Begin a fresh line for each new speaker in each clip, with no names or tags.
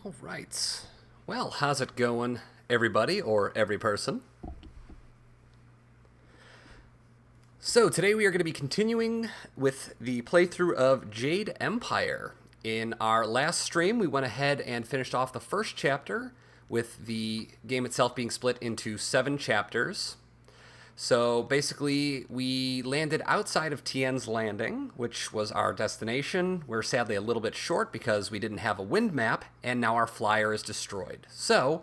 All right. Well, how's it going, everybody, or every person? So today we are going to be continuing with the playthrough of Jade Empire. In our last stream, we went ahead and finished off the first chapter with the game itself being split into 7 chapters. So basically, we landed outside of Tien's Landing, which was our destination. We're sadly a little bit short because we didn't have a wind map, and now our flyer is destroyed. So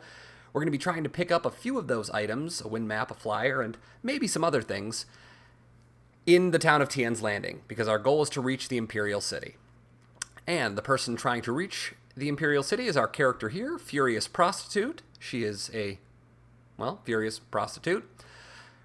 we're going to be trying to pick up a few of those items, a wind map, a flyer, and maybe some other things, in the town of Tien's Landing, because our goal is to reach the Imperial City. And the person trying to reach the Imperial City is our character here, Furious Prostitute. She is a, well, Furious Prostitute.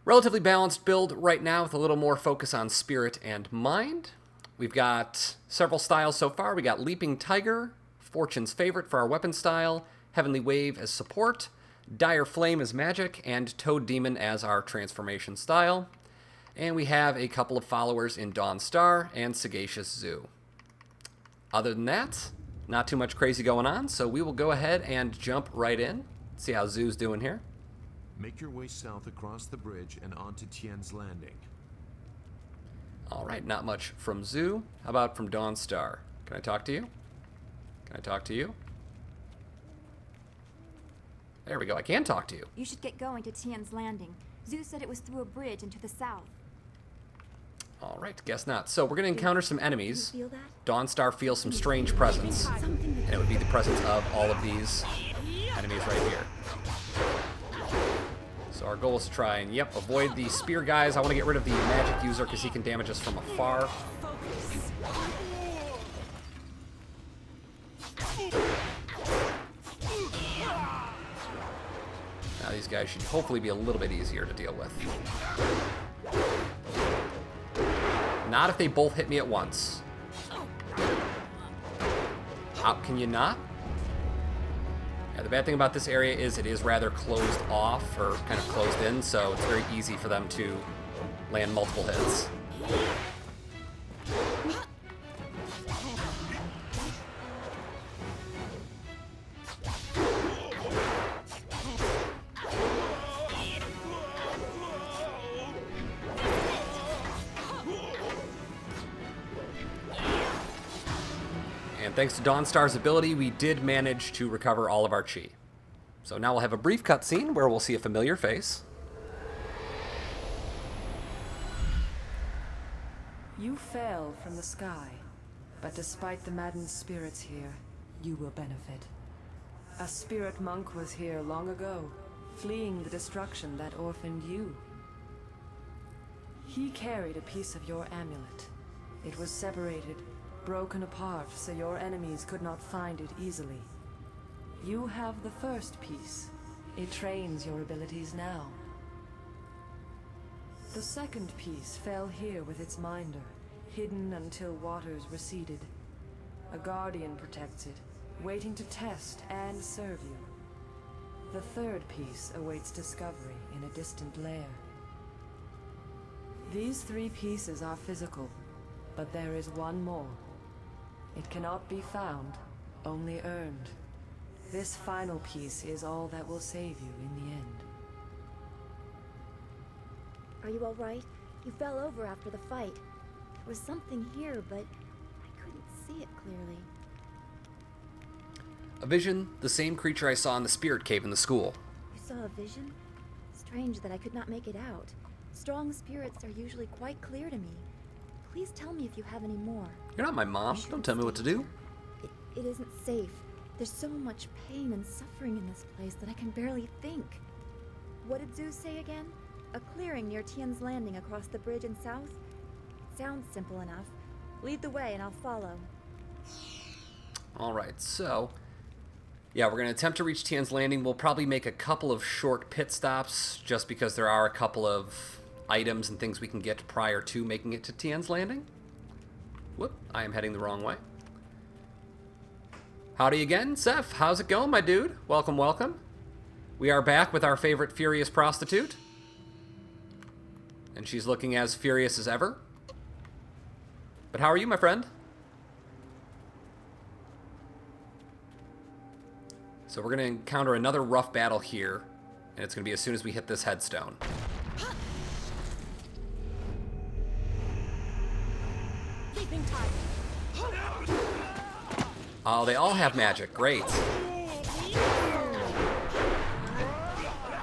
Relatively balanced build right now with a little more focus on spirit and mind. We've got several styles so far. We got Leaping Tiger, Fortune's Favorite for our weapon style, Heavenly Wave as support, Dire Flame as magic, and Toad Demon as our transformation style. And we have a couple of followers in Dawn Star and Sagacious Zoo. Other than that, not too much crazy going on, so we will go ahead and jump right in. See how Zoo's doing here.
Make your way south across the bridge and onto Tien's Landing.
All right, not much from Zoo. How about from Dawn Star? Can I talk to you? Can I talk to you? There we go, I can talk to you.
You should get going to Tien's Landing. Zoo said it was through a bridge into the south.
All right, guess not. So we're going to encounter some enemies.
You feel that?
Dawn Star feels some strange presence, and it would be the presence of all of these enemies right here. So our goal is to try and, avoid the spear guys. I want to get rid of the magic user because he can damage us from afar. Now these guys should hopefully be a little bit easier to deal with. Not if they both hit me at once. How can you not? Yeah, the bad thing about this area is it is rather closed off, or kind of closed in, so it's very easy for them to land multiple hits. And thanks to Dawn Star's ability, we did manage to recover all of our chi. So now we'll have a brief cutscene where we'll see a familiar face.
You fell from the sky, but despite the maddened spirits here, you will benefit. A spirit monk was here long ago, fleeing the destruction that orphaned you. He carried a piece of your amulet. It was separated, broken apart so your enemies could not find it easily. You have the first piece. It trains your abilities now. The second piece fell here with its minder, hidden until waters receded. A guardian protects it, waiting to test and serve you. The third piece awaits discovery in a distant lair. These 3 pieces are physical, but there is one more. It cannot be found, only earned. This final piece is all that will save you in the end.
Are you all right? You fell over after the fight. There was something here, but I couldn't see it clearly.
A vision, the same creature I saw in the spirit cave in the school.
You saw a vision? Strange that I could not make it out. Strong spirits are usually quite clear to me. Please tell me if you have any more.
You're not my mom. Don't tell me what to do.
It isn't safe. There's so much pain and suffering in this place that I can barely think. What did Zeus say again? A clearing near Tien's Landing across the bridge in south? Sounds simple enough. Lead the way and I'll follow.
Alright, so yeah, we're going to attempt to reach Tien's Landing. We'll probably make a couple of short pit stops just because there are a couple of items and things we can get prior to making it to Tien's Landing. Whoop, I am heading the wrong way. Howdy again, Seth. How's it going, my dude? Welcome, welcome. We are back with our favorite Furious Prostitute. And she's looking as furious as ever. But how are you, my friend? So we're going to encounter another rough battle here, and it's going to be as soon as we hit this headstone. Oh, they all have magic. Great. So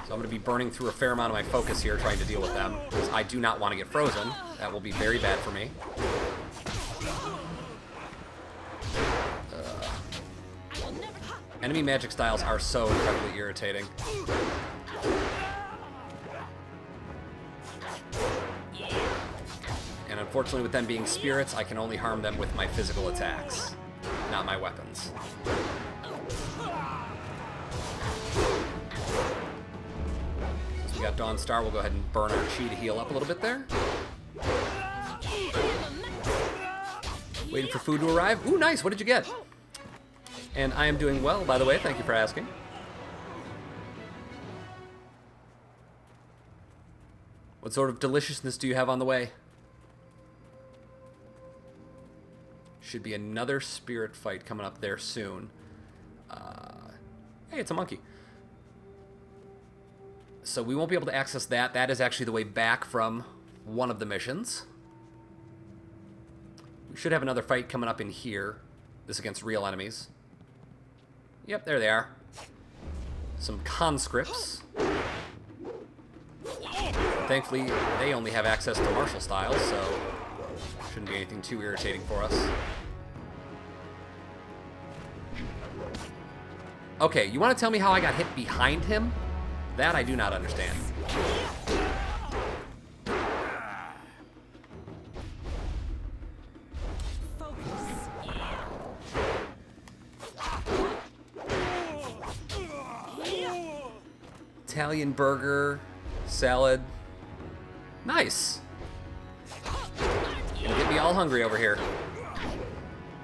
I'm going to be burning through a fair amount of my focus here trying to deal with them, because I do not want to get frozen. That will be very bad for me. Enemy magic styles are so incredibly irritating. And unfortunately, with them being spirits, I can only harm them with my physical attacks, not my weapons. Since we got Dawnstar, we'll go ahead and burn our chi to heal up a little bit there. Waiting for food to arrive. Ooh, nice. What did you get? And I am doing well, by the way. Thank you for asking. What sort of deliciousness do you have on the way? Should be another spirit fight coming up there soon. Hey, it's a monkey. So we won't be able to access that. That is actually the way back from one of the missions. We should have another fight coming up in here. This against real enemies. Yep, there they are. Some conscripts. Thankfully, they only have access to martial styles, so shouldn't be anything too irritating for us. Okay, you want to tell me how I got hit behind him? That I do not understand. Italian burger, salad. Nice. Gonna get me all hungry over here.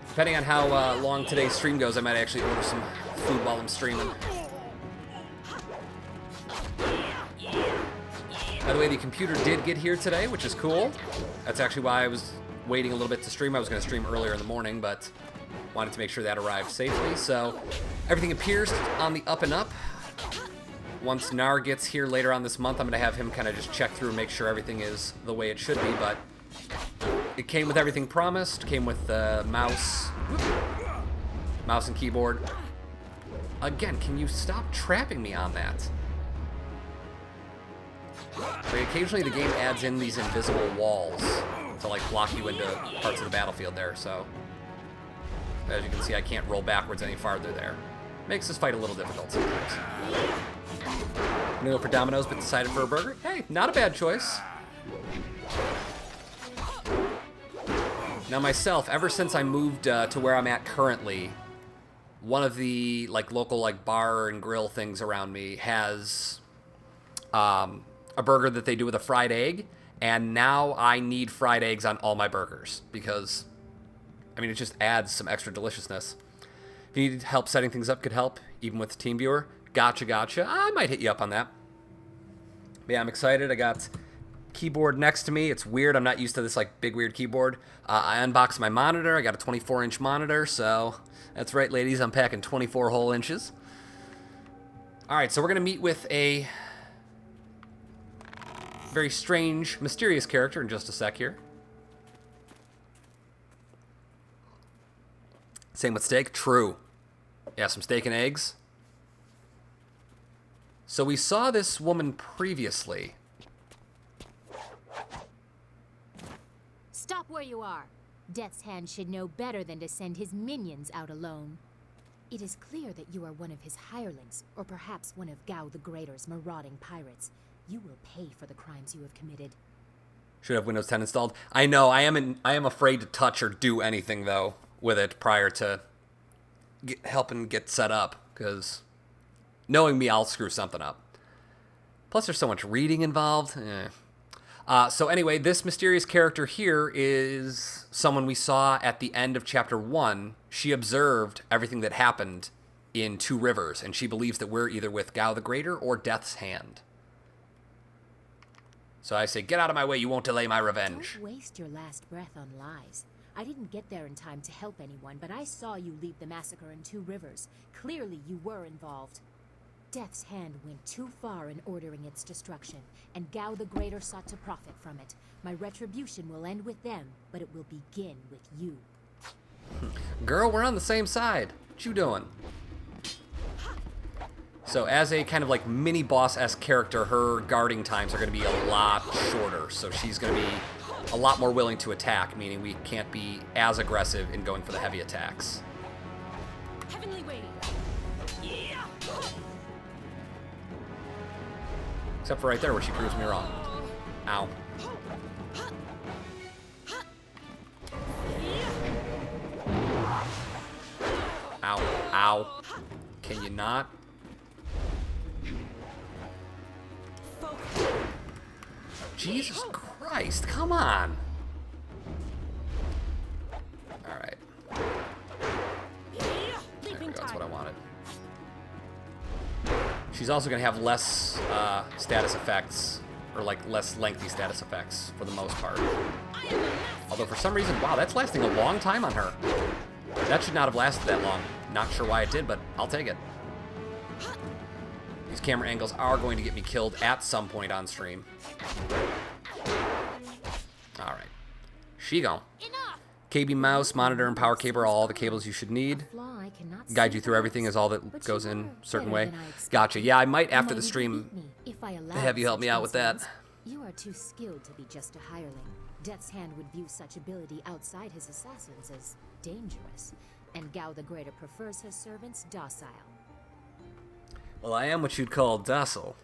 Depending on how long today's stream goes, I might actually order some food while I'm streaming. By the way, the computer did get here today, which is cool. That's actually why I was waiting a little bit to stream. I was going to stream earlier in the morning, but wanted to make sure that arrived safely. So everything appears on the up and up. Once Nar gets here later on this month, I'm going to have him kind of just check through and make sure everything is the way it should be, but it came with everything promised. Came with the mouse and keyboard. Again, can you stop trapping me on that? Like, occasionally the game adds in these invisible walls to like block you into parts of the battlefield there, so as you can see, I can't roll backwards any farther there. Makes this fight a little difficult sometimes. I'm gonna go for Domino's, but decided for a burger. Hey, not a bad choice. Now myself, ever since I moved to where I'm at currently, one of the like local like bar and grill things around me has a burger that they do with a fried egg, and now I need fried eggs on all my burgers because, I mean, it just adds some extra deliciousness. If you need help setting things up, could help, even with TeamViewer. Gotcha. I might hit you up on that. But yeah, I'm excited. I got keyboard next to me. It's weird. I'm not used to this like big weird keyboard. I unboxed my monitor. I got a 24-inch monitor, so that's right, ladies. I'm packing 24 whole inches. All right, so we're gonna meet with a very strange, mysterious character in just a sec here. Same with steak. True. Yeah, some steak and eggs. So we saw this woman previously.
Stop where you are. Death's Hand should know better than to send his minions out alone. It is clear that you are one of his hirelings, or perhaps one of Gao the Greater's marauding pirates. You will pay for the crimes you have committed.
Should have Windows 10 installed. I know. I am afraid to touch or do anything though with it prior to helping get set up, because knowing me, I'll screw something up. Plus, there's so much reading involved. So anyway, this mysterious character here is someone we saw at the end of Chapter 1. She observed everything that happened in Two Rivers, and she believes that we're either with Gao the Greater or Death's Hand. So I say, get out of my way, you won't delay my revenge.
Don't waste your last breath on lies. I didn't get there in time to help anyone, but I saw you lead the massacre in Two Rivers. Clearly you were involved. Death's hand went too far in ordering its destruction, and Gao the Greater sought to profit from it. My retribution will end with them, but it will begin with you.
Girl, we're on the same side. What you doing? So as a kind of like mini boss-esque character, her guarding times are going to be a lot shorter. So she's going to be a lot more willing to attack, meaning we can't be as aggressive in going for the heavy attacks.
Heavenly Wave! Yeah!
Except for right there where she proves me wrong. Ow. Ow. Ow. Can you not? Jesus Christ, come on. Alright. There we go, that's what I wanted. She's also going to have less status effects, or like less lengthy status effects for the most part. Although for some reason, wow, that's lasting a long time on her. That should not have lasted that long. Not sure why it did, but I'll take it. These camera angles are going to get me killed at some point on stream. Alright. She gone. KB mouse, monitor, and power cable are all the cables you should need. Guide you through everything is all that goes in a certain way. Gotcha. Yeah, I might after the stream have you help me out with that.
You are too skilled to be just a hireling. Death's Hand would view such ability outside his assassins as dangerous, and Gao the Greater prefers his servants docile.
Well, I am what you'd call docile.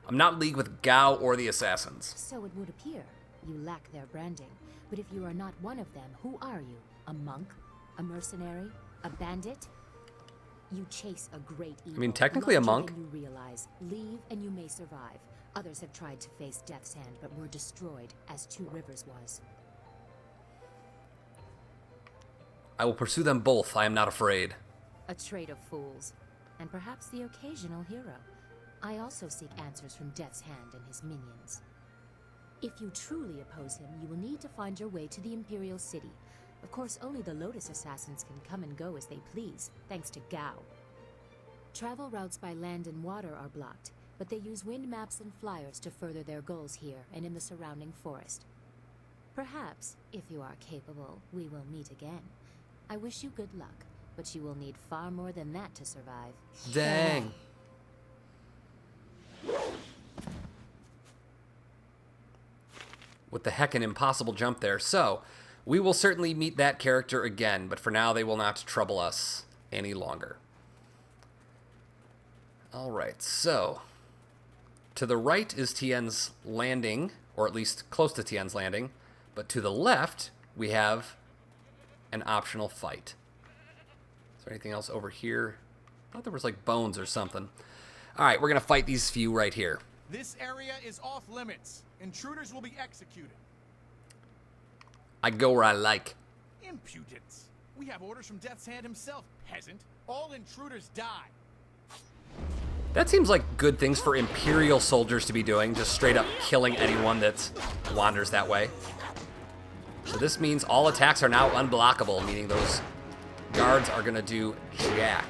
I'm not in league with Gao or the assassins.
So it would appear. You lack their branding. But if you are not one of them, who are you? A monk? A mercenary? A bandit? You chase a great evil.
I mean, technically a monk.
You realize. Leave and you may survive. Others have tried to face Death's Hand, but were destroyed, as Two Rivers was.
I will pursue them both. I am not afraid.
A trait of fools. And perhaps the occasional hero. I also seek answers from Death's Hand and his minions. If you truly oppose him, you will need to find your way to the Imperial City. Of course, only the Lotus Assassins can come and go as they please, thanks to Gao. Travel routes by land and water are blocked, but they use wind maps and flyers to further their goals here and in the surrounding forest. Perhaps, if you are capable, we will meet again. I wish you good luck, but you will need far more than that to survive.
Dang. What the heck, an impossible jump there. So, we will certainly meet that character again, but for now they will not trouble us any longer. Alright, so to the right is Tien's landing, or at least close to Tien's landing, but to the left we have an optional fight. Is there anything else over here? I thought there was like bones or something. Alright, we're going to fight these few right here.
This area is off limits. Intruders will be executed.
I go where I like.
Impudence. We have orders from Death's Hand himself, peasant. All intruders die.
That seems like good things for Imperial soldiers to be doing, just straight up killing anyone that wanders that way. So this means all attacks are now unblockable, meaning those guards are gonna do jack.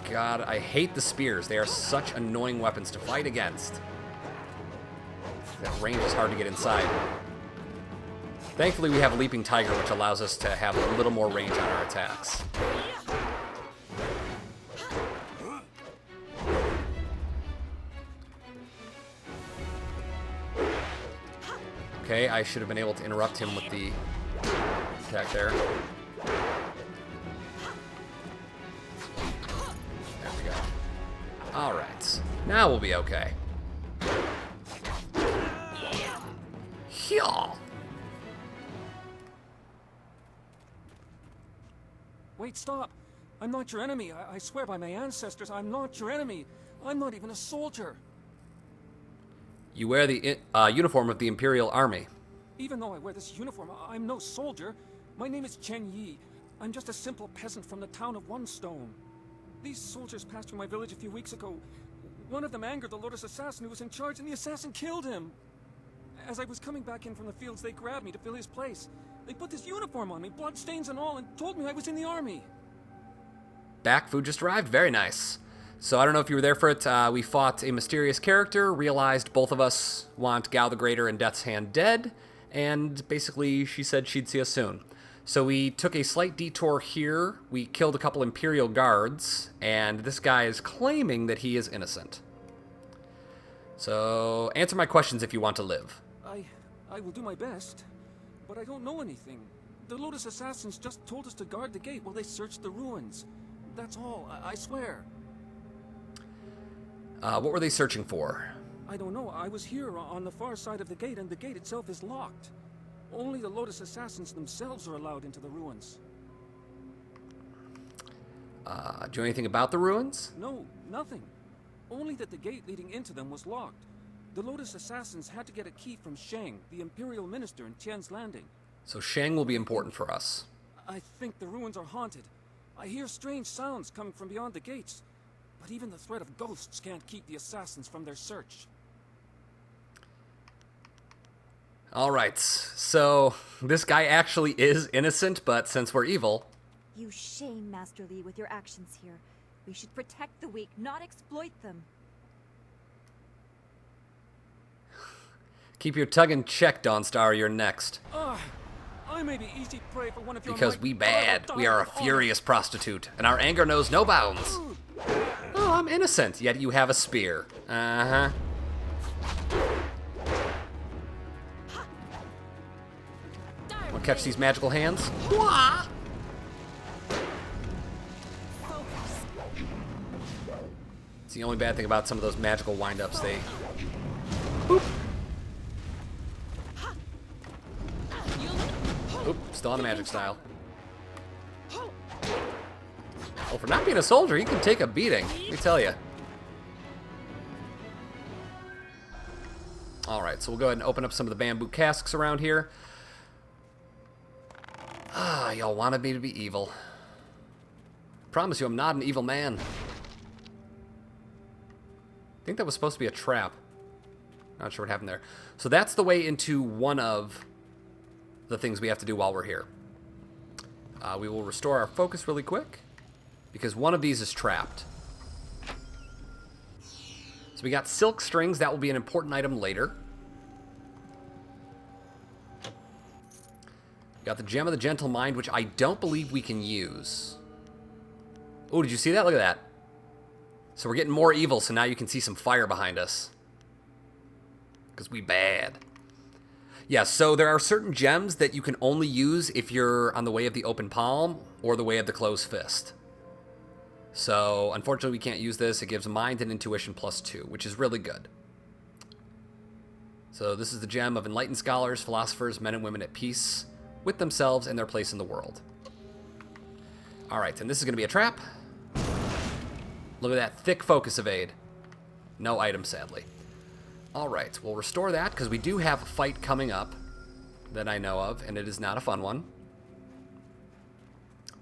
God, I hate the spears. They are such annoying weapons to fight against. That range is hard to get inside. Thankfully, we have Leaping Tiger, which allows us to have a little more range on our attacks. Okay, I should have been able to interrupt him with the attack there. There we go. Alright, now we'll be okay. Hyah!
Wait, stop! I'm not your enemy. I swear by my ancestors, I'm not your enemy. I'm not even a soldier.
You wear the uniform of the Imperial Army.
Even though I wear this uniform, I'm no soldier. My name is Tien. I'm just a simple peasant from the town of One Stone. These soldiers passed through my village a few weeks ago. One of them angered the Lotus assassin who was in charge, and the assassin killed him. As I was coming back in from the fields, they grabbed me to fill his place. They put this uniform on me, bloodstains and all, and told me I was in the army.
Back, food just arrived. Very nice. So I don't know if you were there for it. We fought a mysterious character, realized both of us want Gao the Greater and Death's Hand dead, and basically she said she'd see us soon. So we took a slight detour here. We killed a couple Imperial guards, and this guy is claiming that he is innocent. So answer my questions if you want to live.
I will do my best, but I don't know anything. The Lotus Assassins just told us to guard the gate while they searched the ruins. That's all, I swear.
What were they searching for?
I don't know. I was here on the far side of the gate, and the gate itself is locked. Only the Lotus Assassins themselves are allowed into the ruins.
Do you know anything about the ruins?
No, nothing. Only that the gate leading into them was locked. The Lotus Assassins had to get a key from Shang, the Imperial Minister in Tien's Landing.
So Shang will be important for us.
I think the ruins are haunted. I hear strange sounds coming from beyond the gates. But even the threat of ghosts can't keep the assassins from their search.
All right, so this guy actually is innocent, but since we're evil...
You shame Master Li with your actions here. We should protect the weak, not exploit them.
Keep your tongue in check, Dawnstar, you're next.
I may be easy prey for one of your
Because we bad. We are a furious prostitute, and our anger knows no bounds. Oh, I'm innocent, yet you have a spear. Uh-huh. Wanna catch these magical hands? It's the only bad thing about some of those magical wind-ups. They... Boop. Oop, still on the magic style. Well, for not being a soldier, he can take a beating, let me tell you. Alright, so we'll go ahead and open up some of the bamboo casks around here. Y'all wanted me to be evil. Promise you, I'm not an evil man. I think that was supposed to be a trap. Not sure what happened there. So that's the way into one of the things we have to do while we're here. We will restore our focus really quick, because one of these is trapped. So we got silk strings. That will be an important item later. We got the Gem of the Gentle Mind, which I don't believe we can use. Oh, did you see that? Look at that. So we're getting more evil, so now you can see some fire behind us. Because we bad. Yeah, so there are certain gems that you can only use if you're on the way of the open palm or the way of the closed fist. So, unfortunately, we can't use this. It gives mind and intuition +2, which is really good. So this is the gem of enlightened scholars, philosophers, men and women at peace with themselves and their place in the world. All right, and this is going to be a trap. Look at that thick focus evade. No item, sadly. All right, we'll restore that because we do have a fight coming up that I know of, and it is not a fun one.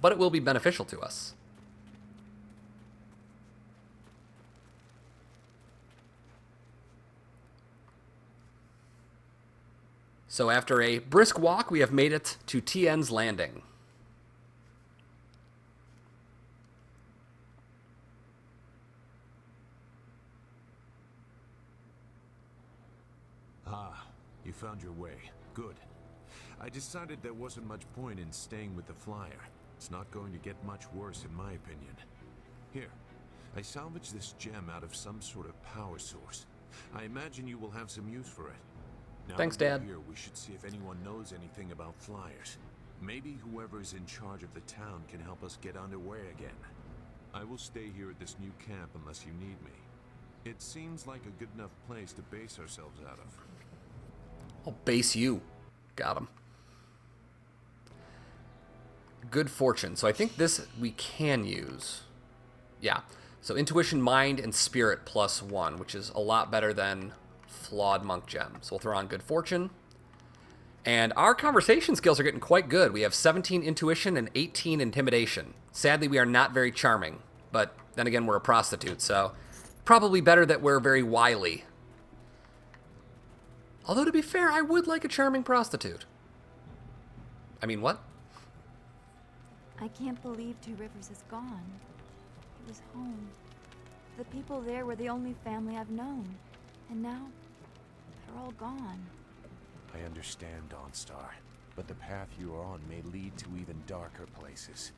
But it will be beneficial to us. So after a brisk walk, we have made it to Tien's Landing.
Ah, you found your way. Good. I decided there wasn't much point in staying with the flyer. It's not going to get much worse in my opinion. Here, I salvaged this gem out of some sort of power source. I imagine you will have some use for it. Now
Thanks,
that we're
Dad.
here, we should see if anyone knows anything about flyers. Maybe whoever's in charge of the town can help us get underway again. I will stay here at this new camp unless you need me. It seems like a good enough place to base ourselves out of.
I'll base you. Got him. Good fortune. So I think this we can use. Yeah. So intuition, mind, and spirit +1, which is a lot better than flawed monk gem. So we'll throw on good fortune. And our conversation skills are getting quite good. We have 17 intuition and 18 intimidation. Sadly, we are not very charming. But then again, we're a prostitute, so probably better that we're very wily. Although, to be fair, I would like a charming prostitute. I mean, what?
I can't believe Two Rivers is gone. It was home. The people there were the only family I've known. And now, they're all gone.
I understand, Dawnstar, but the path you are on may lead to even darker places.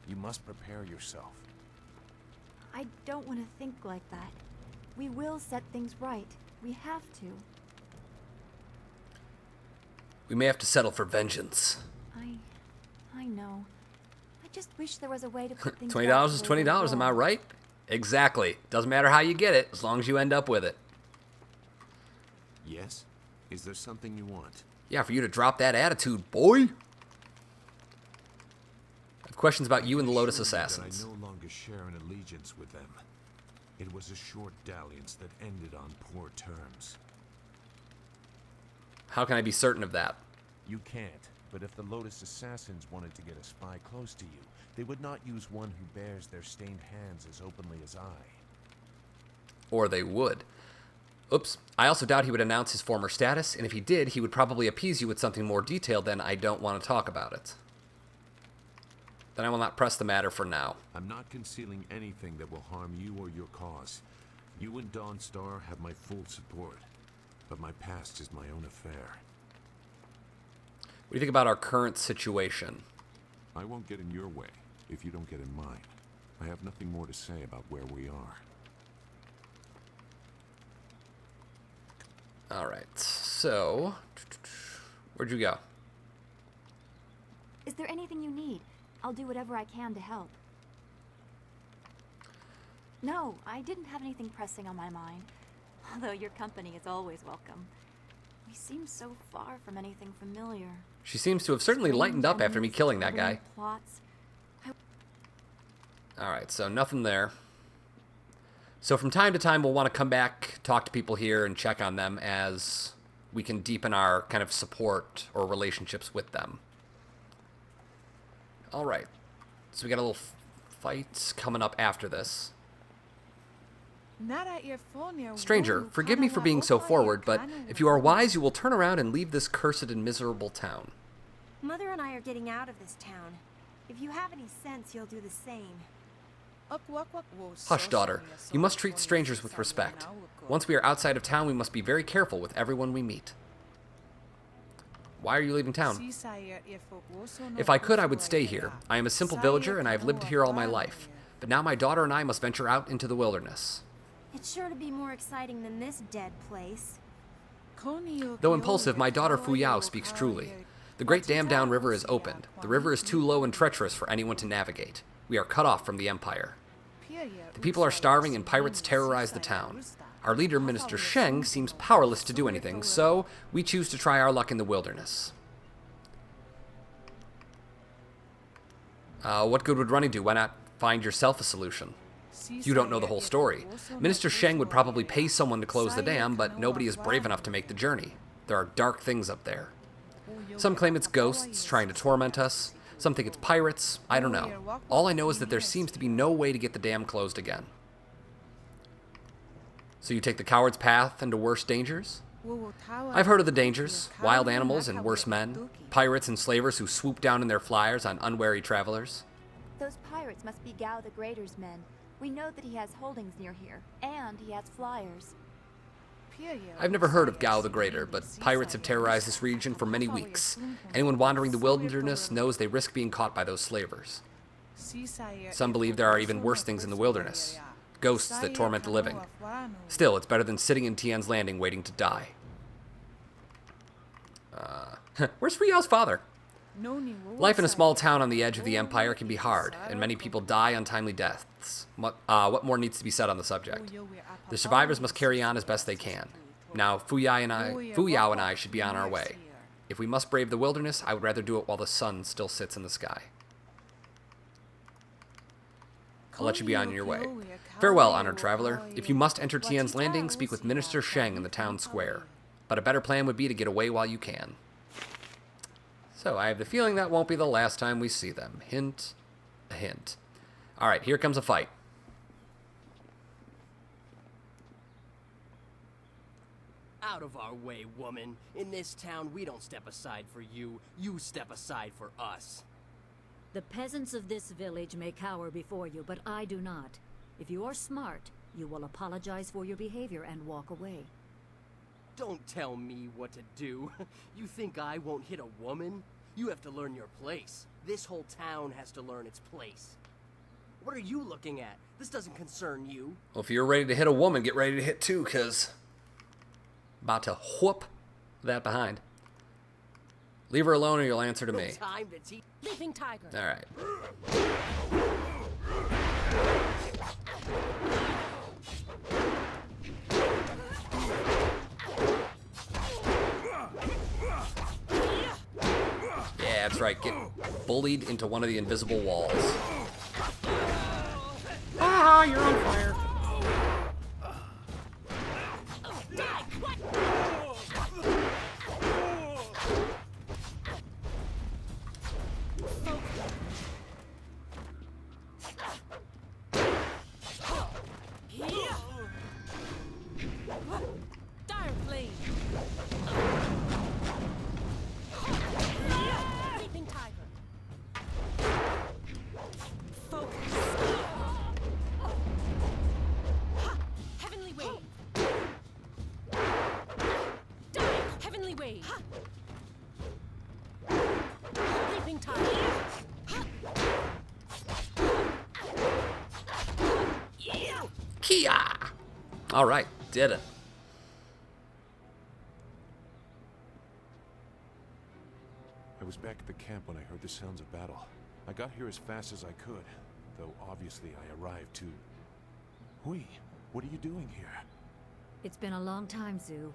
You must prepare yourself.
I don't want to think like that. We will set things right. We have to.
We may have to settle for vengeance.
I know. I just wish there was a way to put things
$20 is $20, am I right? Exactly. Doesn't matter how you get it, as long as you end up with it.
Yes? Is there something you want?
Yeah, for you to drop that attitude, boy. I have questions about you and the Lotus Assassins.
I no longer share an allegiance with them. It was a short dalliance that ended on poor terms.
How can I be certain of that?
You can't, but if the Lotus Assassins wanted to get a spy close to you, they would not use one who bears their stained hands as openly as I.
Or they would. Oops. I also doubt he would announce his former status, and if he did, he would probably appease you with something more detailed than "I don't want to talk about it." Then I will not press the matter for now.
I'm not concealing anything that will harm you or your cause. You and Dawnstar have my full support, but my past is my own affair.
What do you think about our current situation?
I won't get in your way if you don't get in mine. I have nothing more to say about where we are.
Alright, so... where'd you go?
Is there anything you need? I'll do whatever I can to help. No, I didn't have anything pressing on my mind. Although your company is always welcome. We seem so far from anything familiar.
She seems to have certainly lightened up after me killing that guy.
Plots.
Alright, so nothing there. So from time to time, we'll want to come back, talk to people here, and check on them as we can deepen our kind of support or relationships with them. Alright, so we got a little fight coming up after this. Stranger, forgive me for being so forward, but if you are wise, you will turn around and leave this cursed and miserable town.
Mother and I are getting out of this town. If you have any sense, you'll do the same.
Hush, daughter. You must treat strangers with respect. Once we are outside of town, we must be very careful with everyone we meet. Why are you leaving town? If I could, I would stay here. I am a simple villager, and I have lived here all my life. But now my daughter and I must venture out into the wilderness.
It's sure to be more exciting than this dead place.
Though impulsive, my daughter Fuyao speaks truly. The great dam down river is opened. The river is too low and treacherous for anyone to navigate. We are cut off from the Empire. The people are starving and pirates terrorize the town. Our leader, Minister Sheng, seems powerless to do anything, so we choose to try our luck in the wilderness. What good would running do? Why not find yourself a solution? You don't know the whole story. Minister Sheng would probably pay someone to close the dam, but nobody is brave enough to make the journey. There are dark things up there. Some claim it's ghosts trying to torment us. Some think it's pirates. I don't know. All I know is that there seems to be no way to get the dam closed again. So you take the coward's path into worse dangers? I've heard of the dangers. Wild animals and worse men. Pirates and slavers who swoop down in their flyers on unwary travelers.
Those pirates must be Gao the Greater's men. We know that he has holdings near here, and he has flyers.
I've never heard of Gao the Greater, but pirates have terrorized this region for many weeks. Anyone wandering the wilderness knows they risk being caught by those slavers. Some believe there are even worse things in the wilderness. Ghosts that torment the living. Still, it's better than sitting in Tien's Landing waiting to die. Where's Fuyao's father? Life in a small town on the edge of the Empire can be hard, and many people die untimely deaths. What more needs to be said on the subject? The survivors must carry on as best they can. Now, Fuyao and I should be on our way. If we must brave the wilderness, I would rather do it while the sun still sits in the sky. I'll let you be on your way. Farewell, honored traveler. If you must enter Tien's Landing, speak with Minister Sheng in the town square. But a better plan would be to get away while you can. So, I have the feeling that won't be the last time we see them. Hint, a hint. Alright, here comes a fight.
Out of our way, woman. In this town, we don't step aside for you. You step aside for us.
The peasants of this village may cower before you, but I do not. If you are smart, you will apologize for your behavior and walk away.
Don't tell me what to do. You think I won't hit a woman? You have to learn your place. This whole town has to learn its place. What are you looking at? This doesn't concern you.
Well, if you're ready to hit a woman, get ready to hit two, because about to whoop that behind. Leave her alone or you'll answer to me.
Time to teach.
Leaping tiger.
All right. Yeah, that's right. Get bullied into one of the invisible walls. Ah, you're on fire.
Dire flame. Leaping tiger. Focus. Heavenly wave. Die. Heavenly wave. Leaping tiger.
Kia! All right, did it.
I was back at the camp when I heard the sounds of battle. I got here as fast as I could, though obviously I arrived too. Hui, what are you doing here?
It's been a long time, Zhu.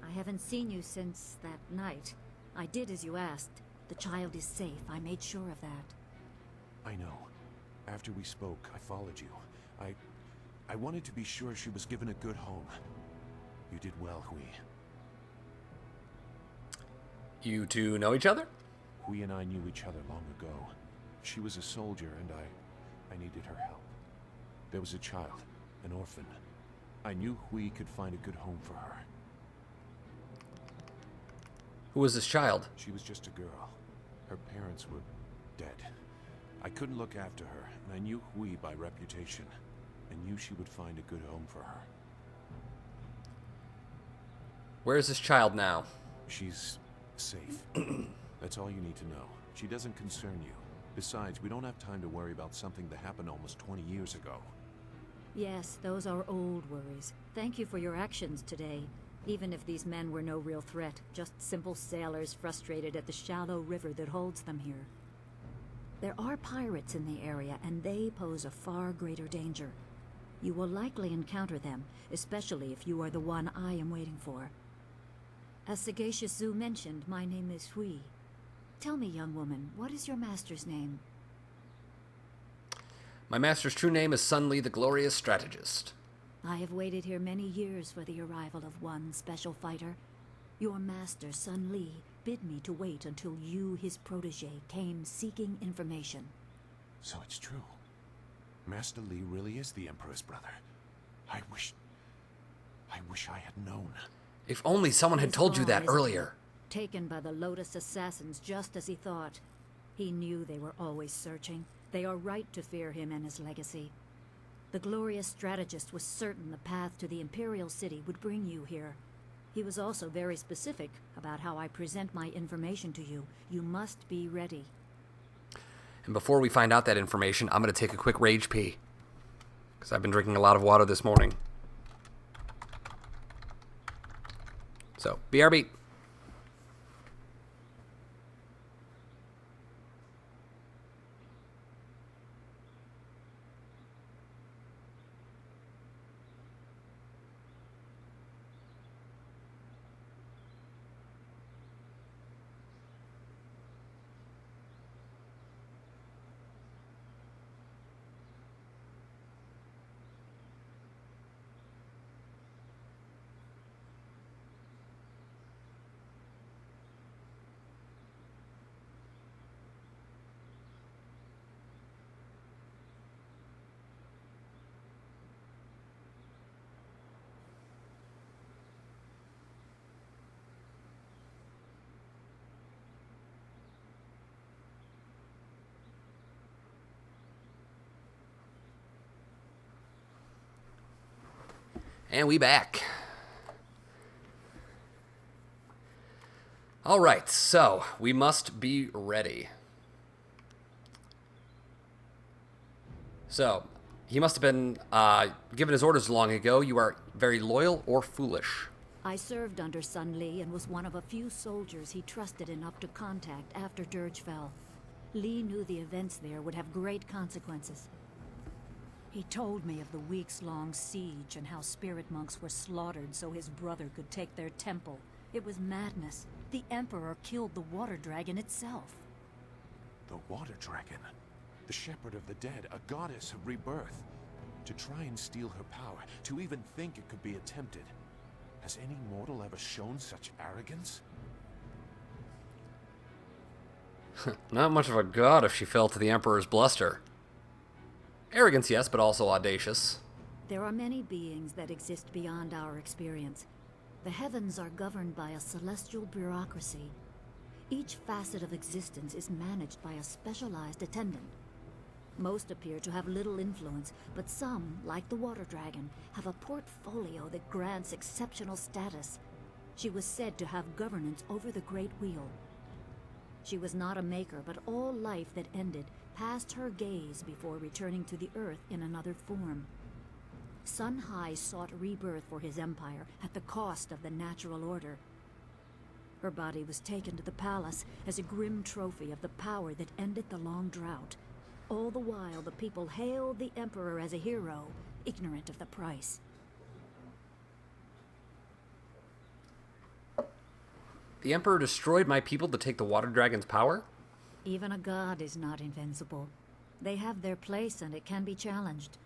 I haven't seen you since that night. I did as you asked. The child is safe. I made sure of that.
I know. After we spoke, I followed you. I wanted to be sure she was given a good home. You did well, Hui.
You two know each other?
Hui and I knew each other long ago. She was a soldier and I needed her help. There was a child, an orphan. I knew Hui could find a good home for her.
Who was this child?
She was just a girl. Her parents were dead. I couldn't look after her, and I knew Hui by reputation. I knew she would find a good home for her.
Where is this child now?
She's safe. That's all you need to know. She doesn't concern you. Besides, we don't have time to worry about something that happened almost 20 years ago.
Yes, those are old worries. Thank you for your actions today. Even if these men were no real threat, just simple sailors frustrated at the shallow river that holds them here. There are pirates in the area, and they pose a far greater danger. You will likely encounter them, especially if you are the one I am waiting for. As Sagacious Zhu mentioned, my name is Hui. Tell me, young woman, what is your master's name?
My master's true name is Sun Li, the Glorious Strategist.
I have waited here many years for the arrival of one special fighter. Your master, Sun Li, bid me to wait until you, his protege, came seeking information.
So it's true. Master Li really is the Emperor's brother. I wish I had known.
If only someone had told you that earlier.
Taken by the Lotus assassins just as he thought. He knew they were always searching. They are right to fear him and his legacy. The glorious strategist was certain the path to the Imperial City would bring you here. He was also very specific about how I present my information to you. You must be ready.
And before we find out that information, I'm going to take a quick rage pee. Because I've been drinking a lot of water this morning. So, BRB. And we back. All right, so we must be ready. So, he must have been given his orders long ago. You are very loyal or foolish.
I served under Sun Li and was one of a few soldiers he trusted enough to contact after Dirge fell. Li knew the events there would have great consequences. He told me of the weeks-long siege and how spirit monks were slaughtered so his brother could take their temple. It was madness. The Emperor killed the water dragon itself.
The water dragon? The shepherd of the dead, a goddess of rebirth. To try and steal her power, to even think it could be attempted. Has any mortal ever shown such arrogance?
Not much of a god if she fell to the Emperor's bluster. Arrogance, yes, but also audacious.
There are many beings that exist beyond our experience. The heavens are governed by a celestial bureaucracy. Each facet of existence is managed by a specialized attendant. Most appear to have little influence, but some, like the water dragon, have a portfolio that grants exceptional status. She was said to have governance over the Great Wheel. She was not a maker, but all life that ended passed her gaze before returning to the Earth in another form. Sun Hai sought rebirth for his empire at the cost of the natural order. Her body was taken to the palace as a grim trophy of the power that ended the long drought. All the while, the people hailed the Emperor as a hero, ignorant of the price.
The Emperor destroyed my people to take the water dragon's power?
Even a god is not invincible. They have their place and it can be challenged.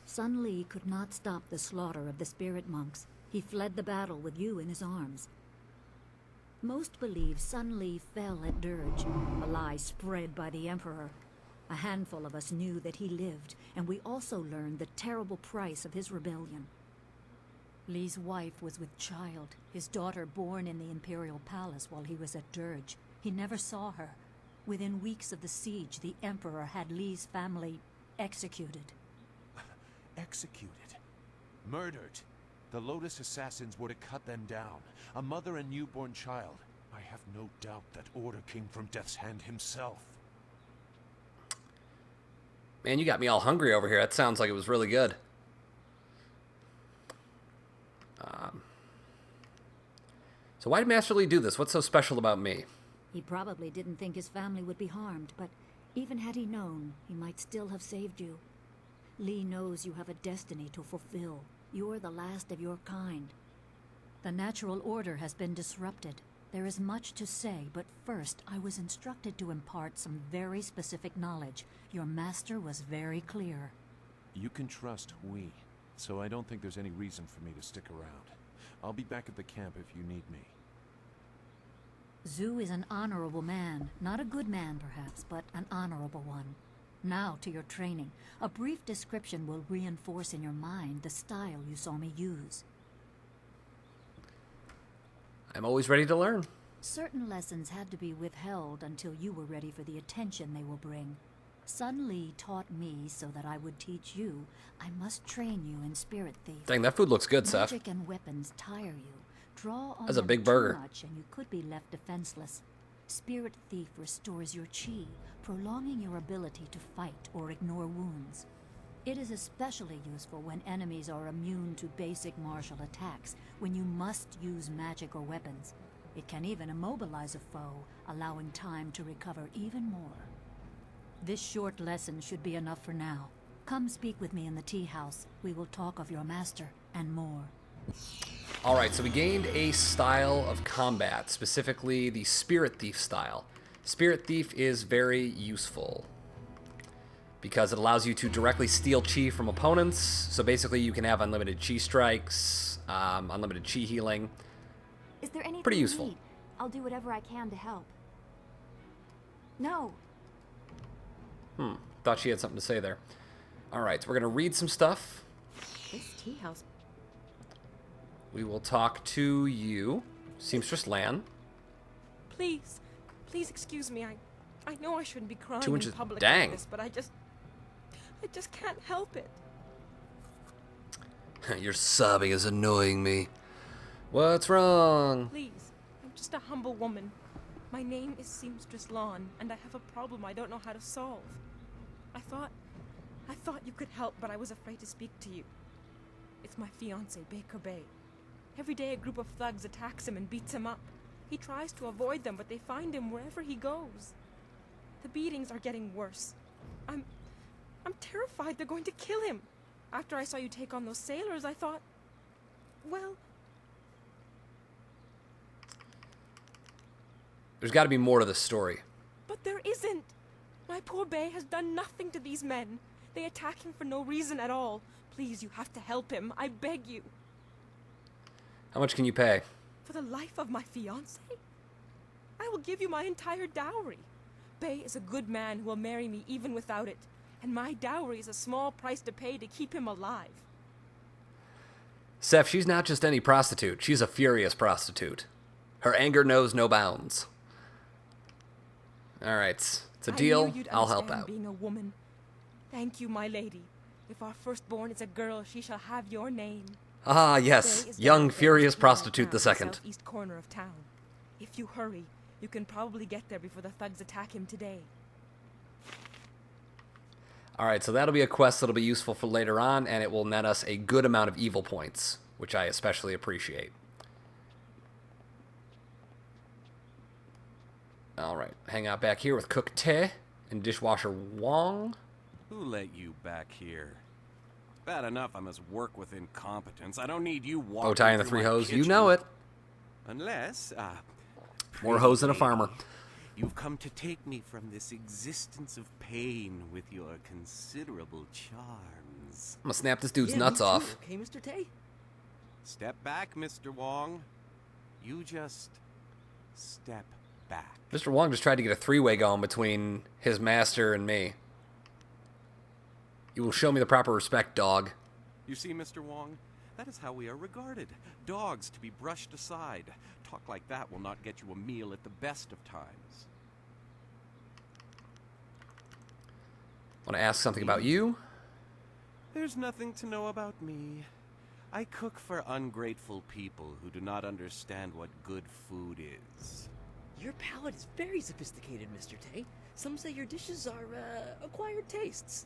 Sun Li could not stop the slaughter of the spirit monks. He fled the battle with you in his arms. Most believe Sun Li fell at Dirge, a lie spread by the Emperor. A handful of us knew that he lived, and we also learned the terrible price of his rebellion. Li's wife was with child, his daughter born in the Imperial Palace while he was at Dirge. He never saw her. Within weeks of the siege, the Emperor had Li's family executed.
Executed? Murdered? The Lotus assassins were to cut them down. A mother and newborn child. I have no doubt that order came from Death's Hand himself.
Man, you got me all hungry over here. That sounds like it was really good. So why did Master Li do this? What's so special about me?
He probably didn't think his family would be harmed, but even had he known, he might still have saved you. Li knows you have a destiny to fulfill. You're the last of your kind. The natural order has been disrupted. There is much to say, but first I was instructed to impart some very specific knowledge. Your master was very clear.
You can trust we, so I don't think there's any reason for me to stick around. I'll be back at the camp if you need me.
Zhu is an honorable man. Not a good man, perhaps, but an honorable one. Now to your training. A brief description will reinforce in your mind the style you saw me use.
I'm always ready to learn.
Certain lessons had to be withheld until you were ready for the attention they will bring. Sun Li taught me so that I would teach you. I must train you in Spirit Thief.
Dang, that food looks good, Seth.
Magic and weapons tire you. Draw on
That's a
them
big
too
burger.
much and you could be left defenseless. Spirit Thief restores your chi, prolonging your ability to fight or ignore wounds. It is especially useful when enemies are immune to basic martial attacks, when you must use magic or weapons. It can even immobilize a foe, allowing time to recover even more. This short lesson should be enough for now. Come speak with me in the tea house. We will talk of your master and more.
Alright, so we gained a style of combat, specifically the Spirit Thief style. Spirit Thief is very useful because it allows you to directly steal chi from opponents. So basically you can have unlimited chi strikes, unlimited chi healing.
Is there anything
Pretty
you
useful.
need? I'll do whatever I can to help. No.
Thought she had something to say there. Alright, so we're going to read some stuff.
This tea house.
We will talk to you, Seamstress Lan.
Please, please excuse me. I know I shouldn't be crying
2 inches.
in public
Dang.
like this, but I just can't help it.
Your sobbing is annoying me. What's wrong?
Please, I'm just a humble woman. My name is Seamstress Lawn, and I have a problem I don't know how to solve. I thought you could help, but I was afraid to speak to you. It's my fiancé, Baker Bay. Every day a group of thugs attacks him and beats him up. He tries to avoid them, but they find him wherever he goes. The beatings are getting worse. I'm terrified they're going to kill him. After I saw you take on those sailors, I thought, well...
There's got to be more to this story.
But there isn't. My poor Bay has done nothing to these men. They attack him for no reason at all. Please, you have to help him. I beg you.
How much can you pay?
For the life of my fiancé? I will give you my entire dowry. Bay is a good man who will marry me even without it. And my dowry is a small price to pay to keep him alive.
Seth, she's not just any prostitute. She's a furious prostitute. Her anger knows no bounds. All right, it's a deal.
I knew you'd
I'll help
understand
out.
Being a woman. Thank you, my lady. If our firstborn is a girl, she shall have your name.
Ah, yes,
Bay is
young
down
furious
there,
prostitute the
the
second.
southeast corner of town. If you hurry, you can probably get there before the thugs attack him today.
All right, so that'll be a quest that'll be useful for later on, and it will net us a good amount of evil points, which I especially appreciate. All right, hang out back here with Cook Te and Dishwasher Wong.
Who let you back here? Bad enough I must work with incompetence. I don't need you walking
Bow tie and the
through
three
my
hoes, you
kitchen.
know it.
Unless,
More hoes than a
pretty
farmer.
lady, you've come to take me from this existence of pain with your considerable charms.
I'm gonna snap this dude's
Yeah,
nuts
me too,
off.
Okay, Mr. Tay?
Step back, Mr. Wong. You just step back.
Mr. Wong just tried to get a three-way going between his master and me. You will show me the proper respect, dog.
You see, Mr. Wong, that is how we are regarded. Dogs to be brushed aside. Talk like that will not get you a meal at the best of times.
Want to ask something about you?
There's nothing to know about me. I cook for ungrateful people who do not understand what good food is.
Your palate is very sophisticated, Mr. Tay. Some say your dishes are, acquired tastes.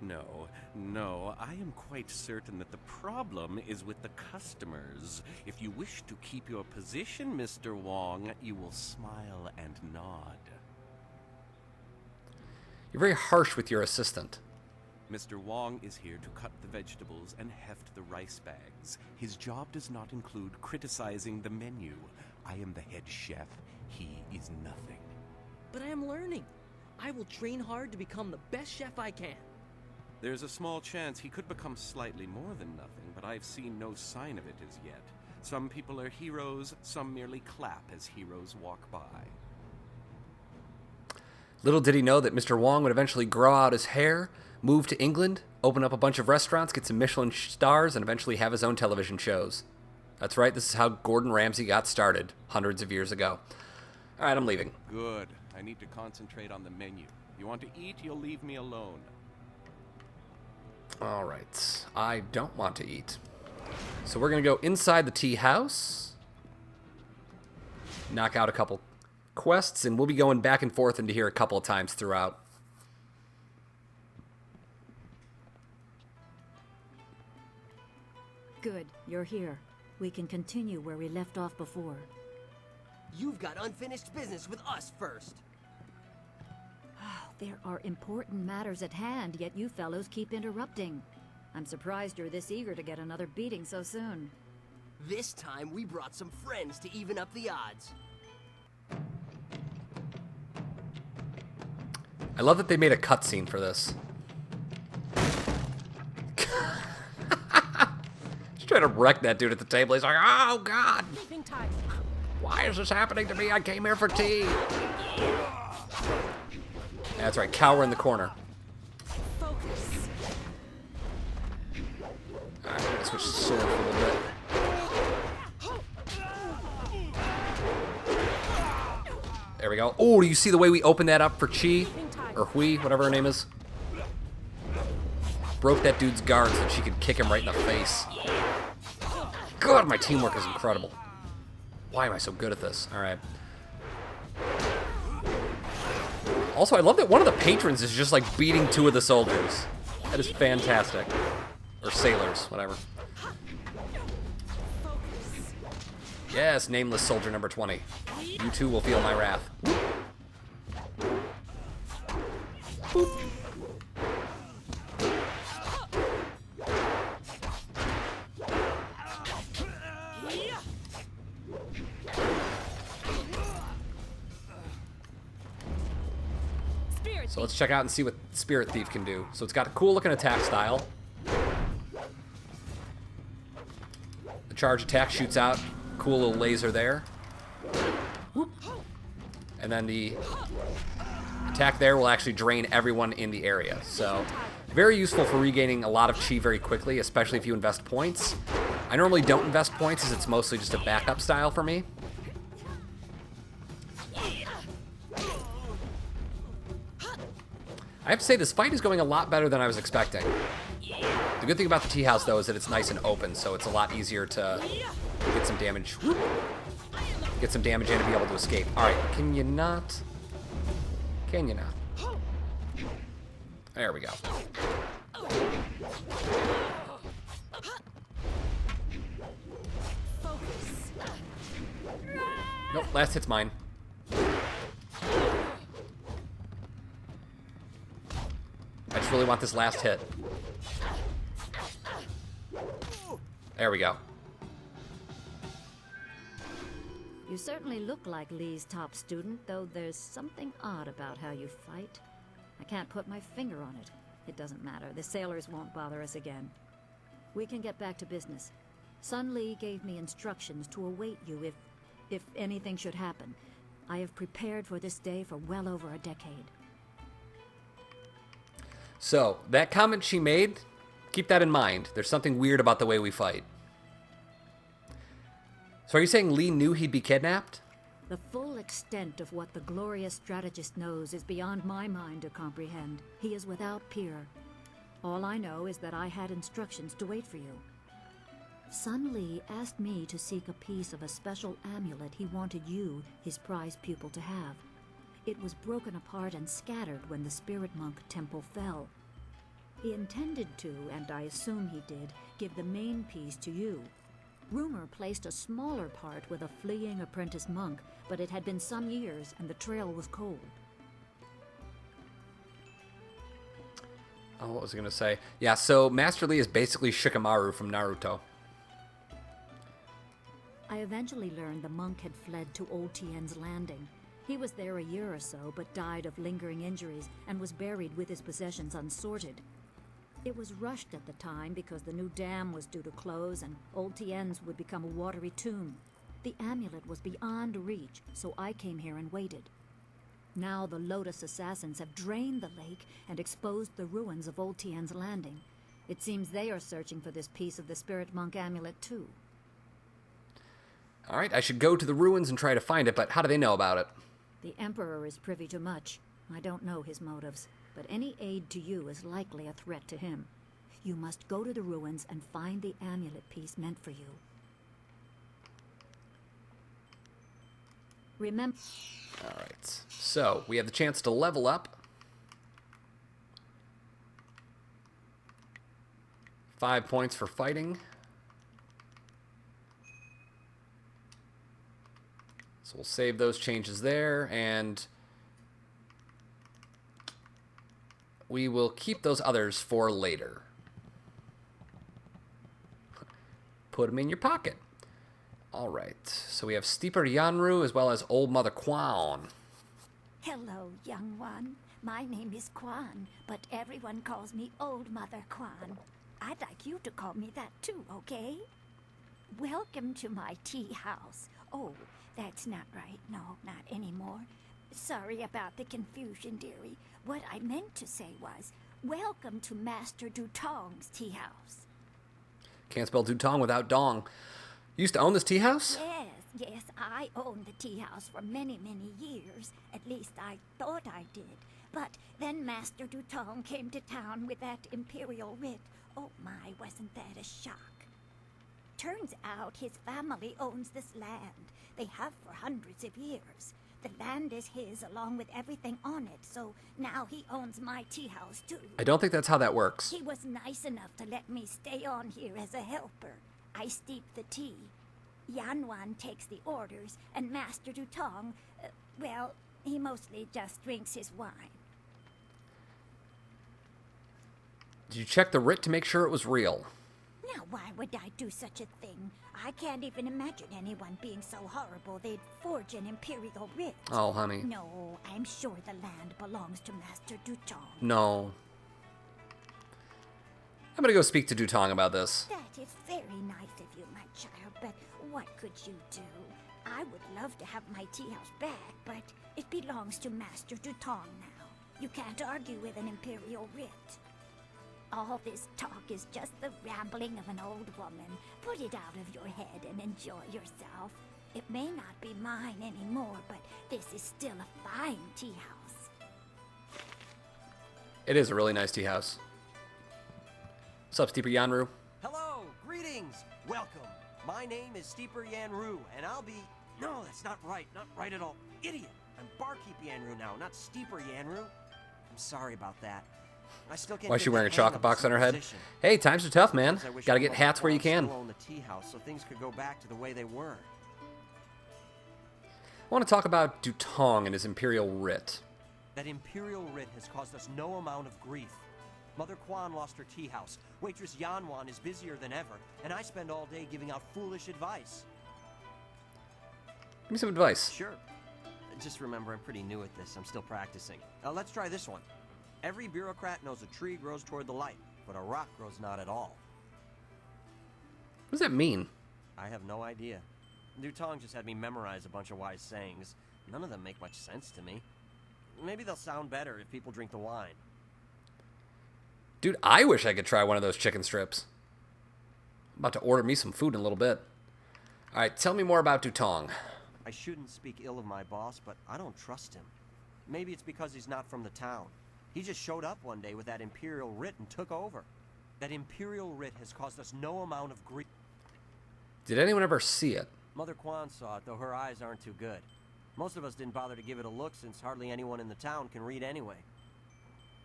No, I am quite certain that the problem is with the customers. If you wish to keep your position, Mr. Wong, you will smile and nod.
You're very harsh with your assistant.
Mr. Wong is here to cut the vegetables and heft the rice bags. His job does not include criticizing the menu. I am the head chef. He is nothing.
But I am learning. I will train hard to become the best chef I can.
There's a small chance he could become slightly more than nothing, but I've seen no sign of it as yet. Some people are heroes, some merely clap as heroes walk by.
Little did he know that Mr. Wong would eventually grow out his hair, move to England, open up a bunch of restaurants, get some Michelin stars, and eventually have his own television shows. That's right, this is how Gordon Ramsay got started hundreds of years ago. All right, I'm leaving.
Good. I need to concentrate on the menu. You want to eat, you'll leave me alone.
All right, I don't want to eat. So we're going to go inside the tea house, knock out a couple quests, and we'll be going back and forth into here a couple of times throughout.
Good, you're here. We can continue where we left off before.
You've got unfinished business with us first.
There are important matters at hand, yet you fellows keep interrupting. I'm surprised you're this eager to get another beating so soon.
This time we brought some friends to even up the odds.
I love that they made a cutscene for this. Just trying to wreck that dude at the table. He's like, oh, God.
Sleeping time.
Why is this happening to me? I came here for tea. That's right, cower in the corner.
Focus.
Alright, I'm gonna switch the sword for a little bit. There we go. Oh, do you see the way we opened that up for Chi? Or Hui, whatever her name is? broke that dude's guard so that she could kick him right in the face. God, my teamwork is incredible. Why am I so good at this? All right. Also, I love that one of the patrons is just like beating two of the soldiers. That is fantastic. Or sailors, whatever. Yes, nameless soldier number 20. You too will feel my wrath. Boop. So let's check out and see what Spirit Thief can do. So it's got a cool looking attack style. The charge attack shoots out. Cool little laser there. Whoop. And then the attack there will actually drain everyone in the area. So very useful for regaining a lot of chi very quickly, especially if you invest points. I normally don't invest points as it's mostly just a backup style for me. I have to say, this fight is going a lot better than I was expecting. The good thing about the tea house, though, is that it's nice and open, so it's a lot easier to get some damage. Get some damage in and be able to escape. Alright, can you not? Can you not? There we go. Nope, last hit's mine. I just really want this last hit. There we go.
You certainly look like Lee's top student, though there's something odd about how you fight. I can't put my finger on it. It doesn't matter. The sailors won't bother us again. We can get back to business. Sun Lee gave me instructions to await you if anything should happen. I have prepared for this day for well over a decade.
So, that comment she made, keep that in mind. There's something weird about the way we fight. So are you saying Lee knew he'd be kidnapped?
The full extent of what the glorious strategist knows is beyond my mind to comprehend. He is without peer. All I know is that I had instructions to wait for you. Sun Lee asked me to seek a piece of a special amulet he wanted you, his prized pupil, to have. It was broken apart and scattered when the Spirit Monk Temple fell. He intended to, and I assume he did, give the main piece to you. Rumor placed a smaller part with a fleeing apprentice monk, but it had been some years and the trail was cold.
Oh, what was I going to say? Yeah, so Master Lee is basically Shikamaru from Naruto.
I eventually learned the monk had fled to Old Tien's landing. He was there a year or so, but died of lingering injuries and was buried with his possessions unsorted. It was rushed at the time because the new dam was due to close and Old Tien's would become a watery tomb. The amulet was beyond reach, so I came here and waited. Now the Lotus assassins have drained the lake and exposed the ruins of Old Tien's landing. It seems they are searching for this piece of the Spirit Monk amulet too.
All right, I should go to the ruins and try to find it, but how do they know about it?
The Emperor is privy to much. I don't know his motives, but any aid to you is likely a threat to him. You must go to the ruins and find the amulet piece meant for you. Remember...
All right, so we have the chance to level up. 5 points for fighting. So we'll save those changes there, and we will keep those others for later. Put them in your pocket. All right, so we have Steeper Yanru as well as Old Mother Quan.
Hello, young one. My name is Quan, but everyone calls me Old Mother Quan. I'd like you to call me that too, okay? Welcome to my tea house. Oh, that's not right. No, not anymore. Sorry about the confusion, dearie. What I meant to say was, welcome to Master Dutong's tea house.
Can't spell Dutong without dong. You used to own this tea house?
Yes, I owned the tea house for many, many years. At least I thought I did. But then Master Dutong came to town with that Imperial writ. Oh my, wasn't that a shock? Turns out his family owns this land. They have for hundreds of years. The land is his along with everything on it, so now he owns my tea house too.
I don't think that's how that works.
He was nice enough to let me stay on here as a helper. I steep the tea. Yanwan takes the orders, and Master Dutong, well, he mostly just drinks his wine.
Did you check the writ to make sure it was real?
Now, why would I do such a thing? I can't even imagine anyone being so horrible they'd forge an Imperial writ.
Oh, honey.
No, I'm sure the land belongs to Master Dutong.
No. I'm gonna go speak to Dutong about this.
That is very nice of you, my child, but what could you do? I would love to have my tea house back, but it belongs to Master Dutong now. You can't argue with an Imperial writ. All this talk is just the rambling of an old woman. Put it out of your head and enjoy yourself. It may not be mine anymore, but this is still a fine tea house.
It is a really nice tea house. What's up, Steeper Yanru?
Hello, greetings, welcome. My name is Steeper Yanru, and I'll be... No, that's not right at all. Idiot. I'm Barkeep Yanru now, not Steeper Yanru. I'm sorry about that. I still can't.
Why is she wearing a chocolate box on her head? Hey, times are tough, man. Gotta get hats where you can.
Own the tea house so things could go back to the way they were.
I want to talk about Dutong and his Imperial writ.
That Imperial writ has caused us no amount of grief. Mother Quan lost her tea house. Waitress Yanwan is busier than ever, and I spend all day giving out foolish advice.
Give me some advice.
Sure. Just remember, I'm pretty new at this. I'm still practicing. Let's try this one. Every bureaucrat knows a tree grows toward the light, but a rock grows not at all.
What does that mean?
I have no idea. Dutong just had me memorize a bunch of wise sayings. None of them make much sense to me. Maybe they'll sound better if people drink the wine.
Dude, I wish I could try one of those chicken strips. I'm about to order me some food in a little bit. All right, tell me more about Dutong.
I shouldn't speak ill of my boss, but I don't trust him. Maybe it's because he's not from the town. He just showed up one day with that Imperial writ and took over. That Imperial writ has caused us no amount of grief.
Did anyone ever see it?
Mother Quan saw it, though her eyes aren't too good. Most of us didn't bother to give it a look since hardly anyone in the town can read anyway.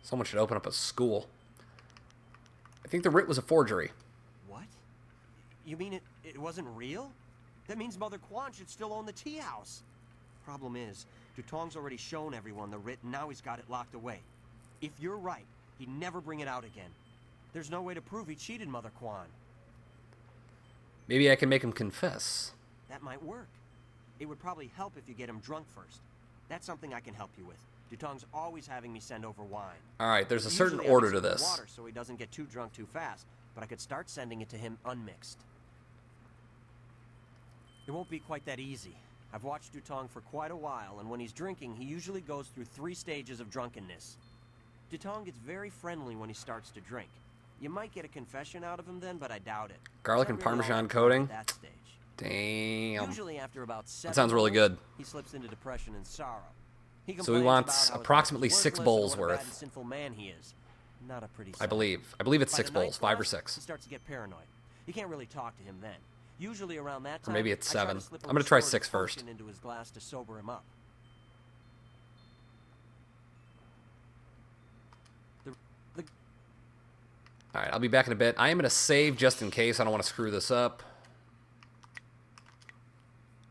Someone should open up a school. I think the writ was a forgery.
What? You mean it wasn't real? That means Mother Quan should still own the tea house. Problem is, Dutong's already shown everyone the writ and now he's got it locked away. If you're right, he'd never bring it out again. There's no way to prove he cheated Mother Quan.
Maybe I can make him confess.
That might work. It would probably help if you get him drunk first. That's something I can help you with. Dutong's always having me send over wine.
All right, there's a certain
Usually
order
I
to
send
this.
Water so he doesn't get too drunk too fast, but I could start sending it to him unmixed. It won't be quite that easy. I've watched Dutong for quite a while, and when he's drinking, he usually goes through 3 stages of drunkenness. Dutong gets very friendly when he starts to drink. You might get a confession out of him then, but I doubt it.
Garlic and Parmesan coating?
That stage.
Damn.
Usually after about 7
That sounds really good.
He slips into depression and sorrow. He
So he wants approximately 6 bowls worth.
Sinful man he is. Not a pretty
I believe it's 6 bowls, 5 or 6.
He starts to get paranoid. You can't really talk to him then. Usually around that time,
Or maybe it's
I try
7.
to slip
I'm gonna try
restorative
6 first.
potion into his glass to sober him up.
All right, I'll be back in a bit. I am going to save just in case. I don't want to screw this up.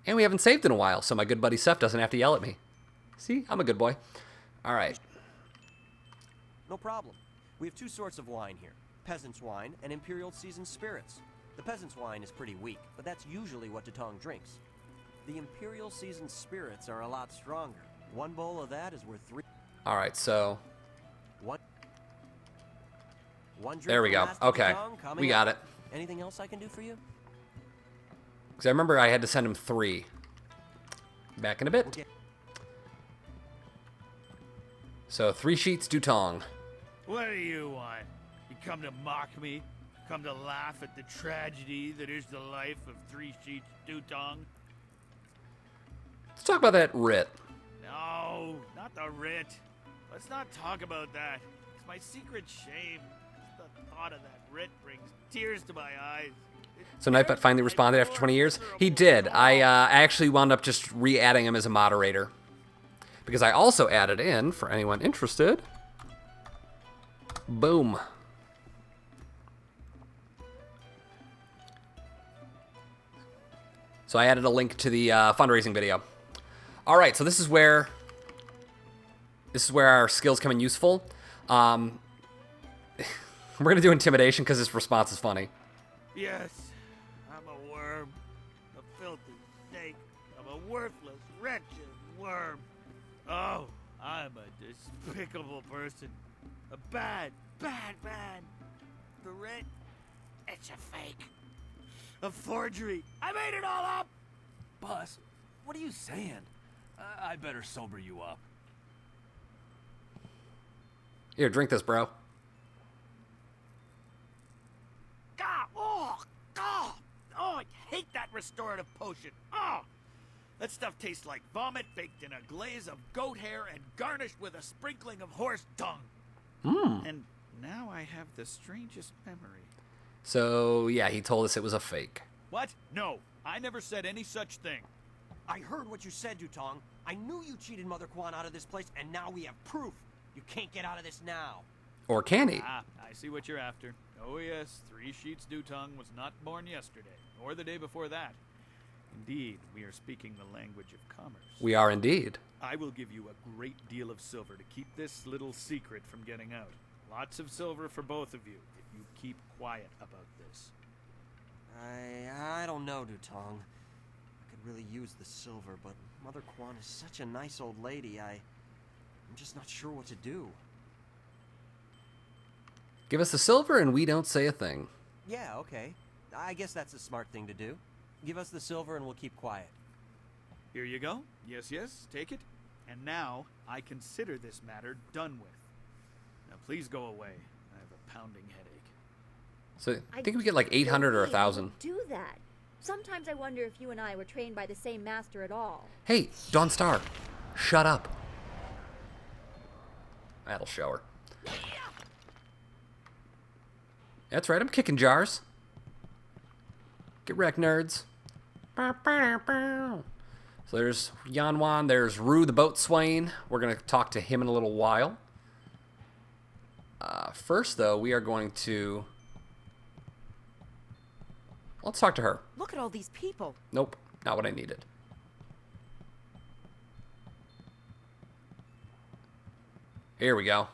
And we haven't saved in a while, so my good buddy Seth doesn't have to yell at me. See, I'm a good boy. All right.
No problem. We have 2 sorts of wine here. Peasant's wine and Imperial seasoned spirits. The peasant's wine is pretty weak, but that's usually what Dutong drinks. The Imperial seasoned spirits are a lot stronger. 1 bowl of that is worth 3.
All right, so...
One drink
there we go. Okay, we got it.
Anything else I can do for you?
Because I remember I had to send him 3. Back in a bit. So 3 sheets Dutong.
What do you want? You come to mock me? Come to laugh at the tragedy that is the life of 3 sheets Dutong?
Let's talk about that writ.
No, not the writ. let's not talk about that. It's my secret shame. The thought of that writ brings tears to my eyes.
So Nightbot finally responded after 20 years? He did. I actually wound up just re-adding him as a moderator. Because I also added in, for anyone interested, boom. So I added a link to the fundraising video. All right, so this is where our skills come in useful. We're gonna do intimidation because this response is funny.
Yes, I'm a worm, a filthy snake. I'm a worthless, wretched worm. Oh, I'm a despicable person. A bad, bad man. The writ, it's a fake. A forgery. I made it all up!
Boss, what are you saying? I better sober you up.
Here, drink this, bro.
Oh, I hate that restorative potion. Oh, that stuff tastes like vomit baked in a glaze of goat hair and garnished with a sprinkling of horse dung. And now I have the strangest memory.
So, yeah, he told us it was a fake.
What? No, I never said any such thing.
I heard what you said, Dutong. I knew you cheated Mother Quan out of this place, and now we have proof. You can't get out of this now.
Or can he?
Ah, I see what you're after. Oh yes, 3 Sheets Dutong was not born yesterday, or the day before that. Indeed, we are speaking the language of commerce.
We are indeed.
I will give you a great deal of silver to keep this little secret from getting out. Lots of silver for both of you, if you keep quiet about this.
I don't know, Dutong. I could really use the silver, but Mother Quan is such a nice old lady, I'm just not sure what to do.
Give us the silver and we don't say a thing.
Yeah, okay. I guess that's a smart thing to do. Give us the silver and we'll keep quiet.
Here you go. Yes, yes, take it. And now, I consider this matter done with. Now please go away. I have a pounding headache.
So I think we get like 800 or 1,000.
Do that. Sometimes I wonder if you and I were trained by the same master at all.
Hey, Dawn Star, shut up. That'll show her. That's right, I'm kicking jars. Get wrecked, nerds. So there's Yanwan, there's Rue the boatswain. We're going to talk to him in a little while. First, though, we are going to... Let's talk to her.
Look at all these people.
Nope, not what I needed. Here we go.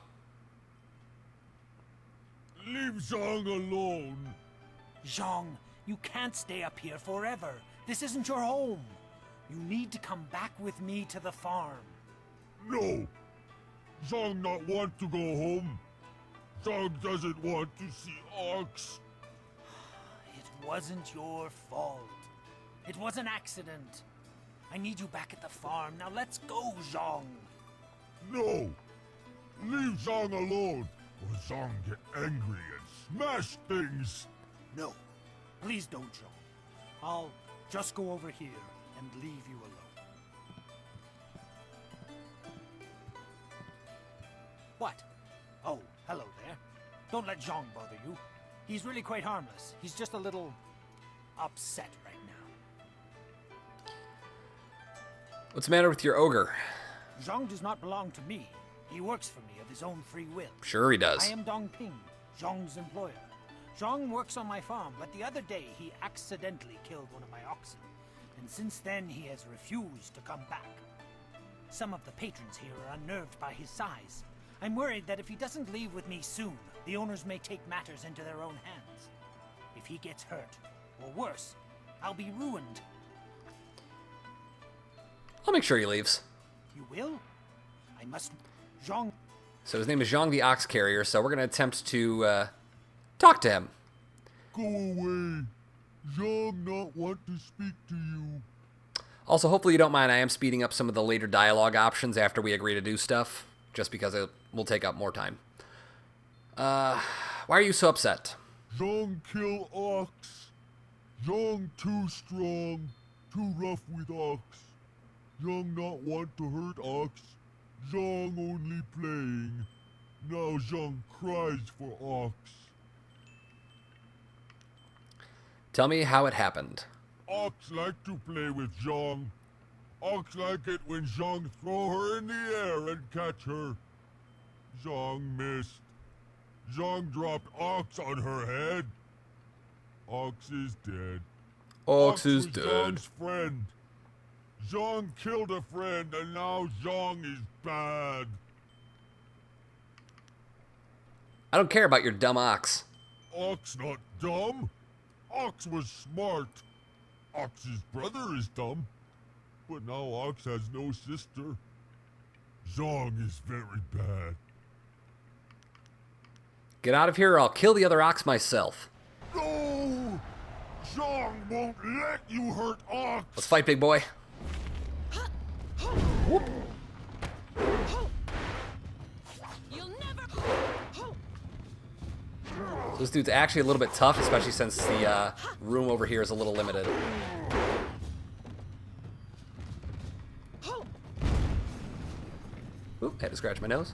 Leave Zhang alone.
Zhang, you can't stay up here forever. This isn't your home. You need to come back with me to the farm.
No. Zhang not want to go home. Zhang doesn't want to see Ox.
It wasn't your fault. It was an accident. I need you back at the farm. Now let's go, Zhang.
No. Leave Zhang alone, or Zhang get angry and smash things.
No. Please don't, Zhang. I'll just go over here and leave you alone. What? Oh, hello there. Don't let Zhang bother you. He's really quite harmless. He's just a little upset right now.
What's the matter with your ogre?
Zhang does not belong to me. He works for me of his own free will.
Sure he does.
I am Dong Ping, Zhang's employer. Zhang works on my farm, but the other day he accidentally killed one of my oxen. And since then he has refused to come back. Some of the patrons here are unnerved by his size. I'm worried that if he doesn't leave with me soon, the owners may take matters into their own hands. If he gets hurt, or worse, I'll be ruined.
I'll make sure he leaves.
You will? I must... Zhang...
So his name is Zhang the Ox Carrier, so we're going to attempt to talk to him.
Go away. Zhang not want to speak to you.
Also, hopefully you don't mind, I am speeding up some of the later dialogue options after we agree to do stuff, just because it will take up more time. Why are you so upset?
Zhang kill Ox. Zhang too strong, too rough with Ox. Zhang not want to hurt Ox. Zhang only playing. Now Zhang cries for ox.
Tell me how it happened.
Ox like to play with Zhang. Ox like it when Zhang throw her in the air and catch her. Zhang missed. Zhang dropped Ox on her head. Ox is dead.
Ox is
was
dead.
Zhang's friend. Zhang killed a friend and now Zhang is bad.
I don't care about your dumb ox.
Ox not dumb. Ox was smart. Ox's brother is dumb. But now Ox has no sister. Zhang is very bad.
Get out of here or I'll kill the other ox myself.
No! Zhang won't let you hurt Ox!
Let's fight, big boy. Whoop. So this dude's actually a little bit tough, especially since the room over here is a little limited. Oop, had to scratch my nose.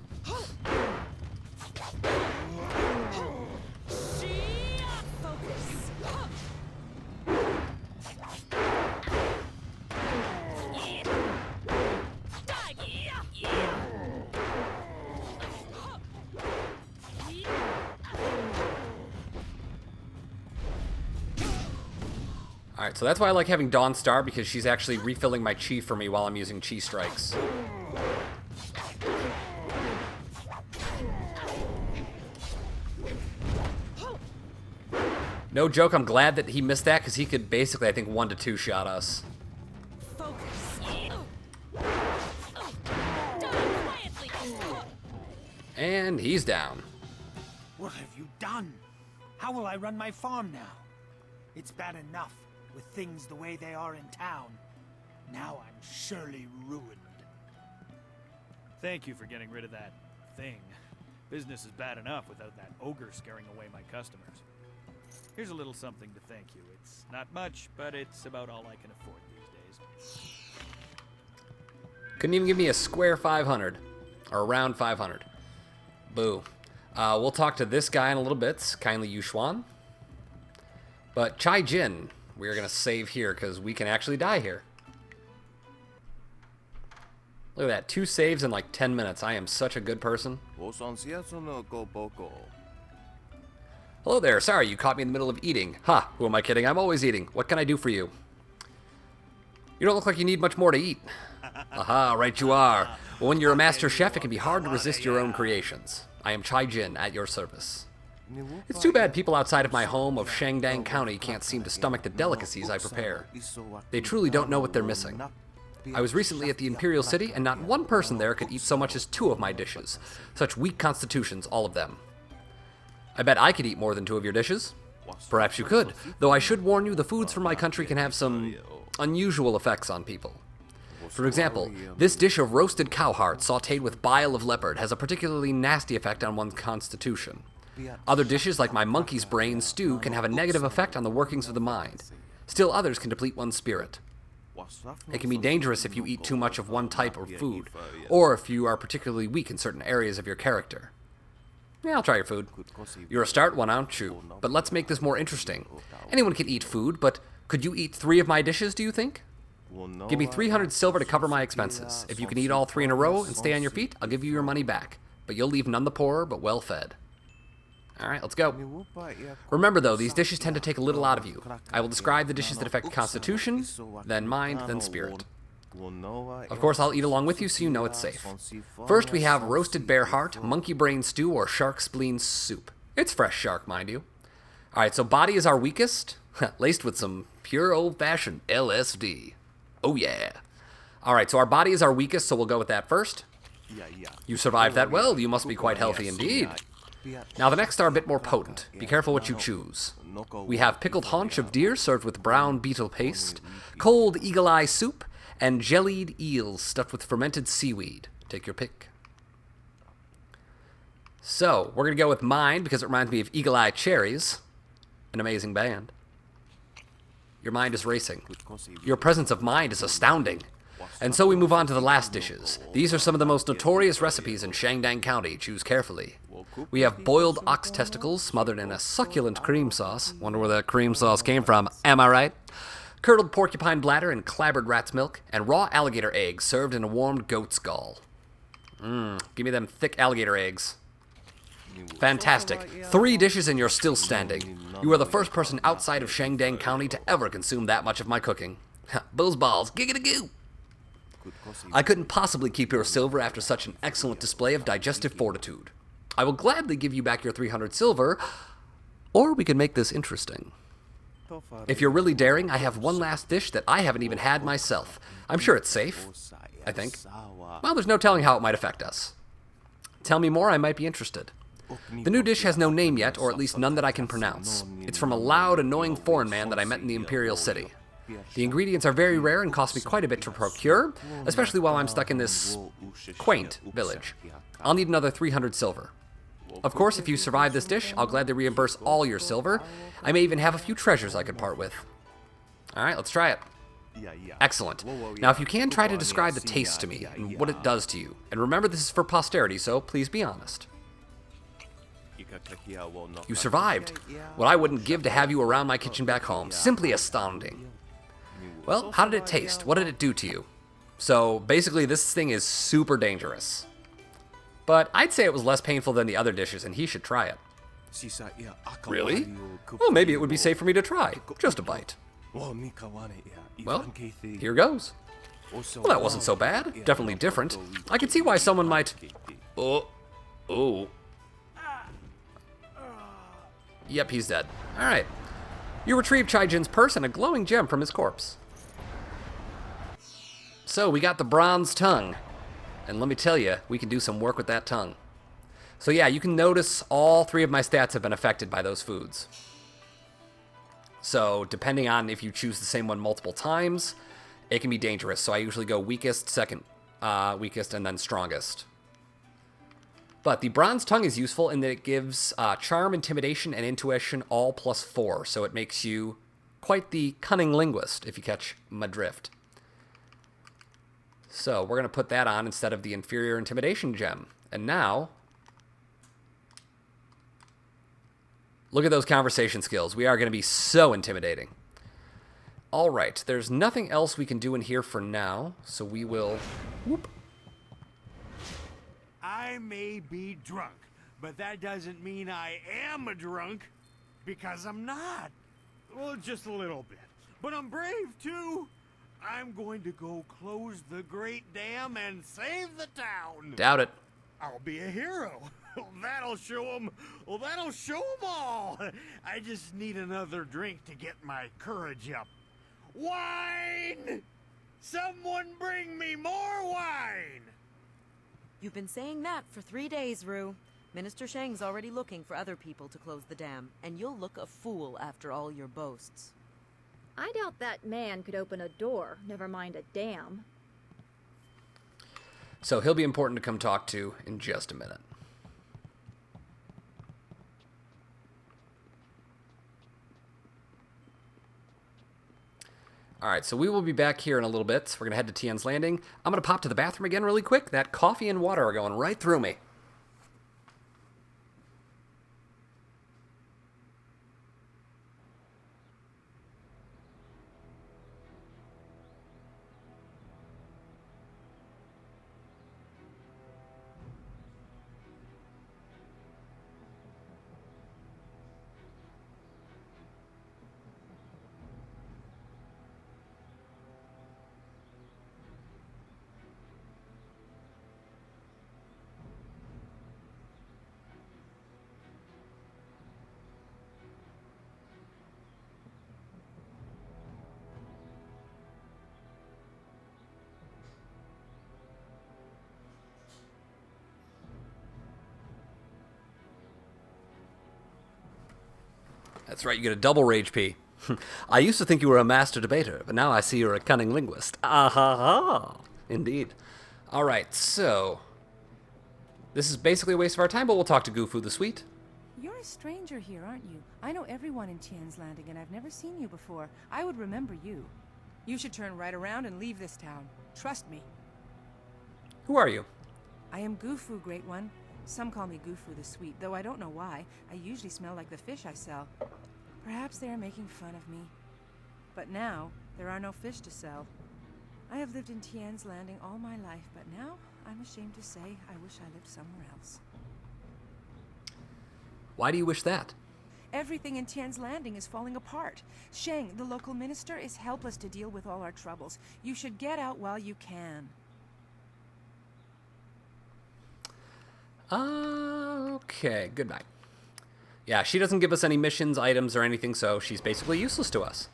Alright, so that's why I like having Dawn Star, because she's actually refilling my chi for me while I'm using chi strikes. No joke, I'm glad that he missed that, because he could basically, I think, 1 to 2 shot us. And he's down.
What have you done? How will I run my farm now? It's bad enough with things the way they are in town. Now I'm surely ruined.
Thank you for getting rid of that thing. Business is bad enough without that ogre scaring away my customers. Here's a little something to thank you. It's not much, but it's about all I can afford these days.
Couldn't even give me a square 500. Or around 500. Boo. We'll talk to this guy in a little bit. Kindly Yuxuan. But Chai Jin, we're going to save here because we can actually die here. Look at that. 2 saves in like 10 minutes. I am such a good person. Hello there. Sorry, you caught me in the middle of eating. Ha, who am I kidding? I'm always eating. What can I do for you? You don't look like you need much more to eat. Aha, right you are. Well, when you're a master chef, it can be hard to resist your own creations. I am Chai Jin, at your service. It's too bad people outside of my home of Shangdang County can't seem to stomach the delicacies I prepare. They truly don't know what they're missing. I was recently at the Imperial City, and not one person there could eat so much as 2 of my dishes. Such weak constitutions, all of them. I bet I could eat more than 2 of your dishes. Perhaps you could, though I should warn you the foods from my country can have some unusual effects on people. For example, this dish of roasted cow heart sautéed with bile of leopard has a particularly nasty effect on one's constitution. Other dishes, like my monkey's brain stew, can have a negative effect on the workings of the mind. Still others can deplete one's spirit. It can be dangerous if you eat too much of one type of food, or if you are particularly weak in certain areas of your character. Yeah, I'll try your food. You're a start one, aren't you? But let's make this more interesting. Anyone can eat food, but could you eat 3 of my dishes, do you think? Give me 300 silver to cover my expenses. If you can eat all 3 in a row and stay on your feet, I'll give you your money back. But you'll leave none the poorer, but well fed. Alright, let's go. Remember though, these dishes tend to take a little out of you. I will describe the dishes that affect constitution, then mind, then spirit. Of course, I'll eat along with you so you know it's safe. First, we have roasted bear heart, monkey brain stew, or shark spleen soup. It's fresh shark, mind you. Alright, so body is our weakest, laced with some pure old-fashioned LSD. Oh yeah. Alright, so our body is our weakest, so we'll go with that first. You survived that well, you must be quite healthy indeed. Now the next are a bit more potent. Be careful what you choose. We have pickled haunch of deer served with brown beetle paste, cold eagle-eye soup, and jellied eels stuffed with fermented seaweed. Take your pick. So, we're going to go with mine because it reminds me of Eagle Eye Cherries, an amazing band. Your mind is racing. Your presence of mind is astounding. And so we move on to the last dishes. These are some of the most notorious recipes in Shangdang County. Choose carefully. We have boiled ox testicles smothered in a succulent cream sauce. Wonder where that cream sauce came from, am I right? Curdled porcupine bladder and clabbered rat's milk, and raw alligator eggs served in a warmed goat's gall. Give me them thick alligator eggs. Fantastic. 3 dishes and you're still standing. You are the first person outside of Shangdang County to ever consume that much of my cooking. Bill's balls, giggity-goo! I couldn't possibly keep your silver after such an excellent display of digestive fortitude. I will gladly give you back your 300 silver, or we can make this interesting. If you're really daring, I have one last dish that I haven't even had myself. I'm sure it's safe, I think. Well, there's no telling how it might affect us. Tell me more, I might be interested. The new dish has no name yet, or at least none that I can pronounce. It's from a loud, annoying foreign man that I met in the Imperial City. The ingredients are very rare and cost me quite a bit to procure, especially while I'm stuck in this quaint village. I'll need another 300 silver. Of course, if you survive this dish, I'll gladly reimburse all your silver. I may even have a few treasures I could part with. Alright, let's try it. Excellent. Now, if you can, try to describe the taste to me and what it does to you. And remember, this is for posterity, so please be honest. You survived. What I wouldn't give to have you around my kitchen back home. Simply astounding. Well, how did it taste? What did it do to you? So, basically, this thing is super dangerous. But I'd say it was less painful than the other dishes, and he should try it. Really? Well, maybe it would be safe for me to try. Just a bite. Well, here goes. Well, that wasn't so bad. Definitely different. I can see why someone might... Oh. Yep, he's dead. Alright. You retrieve Chai-Jin's purse and a glowing gem from his corpse. So, we got the bronze tongue. And let me tell you, we can do some work with that tongue. So yeah, you can notice all 3 of my stats have been affected by those foods. So, depending on if you choose the same one multiple times, it can be dangerous. So I usually go weakest, second weakest, and then strongest. But the bronze tongue is useful in that it gives charm, intimidation, and intuition all +4. So it makes you quite the cunning linguist, if you catch my drift. So we're going to put that on instead of the inferior intimidation gem. And now, look at those conversation skills. We are going to be so intimidating. All right, there's nothing else we can do in here for now, so we will... Whoop.
I may be drunk, but that doesn't mean I am a drunk, because I'm not. Well, just a little bit. But I'm brave, too. I'm going to go close the Great Dam and save the town.
Doubt it.
I'll be a hero. That'll show them. Well, that'll show them all. I just need another drink to get my courage up. Wine! Someone bring me more wine!
You've been saying that for 3 days, Rue. Minister Shang's already looking for other people to close the dam, and you'll look a fool after all your boasts.
I doubt that man could open a door, never mind a dam.
So he'll be important to come talk to in just a minute. Alright, so we will be back here in a little bit. We're going to head to Tien's Landing. I'm going to pop to the bathroom again really quick. That coffee and water are going right through me. That's right, you get a double rage P. I used to think you were a master debater, but now I see you're a cunning linguist. Ah-ha-ha. Indeed. Alright, so... this is basically a waste of our time, but we'll talk to Gufu the Sweet.
You're a stranger here, aren't you? I know everyone in Tien's Landing, and I've never seen you before. I would remember you. You should turn right around and leave this town. Trust me.
Who are you?
I am Gufu, Great One. Some call me Gufu the Sweet, though I don't know why. I usually smell like the fish I sell. Perhaps they are making fun of me. But now, there are no fish to sell. I have lived in Tien's Landing all my life, but now, I'm ashamed to say, I wish I lived somewhere else.
Why do you wish that?
Everything in Tien's Landing is falling apart. Sheng, the local minister, is helpless to deal with all our troubles. You should get out while you can.
Okay, goodbye. Yeah, she doesn't give us any missions, items, or anything, so she's basically useless to us.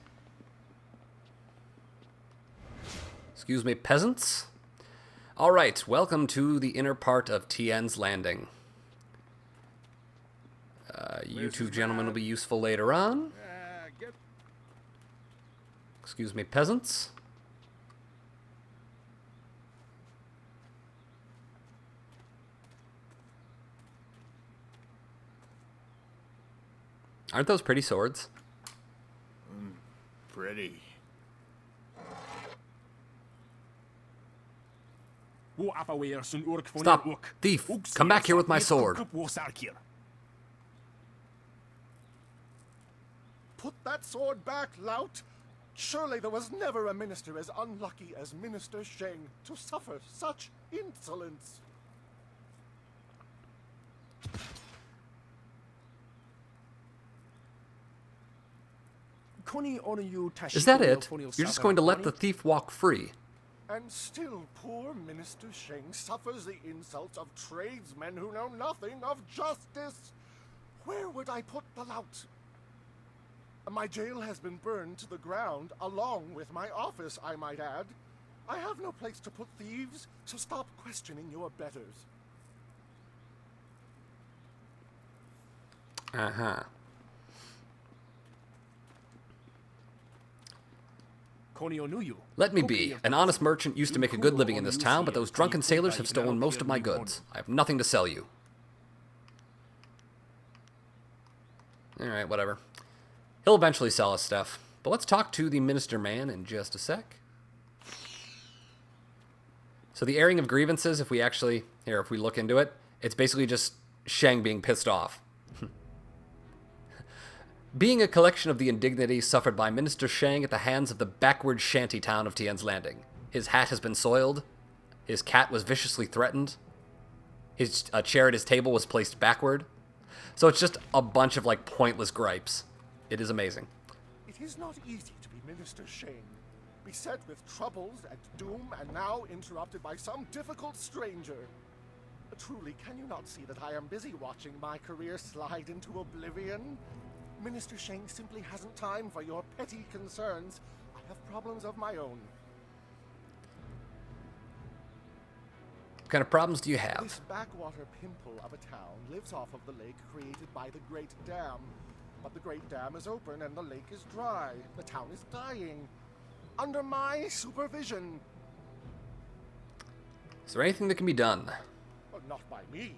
Excuse me, peasants? Alright, welcome to the inner part of Tien's Landing. You two gentlemen will be useful later on. Excuse me, peasants? Aren't those pretty swords?
Pretty.
Stop! Thief! Come back here with my sword.
Put that sword back, lout! Surely there was never a minister as unlucky as Minister Sheng to suffer such insolence.
Is that it? You're just going to let the thief walk free?
And still poor Minister Sheng suffers the insults of tradesmen who know nothing of justice. Where would I put the lout? My jail has been burned to the ground, along with my office, I might add. I have no place to put thieves, so stop questioning your betters.
Uh-huh. Let me be. An honest merchant used to make a good living in this town, but those drunken sailors have stolen most of my goods. I have nothing to sell you. Alright, whatever. He'll eventually sell us stuff. But let's talk to the minister man in just a sec. So the airing of grievances, if we look into it, it's basically just Sheng being pissed off. Being a collection of the indignities suffered by Minister Sheng at the hands of the backward shanty town of Tien's Landing. His hat has been soiled. His cat was viciously threatened. His chair at his table was placed backward. So it's just a bunch of, pointless gripes. It is amazing.
It is not easy to be Minister Sheng, beset with troubles and doom, and now interrupted by some difficult stranger. Truly, can you not see that I am busy watching my career slide into oblivion? Minister Sheng simply hasn't time for your petty concerns. I have problems of my own.
What kind of problems do you have?
This backwater pimple of a town lives off of the lake created by the Great Dam. But the Great Dam is open and the lake is dry. The town is dying. Under my supervision.
Is there anything that can be done?
Not by me.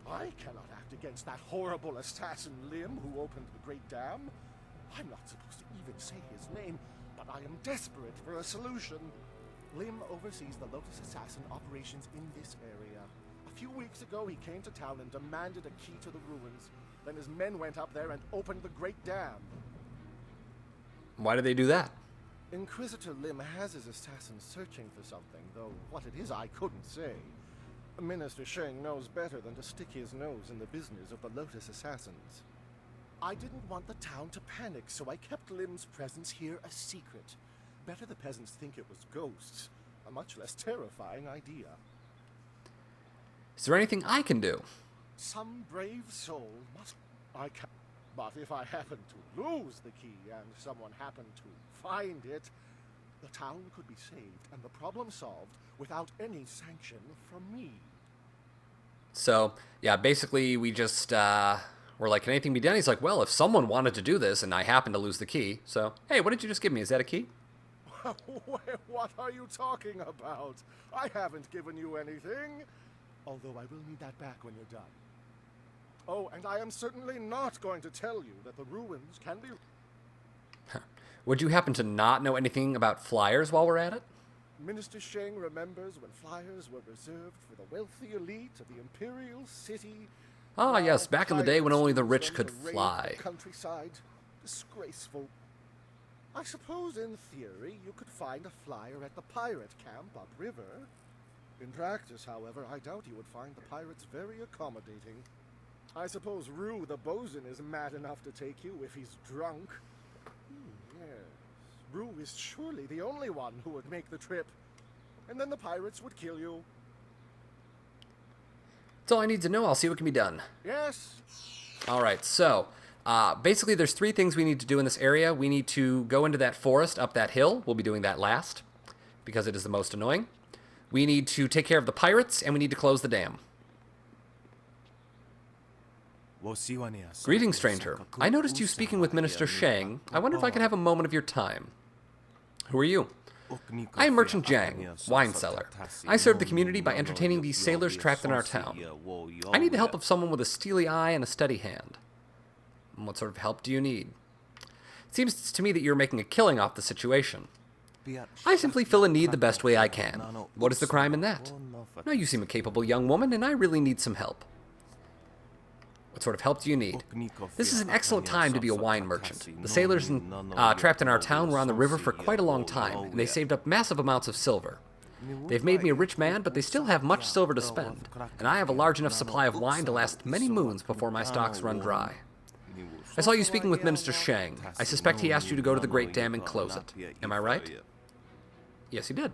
I cannot act against that horrible assassin Lim who opened the Great Dam. I'm not supposed to even say his name, but I am desperate for a solution. Lim oversees the Lotus Assassin operations in this area. A few weeks ago, he came to town and demanded a key to the ruins. Then his men went up there and opened the Great Dam.
Why did they do that?
Inquisitor Lim has his assassins searching for something, though what it is I couldn't say. Minister Sheng knows better than to stick his nose in the business of the Lotus Assassins. I didn't want the town to panic, so I kept Lim's presence here a secret. Better the peasants think it was ghosts. A much less terrifying idea.
Is there anything I can do?
Some brave soul must... I can... But if I happen to lose the key and someone happened to find it, the town could be saved and the problem solved without any sanction from me.
So, yeah, basically we just, we're like, can anything be done? He's like, well, if someone wanted to do this and I happen to lose the key, so, hey, what did you just give me? Is that a key?
What are you talking about? I haven't given you anything. Although I will need that back when you're done. Oh, and I am certainly not going to tell you that the ruins can be...
Would you happen to not know anything about flyers while we're at it?
Minister Sheng remembers when flyers were reserved for the wealthy elite of the Imperial City.
Ah, yes, back in the day when only the rich could
parade
fly.
the countryside. Disgraceful. I suppose in theory you could find a flyer at the pirate camp upriver. In practice, however, I doubt you would find the pirates very accommodating. I suppose Rue the bosun is mad enough to take you if he's drunk. Yes. Rue is surely the only one who would make the trip. And then the pirates would kill you.
That's all I need to know. I'll see what can be done.
Yes.
All right, so basically there's 3 things we need to do in this area. We need to go into that forest up that hill. We'll be doing that last because it is the most annoying. We need to take care of the pirates, and we need to close the dam. Greetings, stranger. I noticed you speaking with Minister Sheng. I wonder if I could have a moment of your time. Who are you? I am Merchant Jiang, wine seller. I serve the community by entertaining these sailors trapped in our town. I need the help of someone with a steely eye and a steady hand. What sort of help do you need? It seems to me that you're making a killing off the situation. I simply fill a need the best way I can. What is the crime in that? No, you seem a capable young woman, and I really need some help. What sort of help do you need? This is an excellent time to be a wine merchant. The sailors trapped in our town were on the river for quite a long time, and they saved up massive amounts of silver. They've made me a rich man, but they still have much silver to spend, and I have a large enough supply of wine to last many moons before my stocks run dry. I saw you speaking with Minister Sheng. I suspect he asked you to go to the Great Dam and close it. Am I right? Yes, he did.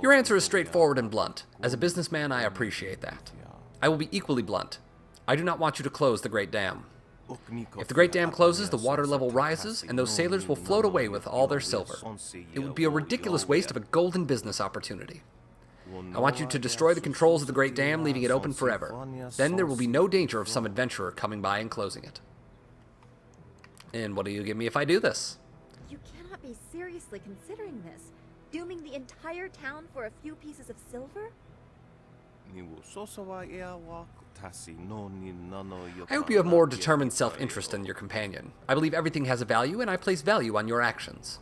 Your answer is straightforward and blunt. As a businessman, I appreciate that. I will be equally blunt. I do not want you to close the Great Dam. If the Great Dam closes, the water level rises, and those sailors will float away with all their silver. It would be a ridiculous waste of a golden business opportunity. I want you to destroy the controls of the Great Dam, leaving it open forever. Then there will be no danger of some adventurer coming by and closing it. And what do you give me if I do this?
You cannot be seriously considering this. Dooming the entire town for a few pieces of silver?
I hope you have more determined self-interest than your companion. I believe everything has a value, and I place value on your actions.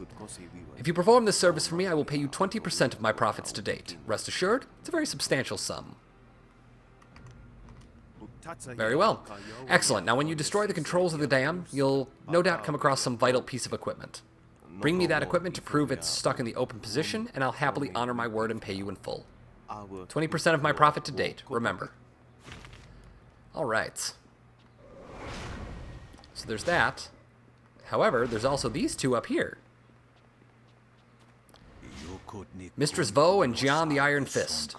If you perform this service for me, I will pay you 20% of my profits to date. Rest assured, it's a very substantial sum. Very well. Excellent. Now, when you destroy the controls of the dam, you'll no doubt come across some vital piece of equipment. Bring me that equipment to prove it's stuck in the open position, and I'll happily honor my word and pay you in full. 20% of my profit to date, remember. Alright. So there's that. However, there's also these 2 up here. Mistress Vo and Jian the Iron Fist.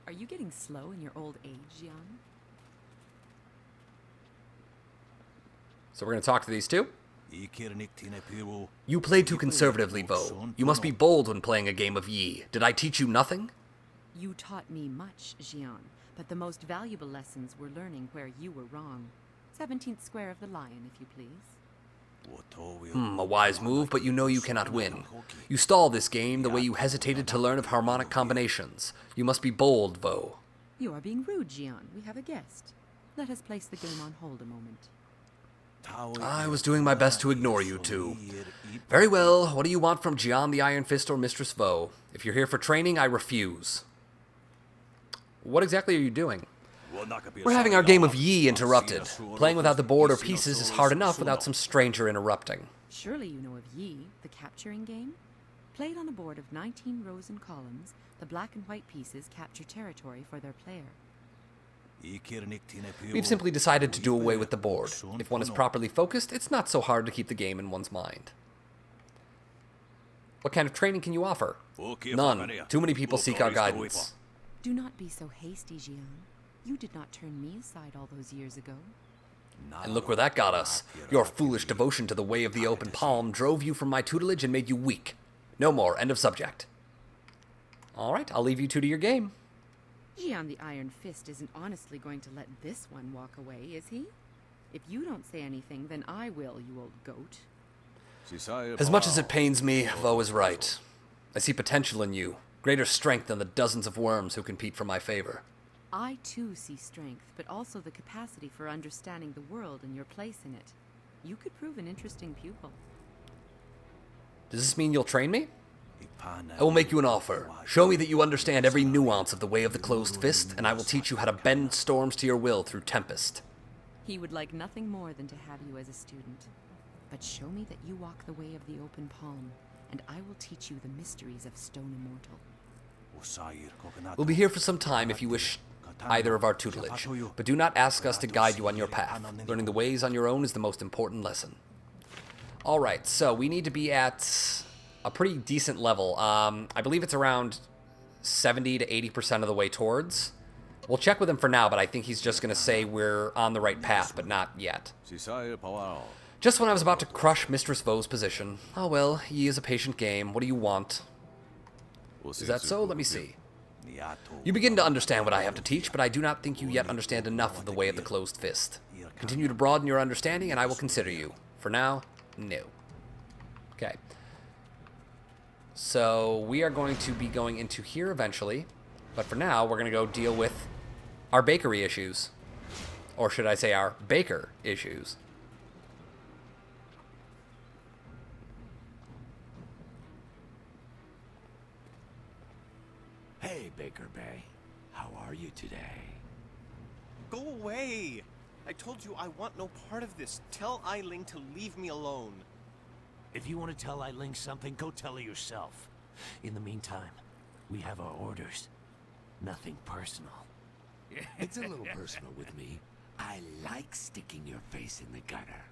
Are you getting slow in your old age, Jian?
So we're going to talk to these 2. You played too conservatively, Vo. You must be bold when playing a game of Yi. Did I teach you nothing?
You taught me much, Jian, but the most valuable lessons were learning where you were wrong. 17th square of the lion, if you please.
A wise move, but you know you cannot win. You stall this game the way you hesitated to learn of harmonic combinations. You must be bold, Vo.
You are being rude, Jian. We have a guest. Let us place the game on hold a moment.
I was doing my best to ignore you 2. Very well, what do you want from Jian the Iron Fist or Mistress Vo? If you're here for training, I refuse. What exactly are you doing? We're having our game of Yi interrupted. Playing without the board or pieces is hard enough without some stranger interrupting.
Surely you know of Yi, the capturing game? Played on a board of 19 rows and columns, the black and white pieces capture territory for their player.
We've simply decided to do away with the board. If one is properly focused, it's not so hard to keep the game in one's mind. What kind of training can you offer? None. Too many people seek our guidance.
Do not be so hasty, Jian. You did not turn me aside all those years ago.
And look where that got us. Your foolish devotion to the way of the open palm drove you from my tutelage and made you weak. No more. End of subject. All right, I'll leave you 2 to your game.
Jian the Iron Fist isn't honestly going to let this one walk away, is he? If you don't say anything, then I will, you old goat.
As much as it pains me, Vo is right. I see potential in you, greater strength than the dozens of worms who compete for my favor.
I too see strength, but also the capacity for understanding the world and your place in it. You could prove an interesting pupil.
Does this mean you'll train me? I will make you an offer. Show me that you understand every nuance of the way of the closed fist, and I will teach you how to bend storms to your will through tempest.
He would like nothing more than to have you as a student. But show me that you walk the way of the open palm, and I will teach you the mysteries of Stone Immortal.
We'll be here for some time if you wish either of our tutelage, but do not ask us to guide you on your path. Learning the ways on your own is the most important lesson. Alright, so we need to be at a pretty decent level. I believe it's around 70 to 80% of the way towards. We'll check with him for now, but I think he's just going to say we're on the right path, but not yet. Just when I was about to crush Mistress Vo's position. Oh well, ye is a patient game. What do you want? Is that so? Let me see. You begin to understand what I have to teach, but I do not think you yet understand enough of the way of the closed fist. Continue to broaden your understanding, and I will consider you. For now, no. Okay. So, we are going to be going into here eventually, but for now, we're going to go deal with our bakery issues. Or should I say our baker issues.
Hey, Baker Bay. How are you today?
Go away! I told you I want no part of this. Tell Eiling to leave me alone.
If you want to tell Eiling something, go tell her yourself. In the meantime, we have our orders. Nothing personal.
It's a little personal with me. I like sticking your face in the gutter.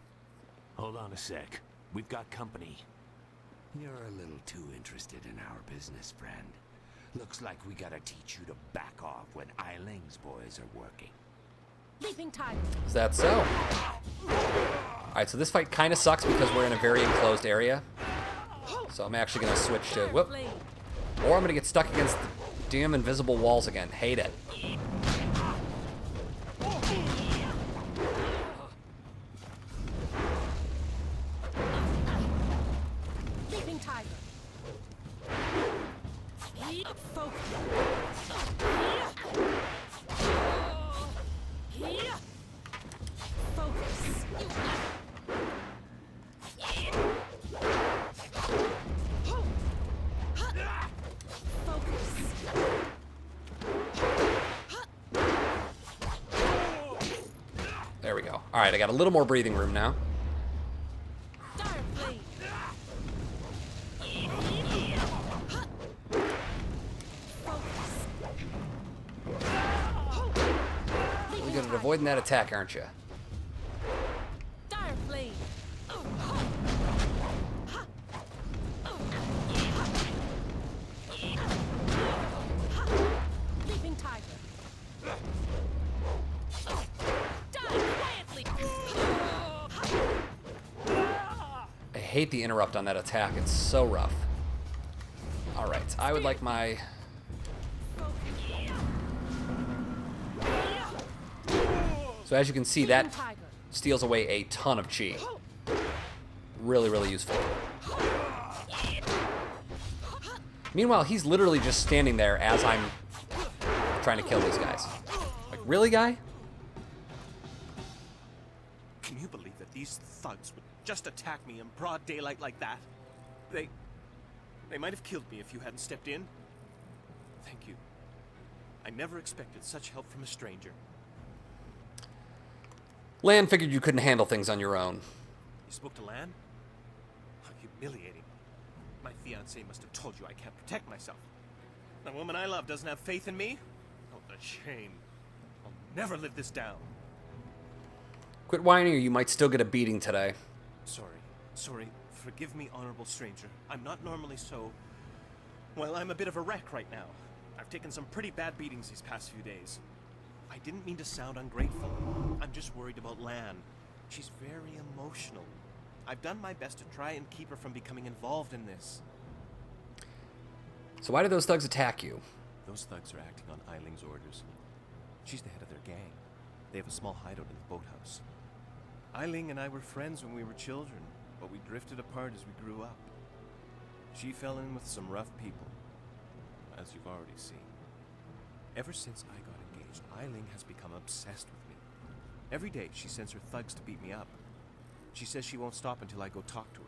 Hold on a sec. We've got company.
You're a little too interested in our business, friend. Looks like we gotta teach you to back off when Eiling's boys are working.
Leaping tiger.
Is that so? Alright, so this fight kind of sucks because we're in a very enclosed area. So I'm actually going to switch to... Whoop. Or I'm going to get stuck against the damn invisible walls again. Hate it.
Leaping tiger. Focus.
There we go. Alright, I got a little more breathing room now. Really good at avoiding that attack, aren't you? I hate the interrupt on that attack. It's so rough. Alright, I would like my... So as you can see, that steals away a ton of chi. Really, really useful. Meanwhile, he's literally just standing there as I'm trying to kill these guys. Like, really, guy?
Can you believe that these thugs would just attack me in broad daylight like that? They might have killed me if you hadn't stepped in. Thank you. I never expected such help from a stranger.
Lan figured you couldn't handle things on your own.
You spoke to Lan? How humiliating. My fiancé must have told you I can't protect myself. The woman I love doesn't have faith in me? Oh, the shame. I'll never live this down.
Quit whining or you might still get a beating today.
Sorry. Forgive me, honorable stranger. I'm not normally so... Well, I'm a bit of a wreck right now. I've taken some pretty bad beatings these past few days. I didn't mean to sound ungrateful. I'm just worried about Lan. She's very emotional. I've done my best to try and keep her from becoming involved in this.
So why did those thugs attack you?
Those thugs are acting on Eiling's orders. She's the head of their gang. They have a small hideout in the boathouse. Eiling and I were friends when we were children, but we drifted apart as we grew up. She fell in with some rough people, as you've already seen. Ever since I got engaged, Eiling has become obsessed with me. Every day she sends her thugs to beat me up. She says she won't stop until I go talk to her.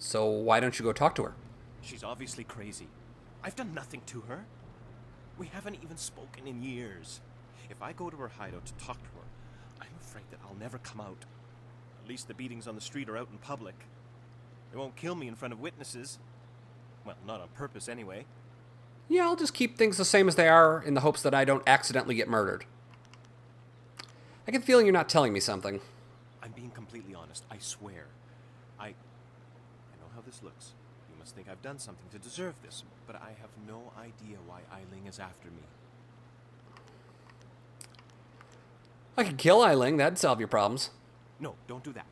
So why don't you go talk to her?
She's obviously crazy. I've done nothing to her. We haven't even spoken in years. If I go to her hideout to talk to her, I'm afraid that I'll never come out. At least the beatings on the street are out in public. They won't kill me in front of witnesses. Well, not on purpose anyway.
Yeah, I'll just keep things the same as they are in the hopes that I don't accidentally get murdered. I get the feeling you're not telling me something.
I'm being completely honest, I swear. I know how this looks. You must think I've done something to deserve this, but I have no idea why Eiling is after me.
I could kill Eiling, that'd solve your problems.
No, don't do that.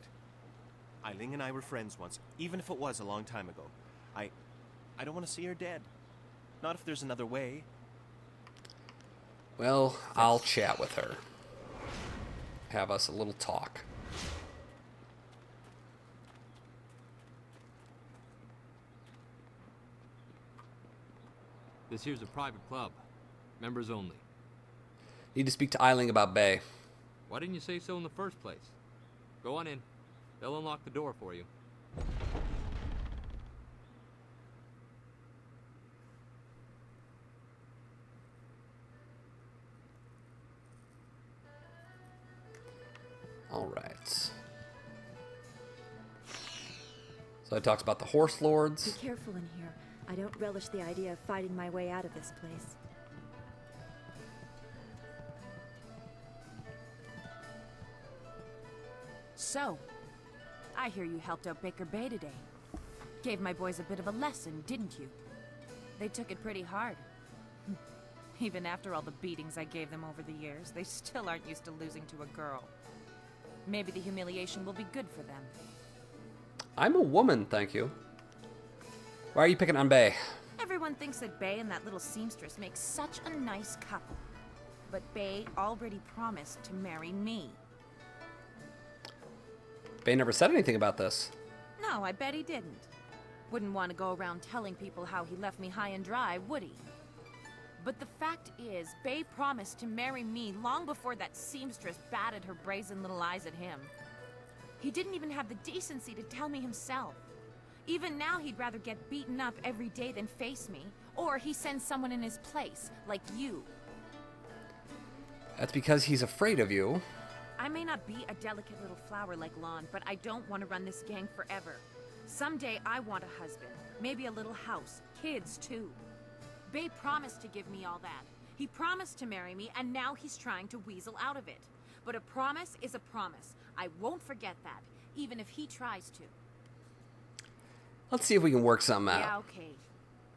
Eiling and I were friends once, even if it was a long time ago. I don't want to see her dead. Not if there's another way.
Well, I'll chat with her. Have us a little talk.
This here's a private club. Members only.
Need to speak to Eiling about Bay.
Why didn't you say so in the first place? Go on in. They'll unlock the door for you.
All right. So it talks about the horse lords.
Be careful in here. I don't relish the idea of fighting my way out of this place.
So, I hear you helped out Baker Bay today. Gave my boys a bit of a lesson, didn't you? They took it pretty hard. Even after all the beatings I gave them over the years, they still aren't used to losing to a girl. Maybe the humiliation will be good for them.
I'm a woman, thank you. Why are you picking on Bay?
Everyone thinks that Bay and that little seamstress make such a nice couple. But Bay already promised to marry me.
Bay never said anything about this.
No, I bet he didn't. Wouldn't want to go around telling people how he left me high and dry, would he? But the fact is, Bay promised to marry me long before that seamstress batted her brazen little eyes at him. He didn't even have the decency to tell me himself. Even now, he'd rather get beaten up every day than face me, or he sends someone in his place, like you.
That's because he's afraid of you.
I may not be a delicate little flower like Lon, but I don't want to run this gang forever. Someday I want a husband, maybe a little house, kids too. Bay promised to give me all that. He promised to marry me, and now he's trying to weasel out of it. But a promise is a promise. I won't forget that, even if he tries to.
Let's see if we can work something out.
Yeah, okay.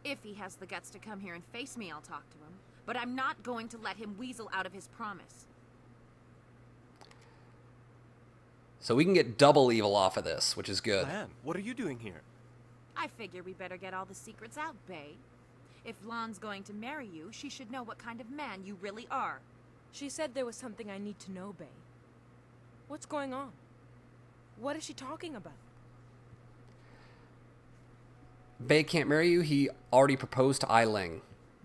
If he has the guts to come here and face me, I'll talk to him. But I'm not going to let him weasel out of his promise.
So we can get double evil off of this, which is good.
Lan, what are you doing here?
I figure we better get all the secrets out, Bay. If Lon's going to marry you, she should know what kind of man you really are.
She said there was something I need to know, Bay. What's going on? What is she talking about?
Bay can't marry you. He already proposed to Eiling.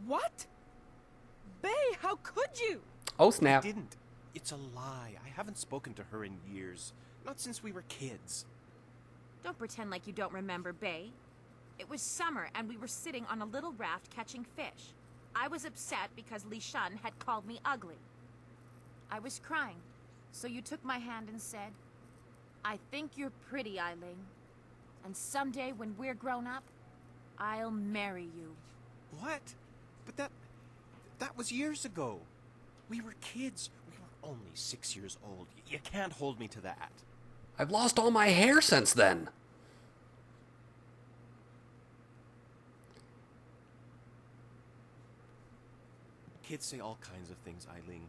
What? Bay, how could you?
Oh, snap.
I didn't. It's a lie. I haven't spoken to her in years. Not since we were kids.
Don't pretend like you don't remember, Bay. It was summer, and we were sitting on a little raft catching fish. I was upset because Li Shun had called me ugly. I was crying, so you took my hand and said, "I think you're pretty, Eiling. And someday when we're grown up, I'll marry you."
What? But that was years ago. We were kids. We were only 6 years old. You can't hold me to that.
I've lost all my hair since then.
Kids say all kinds of things, Eiling.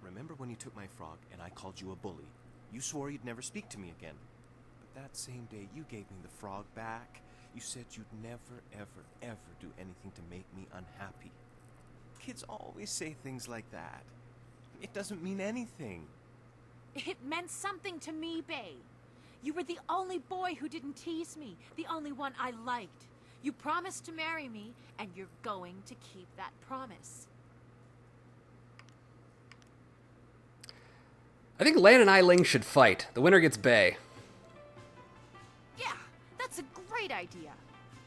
Remember when you took my frog and I called you a bully? You swore you'd never speak to me again. But that same day you gave me the frog back. You said you'd never, ever, ever do anything to make me unhappy. Kids always say things like that. It doesn't mean anything.
It meant something to me, Bay. You were the only boy who didn't tease me, the only one I liked. You promised to marry me, and you're going to keep that promise.
I think Lan and Eiling should fight. The winner gets Bay.
Yeah, that's a great great idea.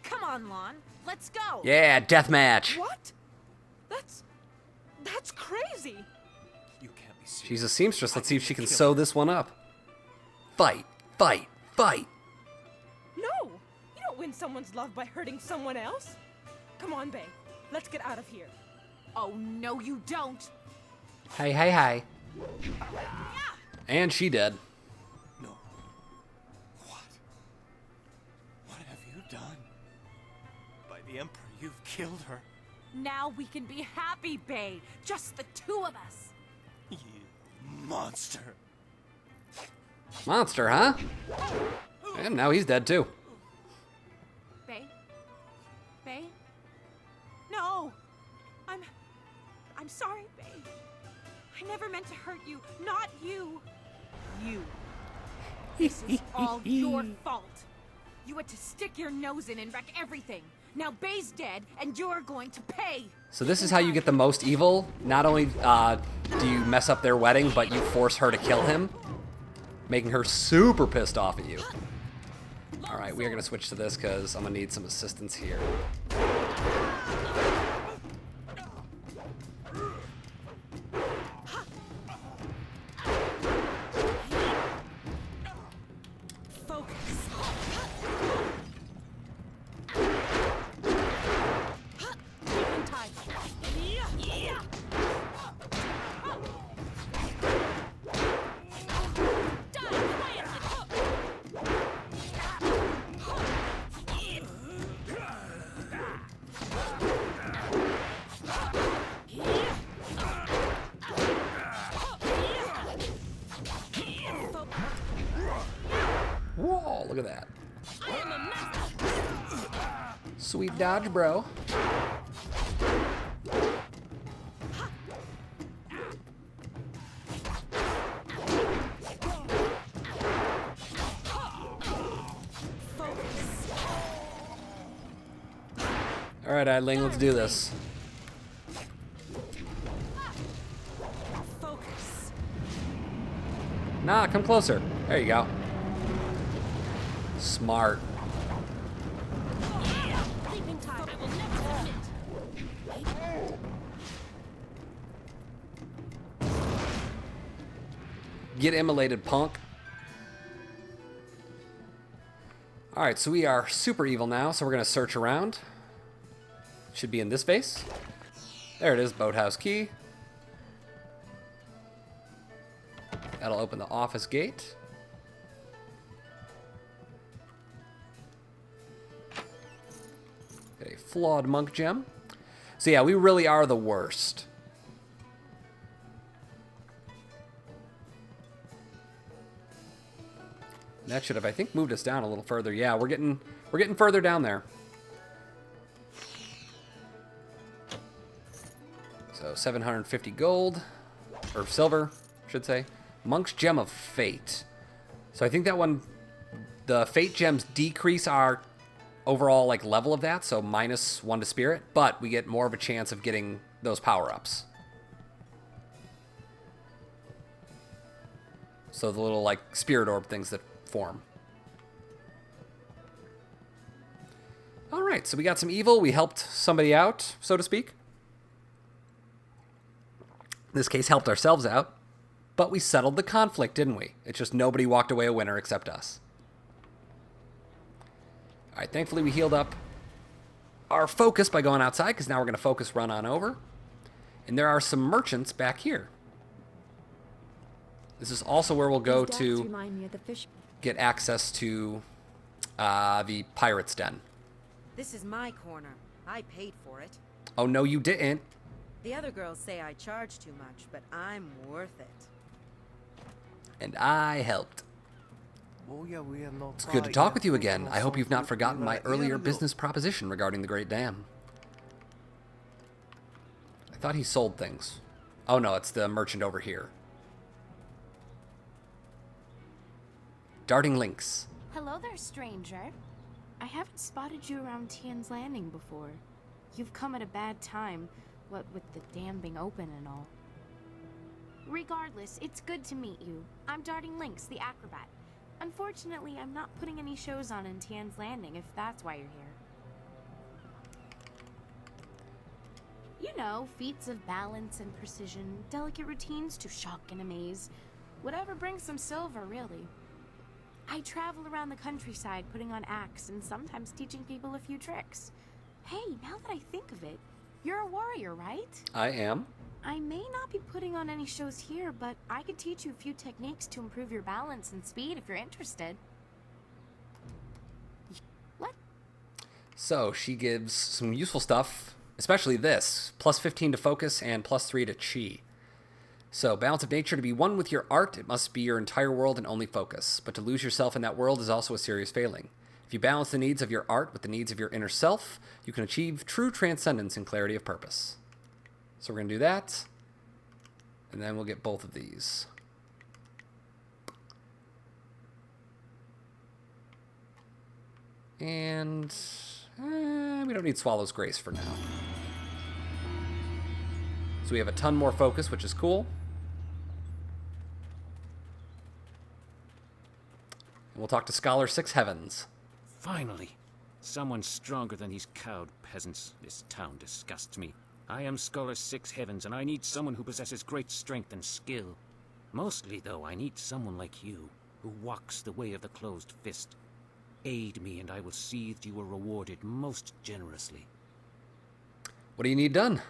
Come on, Lon. Let's go.
Yeah, deathmatch.
What? That's crazy.
You can't be serious.
She's a seamstress. Let's see if she can sew this one up. Fight, fight, fight.
No! You don't win someone's love by hurting someone else. Come on, Bay. Let's get out of here.
Oh, no, you don't.
Hey, hey, hey. And she dead.
No. What have you done? By the Emperor, you've killed her.
Now we can be happy, Bay. Just the two of us.
You monster.
Monster, huh? And now he's dead too.
Bay? Bay? No! I'm sorry, Bay. I never meant to hurt you. Not you. You. This is all your fault. You had to stick your nose in and wreck everything. Now Bay's dead, and you're going to pay.
So this is how you get the most evil. Not only do you mess up their wedding, but you force her to kill him, making her super pissed off at you. All right, we are going to switch to this because I'm going to need some assistance here. Whoa, look at that. Sweet dodge, bro. All right, Idling, let's do this. Nah, come closer. There you go. Smart. Get immolated, punk. Alright, so we are super evil now, so we're going to search around. Should be in this vase. There it is, boathouse key. That'll open the office gate. A flawed monk gem. So yeah, we really are the worst. That should have, I think, moved us down a little further. Yeah, we're getting further down there. So 750 gold, or silver, I should say. Monk's Gem of Fate. So I think that one, the Fate gems decrease our overall like level of that, so -1 to Spirit, but we get more of a chance of getting those power-ups. So the little like spirit orb things that form. All right, so we got some evil. We helped somebody out, so to speak. In this case, helped ourselves out. But we settled the conflict, didn't we? It's just nobody walked away a winner except us. All right, thankfully we healed up our focus by going outside, because now we're going to focus run on over. And there are some merchants back here. This is also where we'll go to get access to the pirate's den.
This is my corner. I paid for it.
Oh, no, you didn't.
The other girls say I charge too much, but I'm worth it.
And I helped. It's good to talk with you again. I hope you've not forgotten my earlier business proposition regarding the Great Dam. I thought he sold things. Oh no, it's the merchant over here. Darting Lynx.
Hello there, stranger. I haven't spotted you around Tien's Landing before. You've come at a bad time, what with the dam being open and all. Regardless, it's good to meet you. I'm Darting Lynx, the acrobat. Unfortunately, I'm not putting any shows on in Tien's Landing, if that's why you're here. You know, feats of balance and precision, delicate routines to shock and amaze. Whatever brings some silver, really. I travel around the countryside putting on acts and sometimes teaching people a few tricks. Hey, now that I think of it, you're a warrior, right?
I am.
I may not be putting on any shows here, but I could teach you a few techniques to improve your balance and speed if you're interested. What?
So she gives some useful stuff, especially this. Plus 15 to focus and plus 3 to chi. So, balance of nature, to be one with your art, it must be your entire world and only focus. But to lose yourself in that world is also a serious failing. If you balance the needs of your art with the needs of your inner self, you can achieve true transcendence and clarity of purpose. So we're going to do that. And then we'll get both of these. And we don't need Swallow's Grace for now. So we have a ton more focus, which is cool. And we'll talk to Scholar Six Heavens.
Finally, someone stronger than these cowed peasants. This town disgusts me. I am Scholar Six Heavens, and I need someone who possesses great strength and skill. Mostly, though, I need someone like you, who walks the way of the closed fist. Aid me, and I will see that you are rewarded most generously.
What do you need done?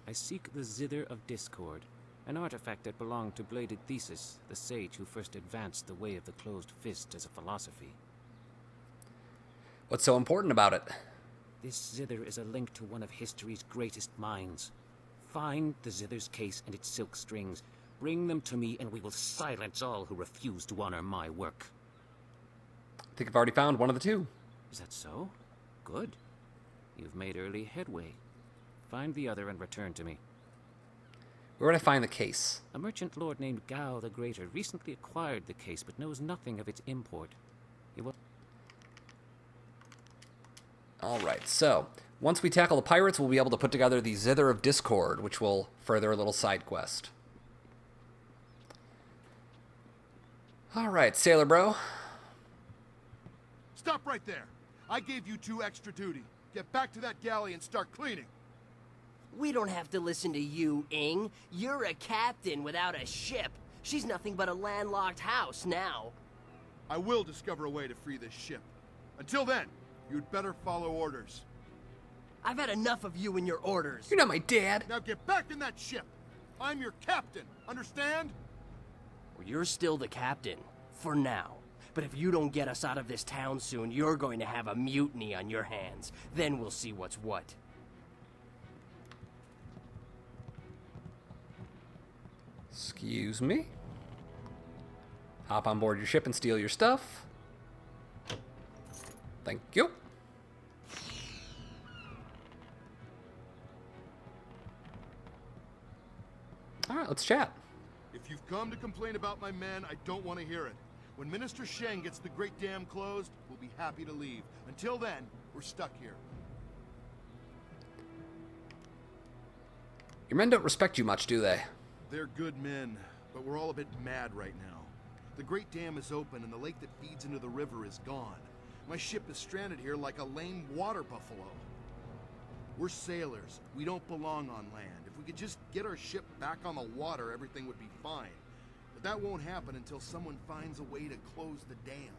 I seek the Zither of Discord, an artifact that belonged to Bladed Thesis, the sage who first advanced the way of the closed fist as a philosophy.
What's so important about it?
This Zither is a link to one of history's greatest minds. Find the Zither's case and its silk strings. Bring them to me, and we will silence all who refuse to honor my work.
I think I've already found one of the two.
Is that so? Good. You've made early headway. Find the other and return to me.
Where would I find the case?
A merchant lord named Gao the Greater recently acquired the case, but knows nothing of its import. He will...
Alright, so once we tackle the pirates, we'll be able to put together the Zither of Discord, which will further a little side quest. Alright, Sailor Bro.
Stop right there. I gave you 2 extra duty. Get back to that galley and start cleaning.
We don't have to listen to you, Ing. You're a captain without a ship. She's nothing but a landlocked house now.
I will discover a way to free this ship. Until then, you'd better follow orders.
I've had enough of you and your orders.
You're not my dad.
Now get back in that ship. I'm your captain, understand?
Well, you're still the captain, for now. But if you don't get us out of this town soon, you're going to have a mutiny on your hands. Then we'll see what's what.
Excuse me. Hop on board your ship and steal your stuff. Thank you. Alright, let's chat.
If you've come to complain about my men, I don't want to hear it. When Minister Sheng gets the Great Dam closed, we'll be happy to leave. Until then, we're stuck here.
Your men don't respect you much, do they?
They're good men, but we're all a bit mad right now. The Great Dam is open and the lake that feeds into the river is gone. My ship is stranded here like a lame water buffalo. We're sailors. We don't belong on land. If we could just get our ship back on the water, everything would be fine. But that won't happen until someone finds a way to close the dam.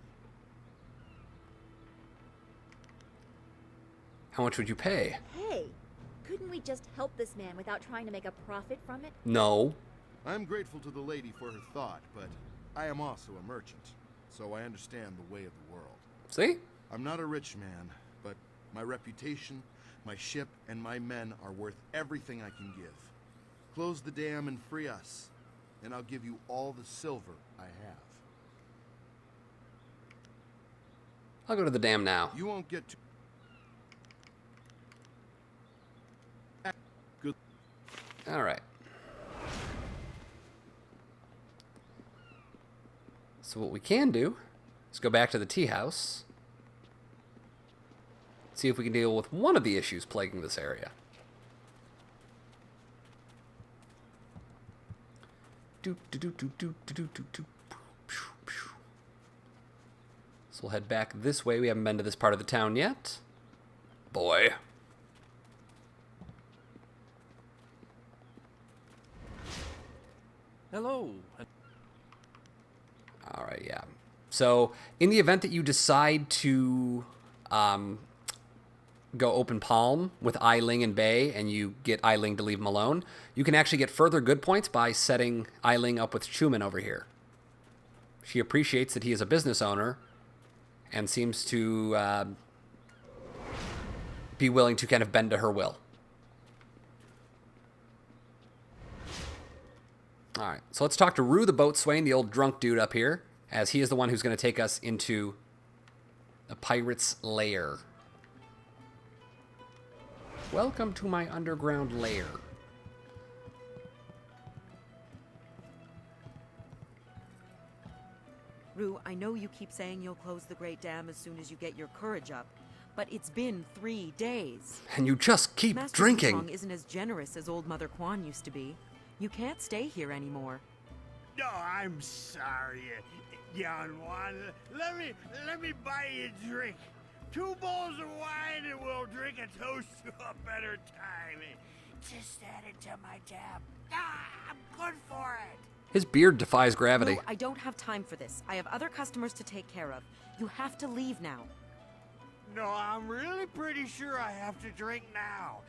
How much would you pay?
Hey, couldn't we just help this man without trying to make a profit from it?
No.
I'm grateful to the lady for her thought, but I am also a merchant, so I understand the way of the world.
See?
I'm not a rich man, but my reputation, my ship, and my men are worth everything I can give. Close the dam and free us, and I'll give you all the silver I have.
I'll go to the dam now.
You won't get to... Good.
Alright. So what we can do is go back to the tea house. See if we can deal with one of the issues plaguing this area. we'll head back this way. We haven't been to this part of the town yet. Boy.
Hello.
All right, yeah. So, in the event that you decide to go open palm with Eiling and Bay, and you get Eiling to leave him alone, you can actually get further good points by setting Eiling up with Schumann over here. She appreciates that he is a business owner and seems to be willing to kind of bend to her will. All right, so let's talk to Rue the Boatswain, the old drunk dude up here, as he is the one who's going to take us into the pirate's lair. Welcome to my underground lair.
Rue, I know you keep saying you'll close the Great Dam as soon as you get your courage up, but it's been 3 days.
And you just keep
Master
drinking.
Wukong isn't as generous as old Mother Quan used to be. You can't stay here anymore.
No, I'm sorry, young one. Let me buy you a drink. 2 bowls of wine and we'll drink a toast to a better time. Just add it to my tab. I'm good for it.
His beard defies gravity.
Rue, I don't have time for this. I have other customers to take care of. You have to leave now.
No, I'm really pretty sure I have to drink now.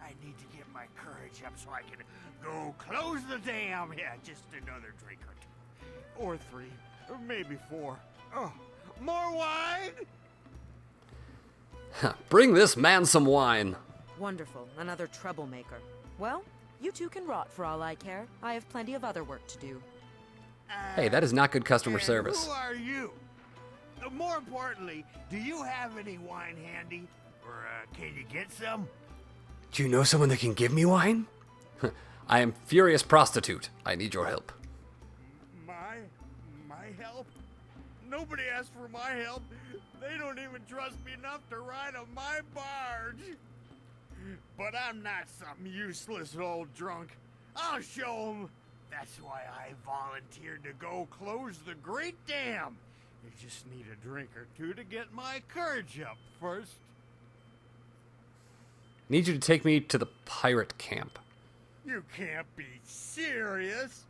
I need to get my courage up so I can go close the dam. Yeah, just another drink or 2. Or 3. Or maybe 4. Oh, more wine?
Bring this man some wine.
Wonderful. Another troublemaker. Well, you two can rot for all I care. I have plenty of other work to do.
Hey, that is not good customer service.
Who are you? More importantly, do you have any wine handy? Or can you get some?
Do you know someone that can give me wine? I am Furious Prostitute. I need your help.
My help? Nobody asked for my help. They don't even trust me enough to ride on my barge. But I'm not some useless old drunk. I'll show them. That's why I volunteered to go close the Great Dam. You just need a drink or 2 to get my courage up first.
Need you to take me to the pirate camp.
You can't be serious.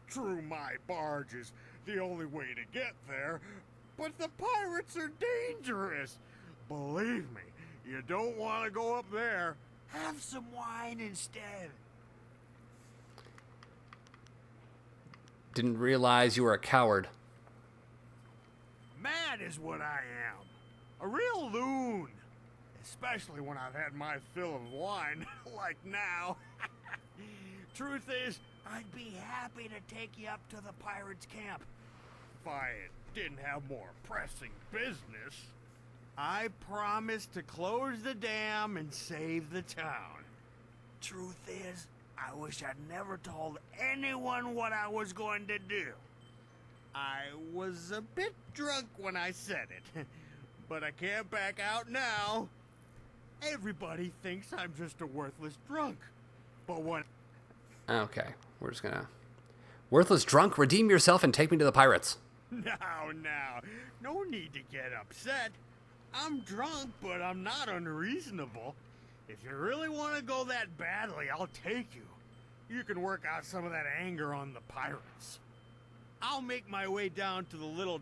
True, my barge is the only way to get there, but the pirates are dangerous. Believe me, you don't want to go up there. Have some wine instead.
Didn't realize you were a coward.
Mad is what I am. A real loon. Especially when I've had my fill of wine, like now. Truth is, I'd be happy to take you up to the pirates' camp. If I didn't have more pressing business. I promised to close the dam and save the town. Truth is, I wish I'd never told anyone what I was going to do. I was a bit drunk when I said it, but I can't back out now. Everybody thinks I'm just a worthless drunk. But when...
Okay, we're just gonna... Worthless drunk, redeem yourself and take me to the pirates.
Now, no need to get upset. I'm drunk, but I'm not unreasonable. If you really want to go that badly, I'll take you. You can work out some of that anger on the pirates. I'll make my way down to the little...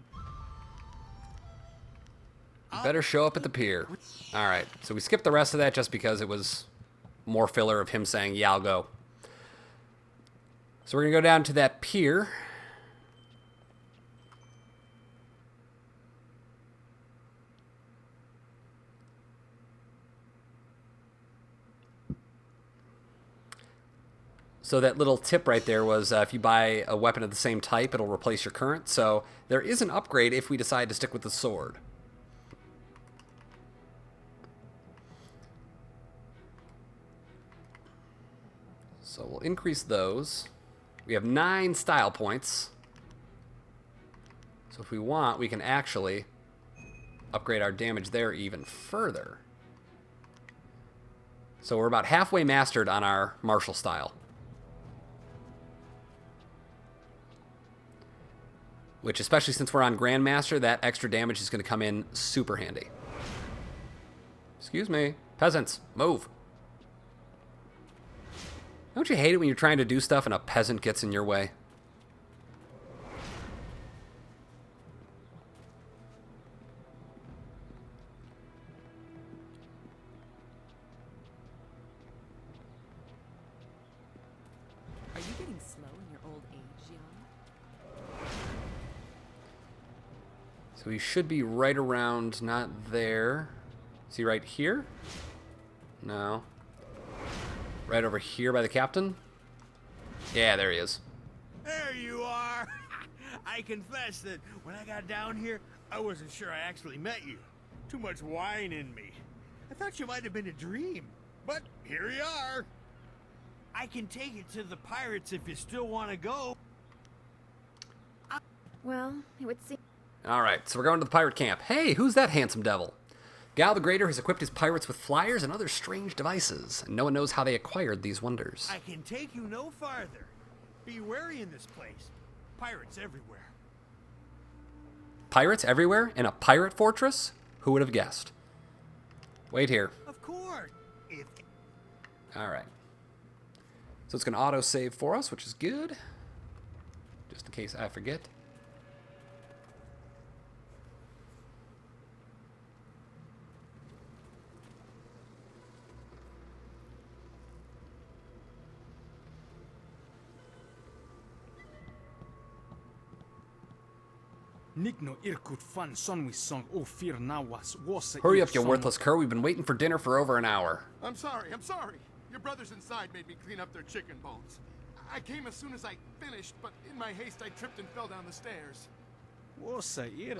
You better show up at the pier. Alright, so we skipped the rest of that just because it was more filler of him saying, yeah, I'll go. So we're going to go down to that pier. So that little tip right there was if you buy a weapon of the same type, it'll replace your current. So there is an upgrade if we decide to stick with the sword. So we'll increase those. We have 9 style points. So if we want, we can actually upgrade our damage there even further. So we're about halfway mastered on our martial style. which, especially since we're on Grandmaster, that extra damage is going to come in super handy. Excuse me. Peasants, move. Don't you hate it when you're trying to do stuff and a peasant gets in your way?
Are you getting slow in your old age, Jian?
So he should be right around, not there. Is he right here? No. Right over here by the captain? Yeah, there he is.
There you are! I confess that when I got down here, I wasn't sure I actually met you. Too much wine in me. I thought you might have been a dream, but here you are. I can take it to the pirates if you still want to go.
Well, it would seem...
Alright, so we're going to the pirate camp. Hey, who's that handsome devil? Gal the Greater has equipped his pirates with flyers and other strange devices, and no one knows how they acquired these wonders.
I can take you no farther. Be wary in this place. Pirates everywhere.
Pirates everywhere? In a pirate fortress? Who would have guessed? Wait here.
Of course. If...
Alright. So it's going to auto-save for us, which is good. Just in case I forget. Hurry up, you worthless cur. We've been waiting for dinner for over an hour.
I'm sorry. Your brothers inside made me clean up their chicken bones. I came as soon as I finished, but in my haste I tripped and fell down the stairs.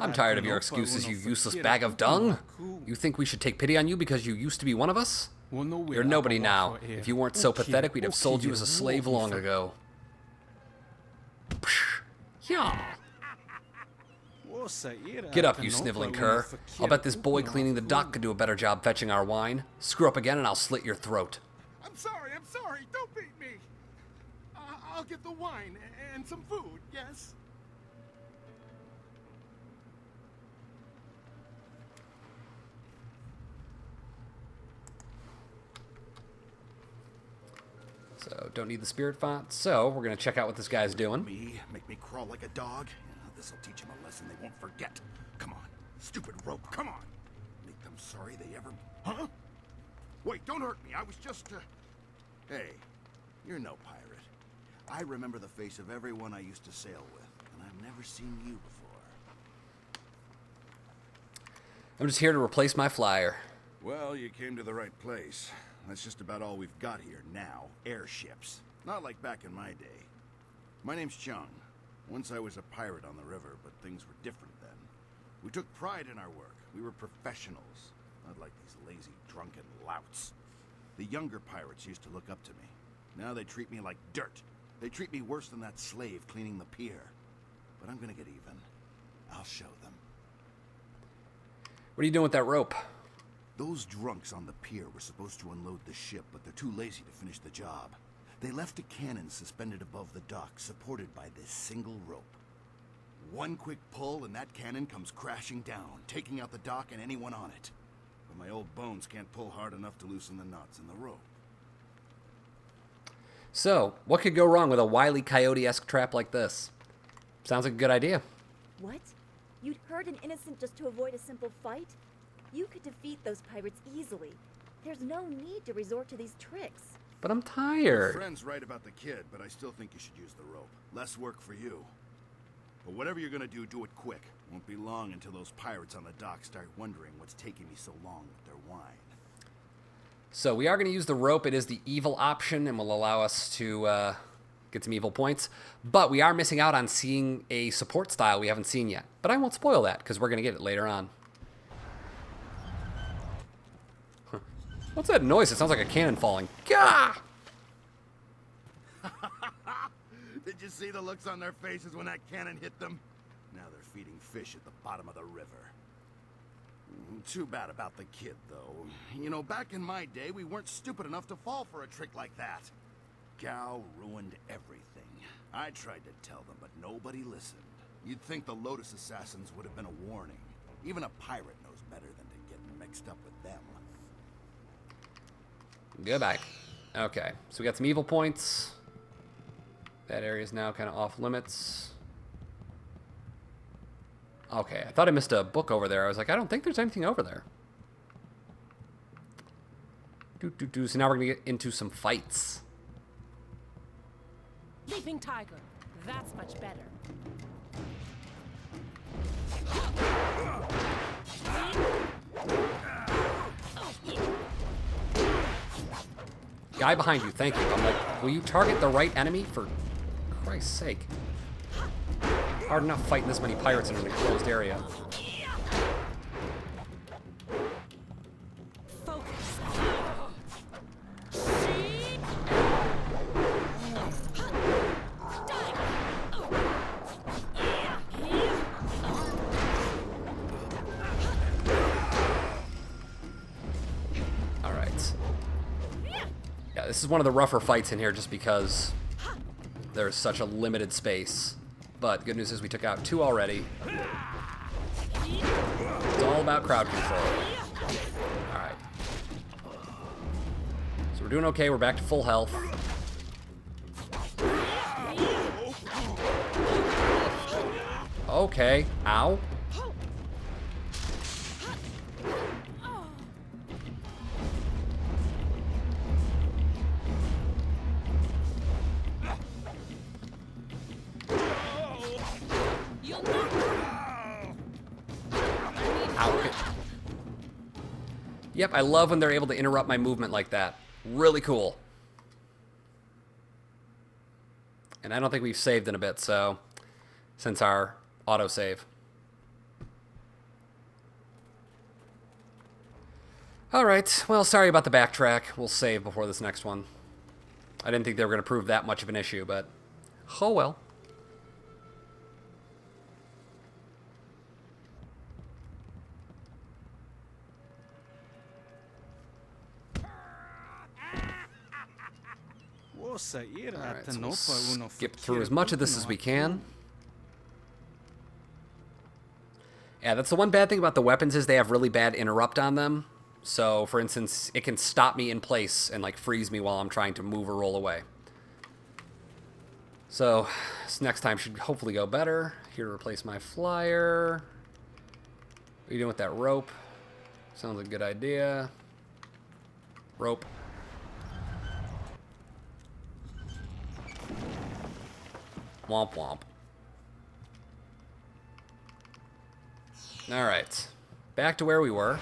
I'm tired of your excuses, you useless bag of dung. You think we should take pity on you because you used to be one of us? You're nobody now. If you weren't so pathetic, we'd have sold you as a slave long ago. Yeah. Get up, you sniveling cur. I'll bet this boy cleaning the dock could do a better job fetching our wine. Screw up again and I'll slit your throat.
I'm sorry. Don't beat me. I'll get the wine and some food, yes?
So, don't need the spirit font. So, we're going to check out what this guy's doing.
Make me crawl like a dog? This'll teach them a lesson they won't forget. Come on, stupid rope, come on. Make them sorry they ever... Huh? Wait, don't hurt me, I was just... Hey, you're no pirate. I remember the face of everyone I used to sail with, and I've never seen you before.
I'm just here to replace my flyer.
Well, you came to the right place. That's just about all we've got here now, airships. Not like back in my day. My name's Chung. Once I was a pirate on the river, but things were different then. We took pride in our work. We were professionals, not like these lazy, drunken louts. The younger pirates used to look up to me. Now they treat me like dirt. They treat me worse than that slave cleaning the pier. But I'm gonna get even. I'll show them.
What are you doing with that rope?
Those drunks on the pier were supposed to unload the ship, but they're too lazy to finish the job. They left a cannon suspended above the dock, supported by this single rope. One quick pull and that cannon comes crashing down, taking out the dock and anyone on it. But my old bones can't pull hard enough to loosen the knots in the rope.
So, what could go wrong with a Wile E. Coyote-esque trap like this? Sounds like a good idea.
What? You'd hurt an innocent just to avoid a simple fight? You could defeat those pirates easily. There's no need to resort to these tricks.
But I'm tired.
My friend's right about the kid, but I still think you should use the rope. Less work for you. But whatever you're gonna do it quick. Won't be long until those pirates on the dock start wondering what's taking me so long with their wine.
So we are going to use the rope. It is the evil option and will allow us to get some evil points. But we are missing out on seeing a support style we haven't seen yet. But I won't spoil that because we're going to get it later on. What's that noise? It sounds like a cannon falling. Gah!
Did you see the looks on their faces when that cannon hit them? Now they're feeding fish at the bottom of the river. Too bad about the kid, though. You know, back in my day, we weren't stupid enough to fall for a trick like that. Gao ruined everything. I tried to tell them, but nobody listened. You'd think the Lotus Assassins would have been a warning. Even a pirate knows better than to get mixed up with them.
Goodbye. Okay, so we got some evil points. That area is now kind of off limits. Okay, I thought I missed a book over there. I was like, I don't think there's anything over there. So now we're going to get into some fights.
Leaping Tiger. That's much better.
Guy behind you, thank you. I'm like, will you target the right enemy for Christ's sake? Hard enough fighting this many pirates in an enclosed area. This is one of the rougher fights in here just because there's such a limited space. But good news is we took out 2 already. It's all about crowd control. Alright. So we're doing okay. We're back to full health. Okay. Ow. Yep, I love when they're able to interrupt my movement like that. Really cool. And I don't think we've saved in a bit, so since our autosave. Alright, well, sorry about the backtrack. We'll save before this next one. I didn't think they were going to prove that much of an issue, but oh well. Alright, so we'll skip through as much of this as we can. Yeah, that's the one bad thing about the weapons is they have really bad interrupt on them. So, for instance, it can stop me in place and like freeze me while I'm trying to move or roll away. So, this next time should hopefully go better. Here to replace my flyer. What are you doing with that rope? Sounds like a good idea. Rope. Womp womp. Alright. Back to where we were.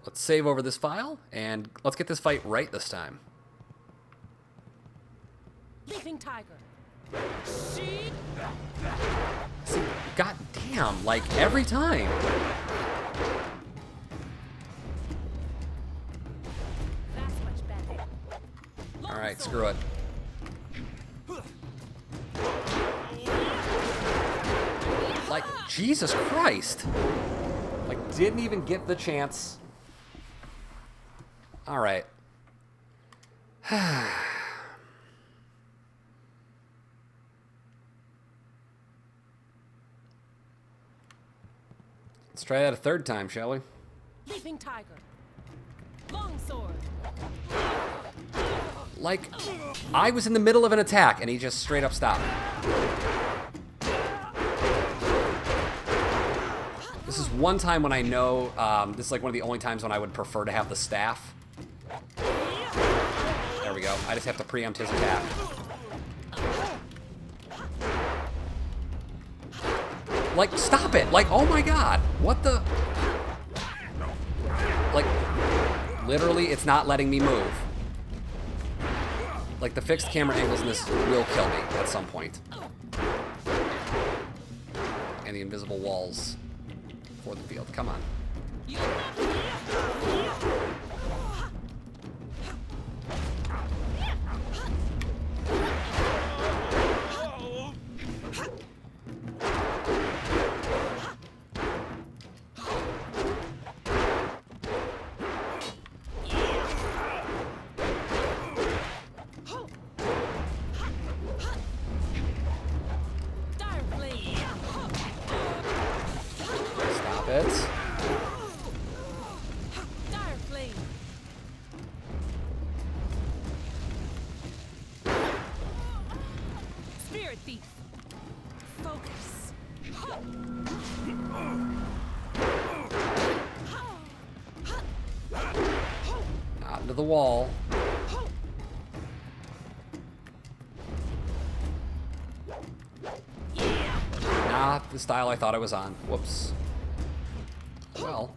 Let's save over this file, and let's get this fight right this time.
Leaping Tiger.
See, god damn, like every time. Alright, screw it. Like, Jesus Christ! Like, didn't even get the chance. Alright. Let's try that a third time, shall we?
Leaping Tiger. Longsword.
Like, I was in the middle of an attack, and he just straight up stopped. This is one time when I know, this is like one of the only times when I would prefer to have the staff. There we go. I just have to preempt his attack. Like, stop it! Like, oh my god! What the... Like, literally, it's not letting me move. Like, the fixed camera angles in this will kill me at some point. And the invisible walls for the field. Come on.
thief. Focus.
Out into the wall. Not the style I thought I was on. Whoops. Well.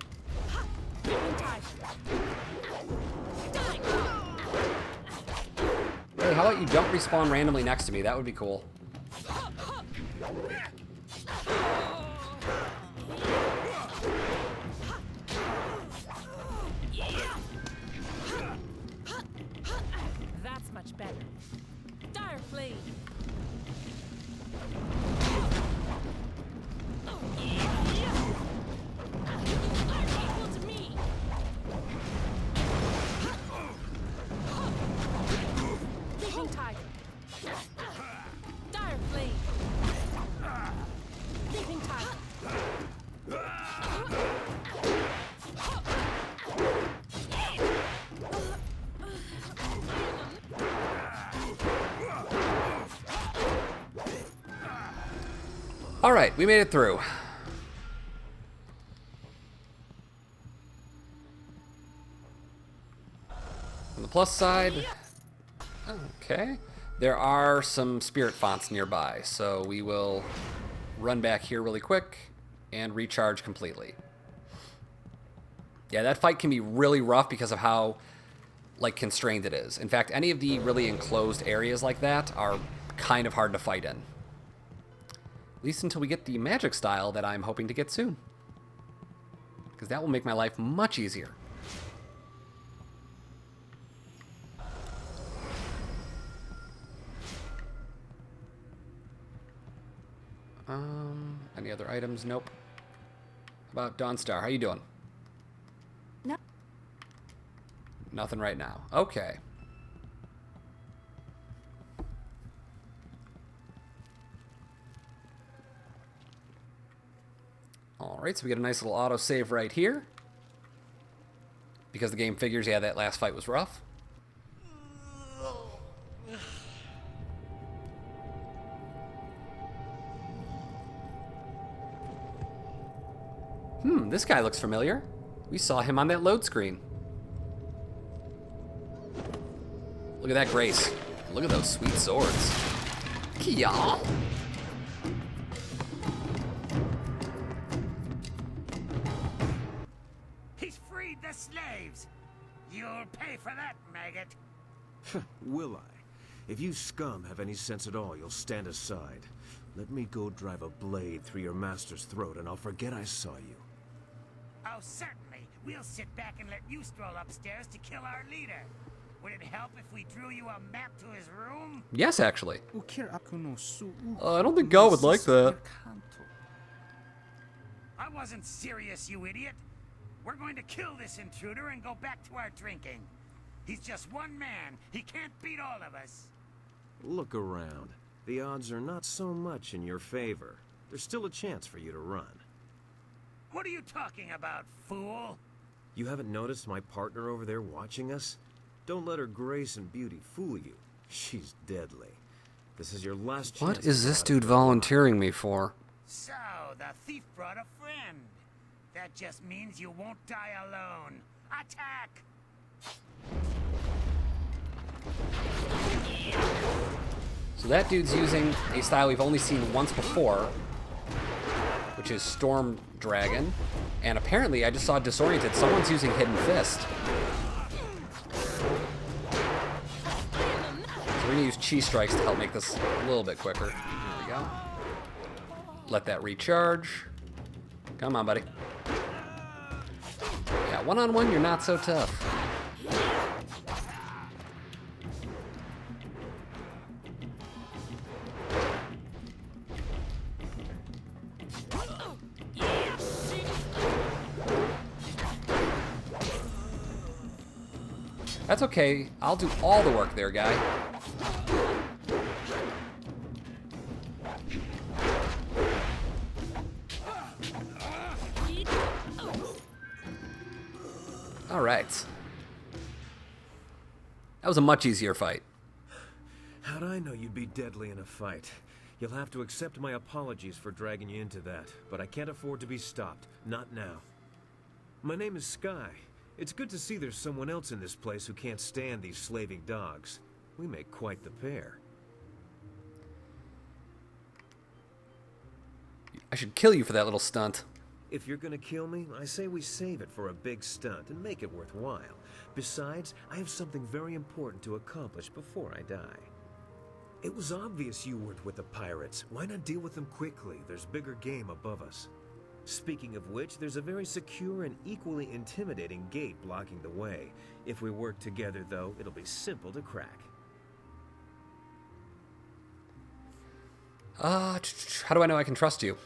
Hey, how about you don't respawn randomly next to me? That would be cool.
That's much better. Dire Flame. Equal to me. Leaping Tiger. Dire Flame. Leaping Tiger.
All right, we made it through. On the plus side, okay, there are some spirit fonts nearby, so we will run back here really quick and recharge completely. Yeah, that fight can be really rough because of how, like, constrained it is. In fact, any of the really enclosed areas like that are kind of hard to fight in. At least until we get the magic style that I'm hoping to get soon. Because that will make my life much easier. Any other items? Nope. How about Dawnstar? How you doing?
No.
Nothing right now. Okay. Alright, so we get a nice little autosave right here. Because the game figures, yeah, that last fight was rough. This guy looks familiar. We saw him on that load screen. Look at that grace. Look at those sweet swords. Kia!
He's freed the slaves. You'll pay for that, maggot.
Will I? If you scum have any sense at all, you'll stand aside. Let me go drive a blade through your master's throat and I'll forget I saw you.
Oh, certainly. We'll sit back and let you stroll upstairs to kill our leader. Would it help if we drew you a map to his room?
Yes, actually. I don't think God would like that.
I wasn't serious, you idiot. We're going to kill this intruder and go back to our drinking. He's just one man. He can't beat all of us.
Look around. The odds are not so much in your favor. There's still a chance for you to run.
What are you talking about, fool?
You haven't noticed my partner over there watching us? Don't let her grace and beauty fool you. She's deadly. This is your last chance.
What is this dude volunteering me for?
So, the thief brought a friend. That just means you won't die alone. Attack!
So that dude's using a style we've only seen once before, which is Storm Dragon. And apparently, I just saw Disoriented. Someone's using Hidden Fist. So we're gonna use Chi Strikes to help make this a little bit quicker. There we go. Let that recharge. Come on, buddy. Yeah, one-on-one, you're not so tough. That's okay. I'll do all the work there, guy. All right. That was a much easier fight.
How'd I know you'd be deadly in a fight?
You'll have to accept my apologies for dragging you into that, but I can't afford to be stopped. Not now. My name is Sky. It's good to see there's someone else in this place who can't stand these slaving dogs. We make quite the pair.
I should kill you for that little stunt.
If you're gonna kill me, I say we save it for a big stunt and make it worthwhile. Besides, I have something very important to accomplish before I die. It was obvious you weren't with the pirates. Why not deal with them quickly? There's bigger game above us. Speaking of which, there's a very secure and equally intimidating gate blocking the way. If we work together, though, it'll be simple to crack.
How do I know I can trust you?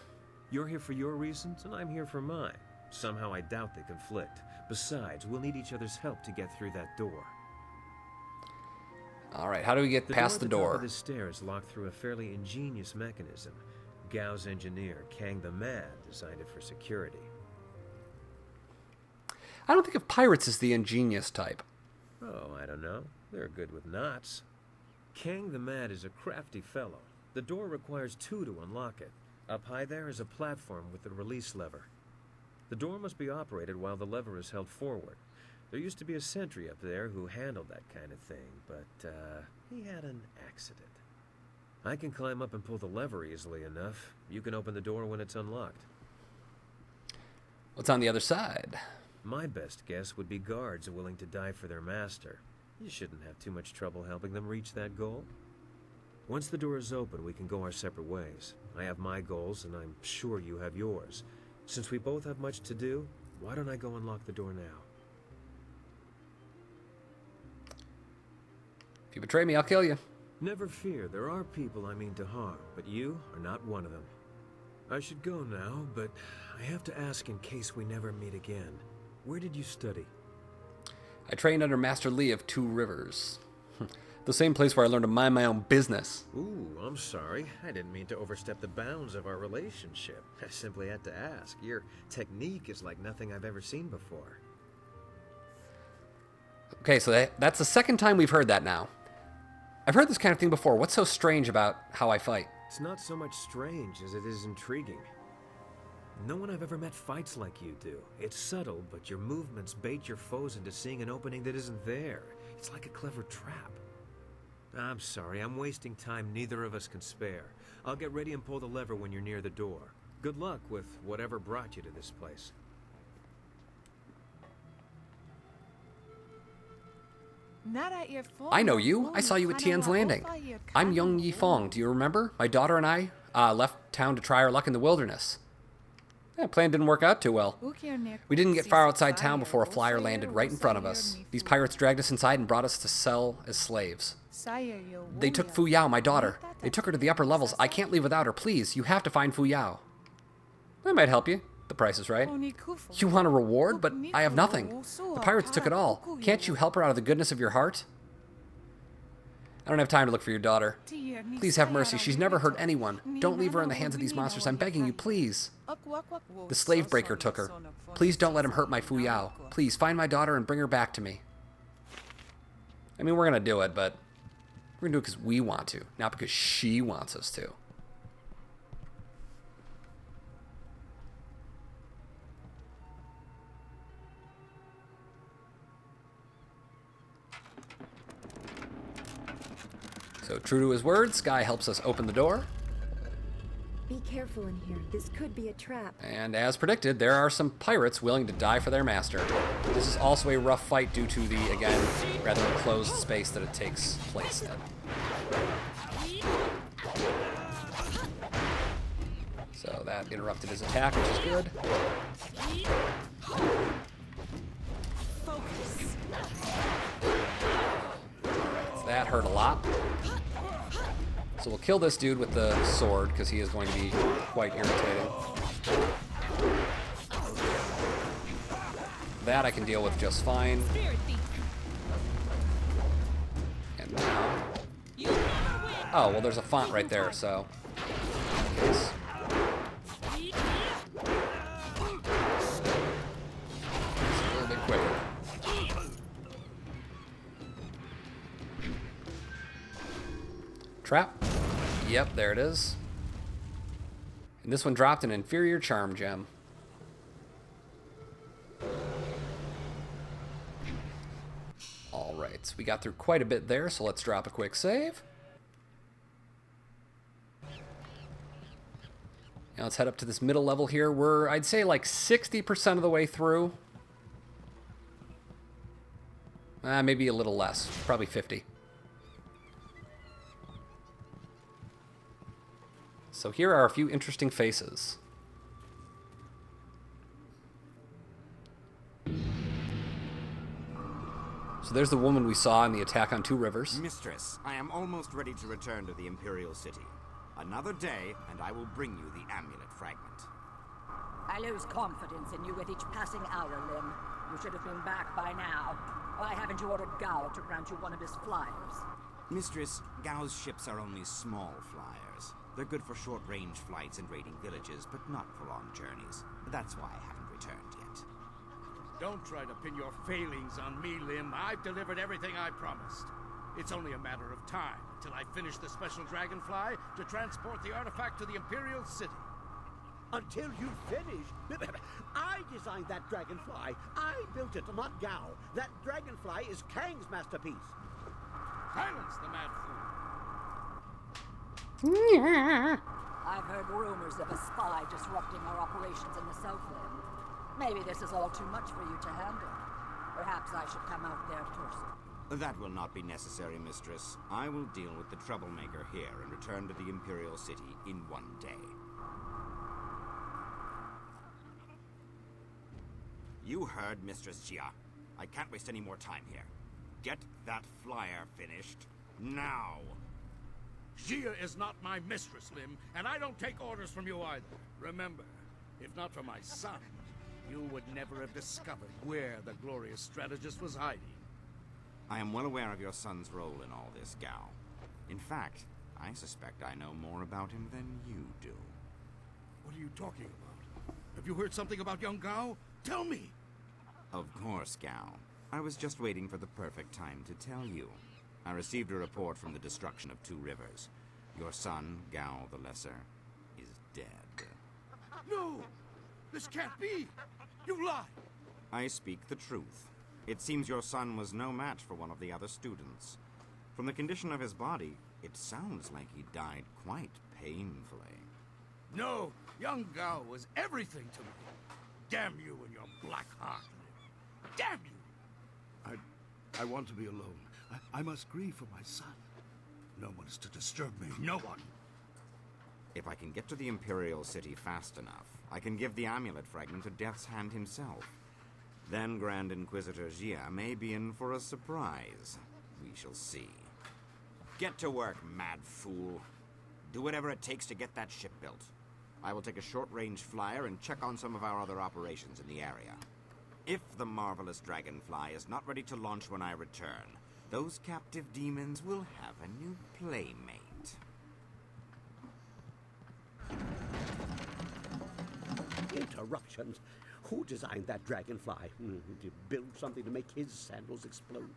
You're here for your reasons, and I'm here for mine. Somehow I doubt they conflict. Besides, we'll need each other's help to get through that door.
All right, how do we get past the door?
The top of the stairs locked through a fairly ingenious mechanism. Gao's engineer, Kang the Mad, designed it for security.
I don't think of pirates as the ingenious type.
Oh, I don't know. They're good with knots. Kang the Mad is a crafty fellow. The door requires 2 to unlock it. Up high there is a platform with a release lever. The door must be operated while the lever is held forward. There used to be a sentry up there who handled that kind of thing, but he had an accident. I can climb up and pull the lever easily enough. You can open the door when it's unlocked.
What's on the other side?
My best guess would be guards willing to die for their master. You shouldn't have too much trouble helping them reach that goal. Once the door is open, we can go our separate ways. I have my goals, and I'm sure you have yours. Since we both have much to do, why don't I go unlock the door now?
If you betray me, I'll kill you.
Never fear, there are people I mean to harm, but you are not one of them. I should go now, but I have to ask in case we never meet again. Where did you study?
I trained under Master Lee of Two Rivers. The same place where I learned to mind my own business.
Ooh, I'm sorry. I didn't mean to overstep the bounds of our relationship. I simply had to ask. Your technique is like nothing I've ever seen before.
Okay, so that's the second time we've heard that now. I've heard this kind of thing before. What's so strange about how I fight?
It's not so much strange as it is intriguing. No one I've ever met fights like you do. It's subtle, but your movements bait your foes into seeing an opening that isn't there. It's like a clever trap. I'm sorry, I'm wasting time neither of us can spare. I'll get ready and pull the lever when you're near the door. Good luck with whatever brought you to this place.
I know you. I saw you at Tien's Landing. I'm Young Yifeng. Do you remember? My daughter and I left town to try our luck in the wilderness. That plan didn't work out too well. We didn't get far outside town before a flyer landed right in front of us. These pirates dragged us inside and brought us to sell as slaves. They took Fu Yao, my daughter. They took her to the upper levels. I can't leave without her. Please, you have to find Fu Yao. I might help you. The price is right. You want a reward? But I have nothing. The pirates took it all. Can't you help her out of the goodness of your heart? I don't have time to look for your daughter. Please have mercy. She's never hurt anyone. Don't leave her in the hands of these monsters. I'm begging you, please. The slave breaker took her. Please don't let him hurt my Fu Yao. Please find my daughter and bring her back to me. I mean, we're going to do it, but we're going to do it because we want to, not because she wants us to. So, true to his word, Sky helps us open the door.
Be careful in here. This could be a trap.
And as predicted, there are some pirates willing to die for their master. This is also a rough fight due to the, again, rather enclosed space that it takes place in. So that interrupted his attack, which is good. So that hurt a lot. So we'll kill this dude with the sword, because he is going to be quite irritating. That I can deal with just fine. And now... Oh, well there's a font right there, so... Yes. It's a little bit quicker. Trap. Yep, there it is. And this one dropped an inferior charm gem. Alright, so we got through quite a bit there, so let's drop a quick save. Now let's head up to this middle level here. We're, I'd say, like 60% of the way through. Maybe a little less, probably 50. So here are a few interesting faces. So there's the woman we saw in the attack on Two Rivers.
Mistress, I am almost ready to return to the Imperial City. Another day, and I will bring you the amulet fragment.
I lose confidence in you with each passing hour, Lim. You should have been back by now. Why haven't you ordered Gao to grant you one of his flyers?
Mistress, Gao's ships are only small flyers. They're good for short-range flights and raiding villages, but not for long journeys. That's why I haven't returned yet.
Don't try to pin your failings on me, Lim. I've delivered everything I promised. It's only a matter of time till I finish the special dragonfly to transport the artifact to the Imperial City.
Until you finish? I designed that dragonfly. I built it, not Gao. That dragonfly is Kang's masterpiece.
Silence the mad
fool. I've heard rumors of a spy disrupting our operations in the Southland. Maybe this is all too much for you to handle. Perhaps I should come out there first.
That will not be necessary, Mistress. I will deal with the troublemaker here and return to the Imperial City in one day. You heard Mistress Jia. I can't waste any more time here. Get that flyer finished now.
Jia is not my mistress, Lim, and I don't take orders from you either. Remember, if not for my son, you would never have discovered where the glorious strategist was hiding.
I am well aware of your son's role in all this, Gao. In fact, I suspect I know more about him than you do.
What are you talking about? Have you heard something about young Gao? Tell me!
Of course, Gao. I was just waiting for the perfect time to tell you. I received a report from the destruction of Two Rivers. Your son, Gao the Lesser, is dead.
No! This can't be! You lie!
I speak the truth. It seems your son was no match for one of the other students. From the condition of his body, it sounds like he died quite painfully.
No! Young Gao was everything to me. Damn you and your black heart. Damn you!
I want to be alone. I must grieve for my son. No one is to disturb me. No one.
If I can get to the Imperial City fast enough, I can give the amulet fragment to Death's Hand himself. Then Grand Inquisitor Jia may be in for a surprise. We shall see. Get to work, mad fool. Do whatever it takes to get that ship built. I will take a short-range flyer and check on some of our other operations in the area. If the marvelous dragonfly is not ready to launch when I return, those captive demons will have a new playmate.
Interruptions. Who designed that dragonfly? To build something to make his sandals explode.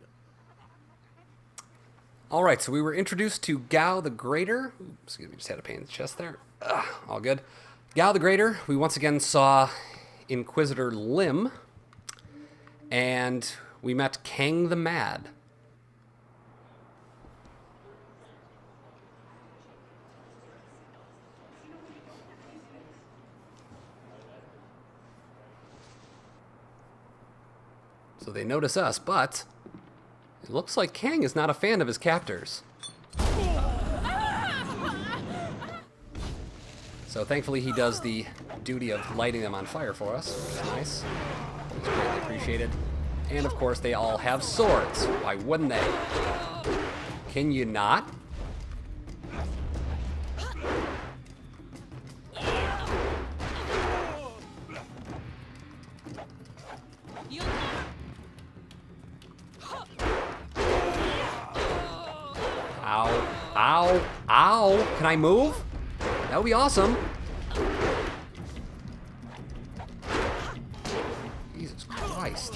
All right, so we were introduced to Gao the Greater. Excuse me, just had a pain in the chest there. All good. Gao the Greater. We once again saw Inquisitor Lim. And we met Kang the Mad. So they notice us, but it looks like Kang is not a fan of his captors. So thankfully he does the duty of lighting them on fire for us, which is nice. It's greatly appreciated. And of course they all have swords. Why wouldn't they? Can you not? Ow, ow, ow. Can I move? That would be awesome. Jesus Christ.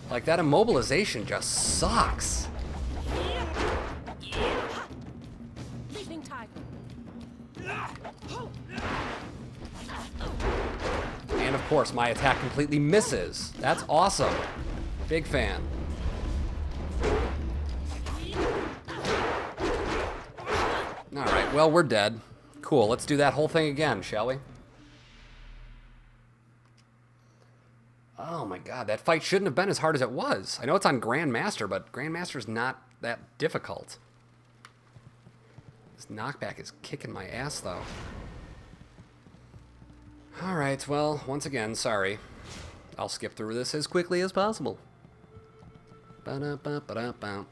Like, that immobilization just sucks.
Leaping tiger.
course, my attack completely misses. That's awesome. Big fan. Alright, well, we're dead. Cool, let's do that whole thing again, shall we? Oh my god, that fight shouldn't have been as hard as it was. I know it's on Grandmaster, but Grandmaster's not that difficult. This knockback is kicking my ass, though. Alright, well, once again, sorry. I'll skip through this as quickly as possible. Ba-da-ba-ba-da-ba.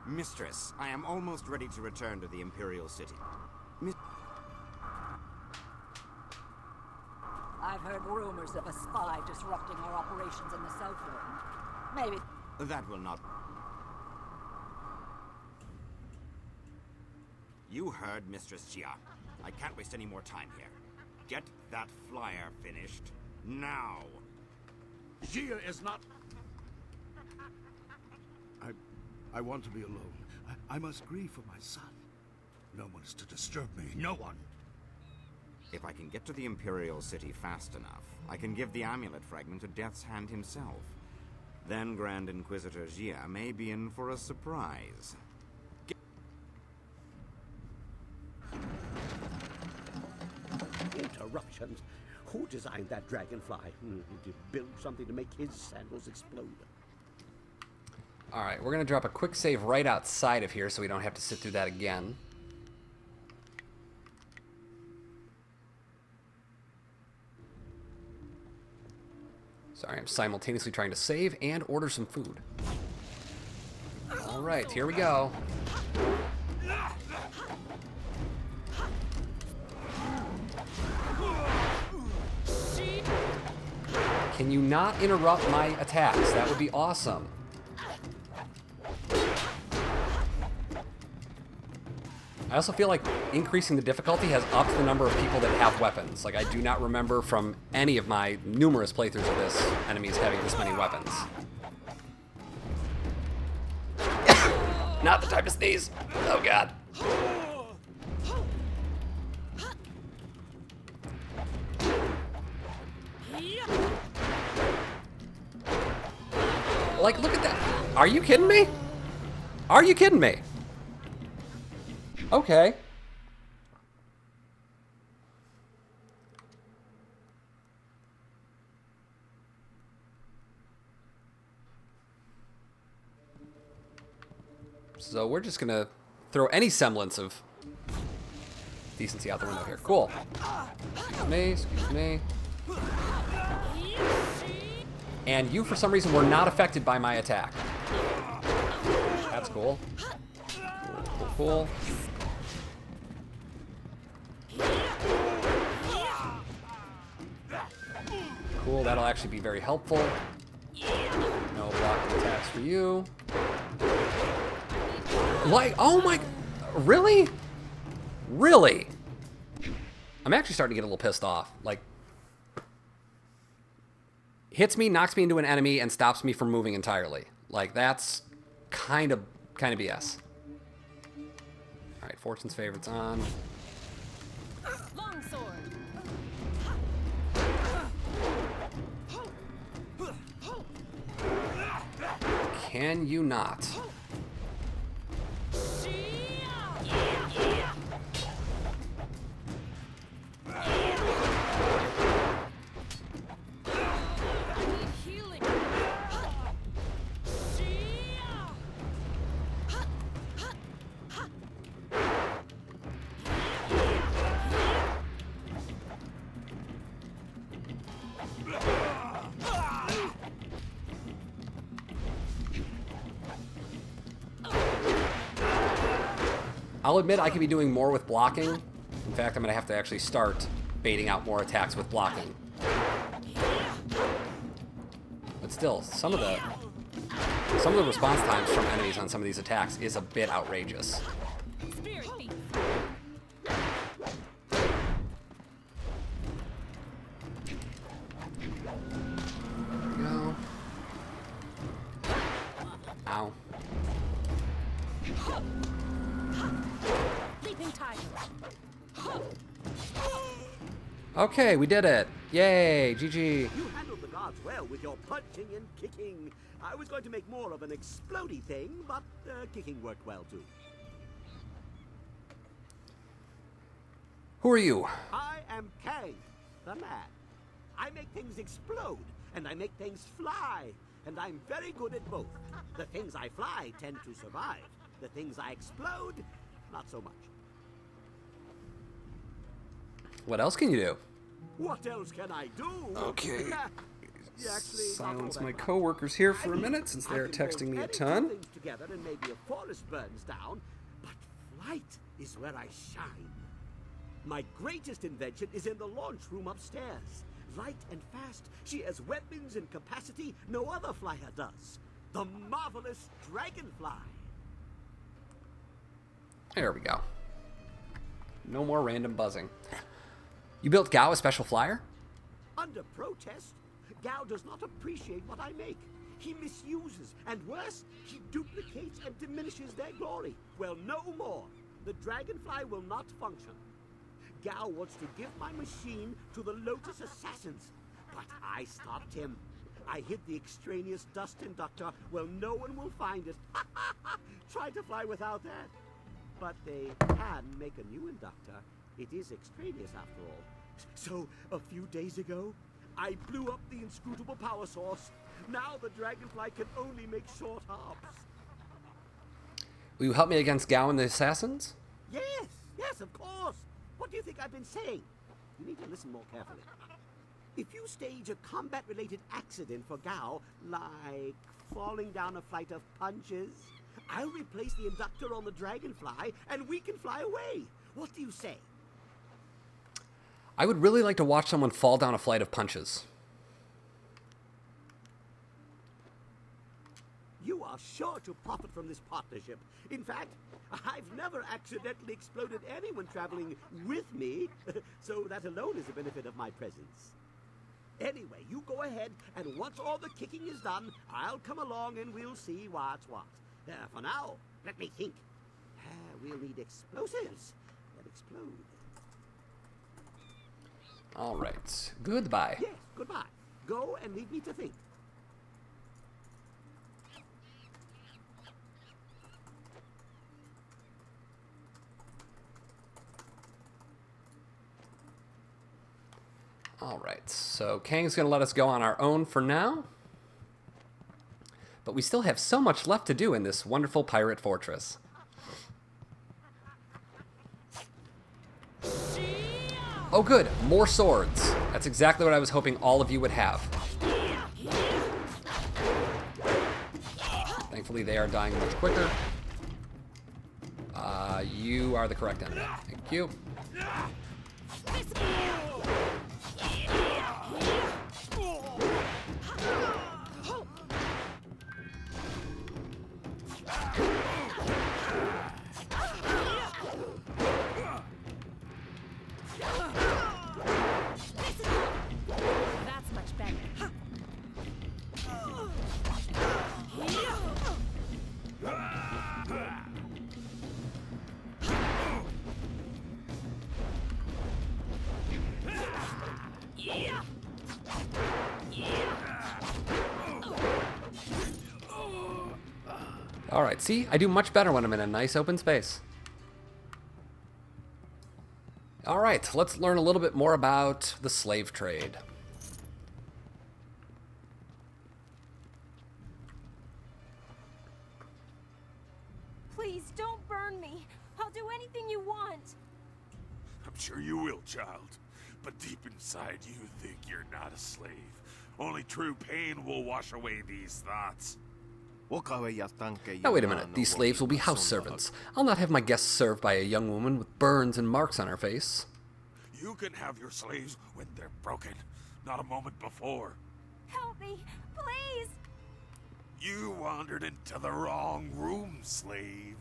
Mistress, I am almost ready to return to the Imperial City.
I've heard rumors of a spy disrupting our operations in the Southland. Maybe...
That will not... You heard Mistress Jia. I can't waste any more time here. Get that flyer finished now.
Jia is not... I want to be alone. I must grieve for my son. No one is to disturb me. No one.
If I can get to the Imperial City fast enough, I can give the amulet fragment to Death's Hand himself. Then Grand Inquisitor Jia may be in for a surprise.
Interruptions. Who designed that dragonfly? Did he build something to make his sandals explode?
Alright, we're going to drop a quick save right outside of here so we don't have to sit through that again. Sorry, I'm simultaneously trying to save and order some food. Alright, here we go. Can you not interrupt my attacks? That would be awesome. I also feel like increasing the difficulty has upped the number of people that have weapons. Like, I do not remember from any of my numerous playthroughs of this enemies having this many weapons. Not the time to sneeze. Oh god. Like, look at that. Are you kidding me? Are you kidding me? Okay. So we're just gonna throw any semblance of decency out the window here. Cool. Excuse me, excuse me. And you, for some reason, were not affected by my attack. That's cool. Cool, cool. Cool, that'll actually be very helpful. No blocking attacks for you. Like, oh my, really? Really? I'm actually starting to get a little pissed off. Like, hits me, knocks me into an enemy, and stops me from moving entirely. Like, that's kind of BS. All right, Fortune's Favorite's on.
Longsword.
Can you not? I'll admit I could be doing more with blocking. In fact, I'm going to have to actually start baiting out more attacks with blocking. But still, some of the response times from enemies on some of these attacks is a bit outrageous.
Spirit thief.
There we go. Ow. Okay, we did it. Yay, GG.
You handled the guards well with your punching and kicking. I was going to make more of an explodey thing, but kicking worked well too.
Who are you?
I am Kang, the man. I make things explode, and I make things fly, and I'm very good at both. The things I fly tend to survive. The things I explode, not so much.
What else can you do?
What else can I do?
Okay.
Actually,
Silence my coworkers here for a minute since they're texting me a ton.
things together and maybe a forest burns down, but flight is where I shine. My greatest invention is in the launch room upstairs. Light and fast, she has weapons and capacity no other flyer does. The marvelous dragonfly.
There we go. No more random buzzing. You built Gao a special flyer?
Under protest, Gao does not appreciate what I make. He misuses, and worse, he duplicates and diminishes their glory. Well, no more. The dragonfly will not function. Gao wants to give my machine to the Lotus Assassins, but I stopped him. I hid the extraneous dust inductor. Well, no one will find it. Try to fly without that. But they can make a new inductor. It is extraneous after all. So, a few days ago, I blew up the inscrutable power source. Now the dragonfly can only make short hops.
Will you help me against Gao and the assassins?
Yes, of course. What do you think I've been saying? You need to listen more carefully. If you stage a combat-related accident for Gao, like falling down a flight of punches, I'll replace the inductor on the dragonfly, and we can fly away. What do you say?
I would really like to watch someone fall down a flight of punches.
You are sure to profit from this partnership. In fact, I've never accidentally exploded anyone traveling with me, so that alone is a benefit of my presence. Anyway, you go ahead, and once all the kicking is done, I'll come along and we'll see what's what. For now, let me think. We'll need explosives that explode.
All right. Goodbye.
Yes, goodbye. Go and leave me to think.
All right. So Kang's going to let us go on our own for now. But we still have so much left to do in this wonderful pirate fortress. Oh good, more swords. That's exactly what I was hoping all of you would have. Thankfully they are dying much quicker. You are the correct enemy. Thank you.
That's much better.
All right, see? I do much better when I'm in a nice open space. All right, let's learn a little bit more about the slave trade.
Please don't burn me. I'll do anything you want.
I'm sure you will, child. But deep inside you think you're not a slave. Only true pain will wash away these thoughts.
Now wait a minute, these slaves will be house servants. I'll not have my guests served by a young woman with burns and marks on her face.
You can have your slaves when they're broken, not a moment before.
Help me, please.
You wandered into the wrong room, slave.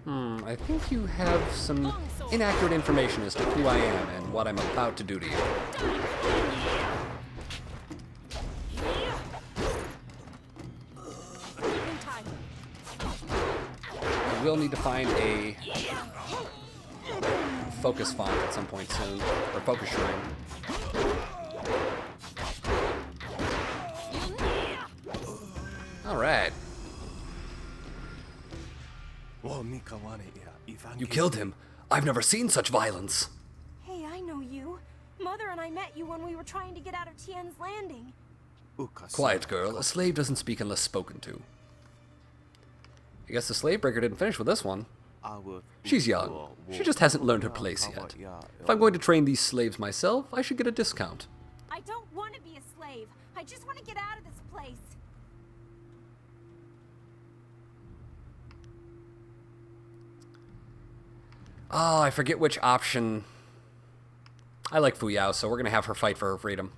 I think you have some inaccurate information as to who I am and what I'm about to do to you. I will need to find a focus font at some point soon, or focus shrine. All right. You killed him. I've never seen such violence.
Hey, I know you. Mother and I met you when we were trying to get out of Tien's Landing.
Quiet, girl. A slave doesn't speak unless spoken to. I guess the slave breaker didn't finish with this one. She's young. She just hasn't learned her place yet. If I'm going to train these slaves myself, I should get a discount.
I don't want to be a slave. I just want to get out of this place.
Oh, I forget which option. I like Fu Yao, so we're going to have her fight for her freedom.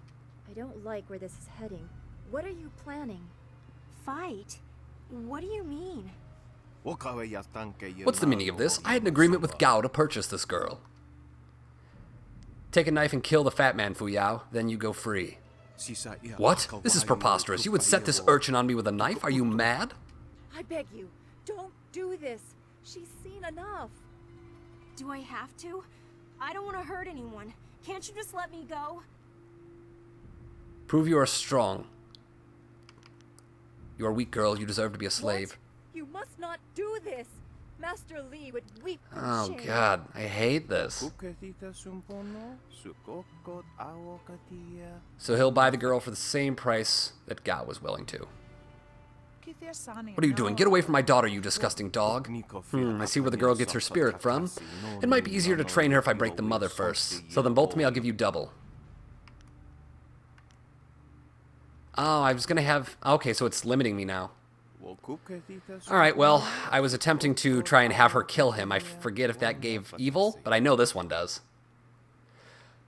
I don't like where this is heading. What are you planning?
Fight? What do you mean?
What's the meaning of this? I had an agreement with Gao to purchase this girl. Take a knife and kill the fat man, Fu Yao, then you go free. What? This is preposterous. You would set this urchin on me with a knife? Are you mad?
I beg you, don't do this. She's seen enough.
Do I have to? I don't want to hurt anyone. Can't you just let me go?
Prove you are strong. You are weak, girl. You deserve to be a slave.
What? You must not do this. Master Li would weep from
Oh,
shame.
God. I hate this. So he'll buy the girl for the same price that Gao was willing to. What are you doing? Get away from my daughter, you disgusting dog. I see where the girl gets her spirit from. It might be easier to train her if I break the mother first. So then bolt me, I'll give you double. Oh, I was going to have... Okay, so it's limiting me now. Alright, well, I was attempting to try and have her kill him. I forget if that gave evil, but I know this one does.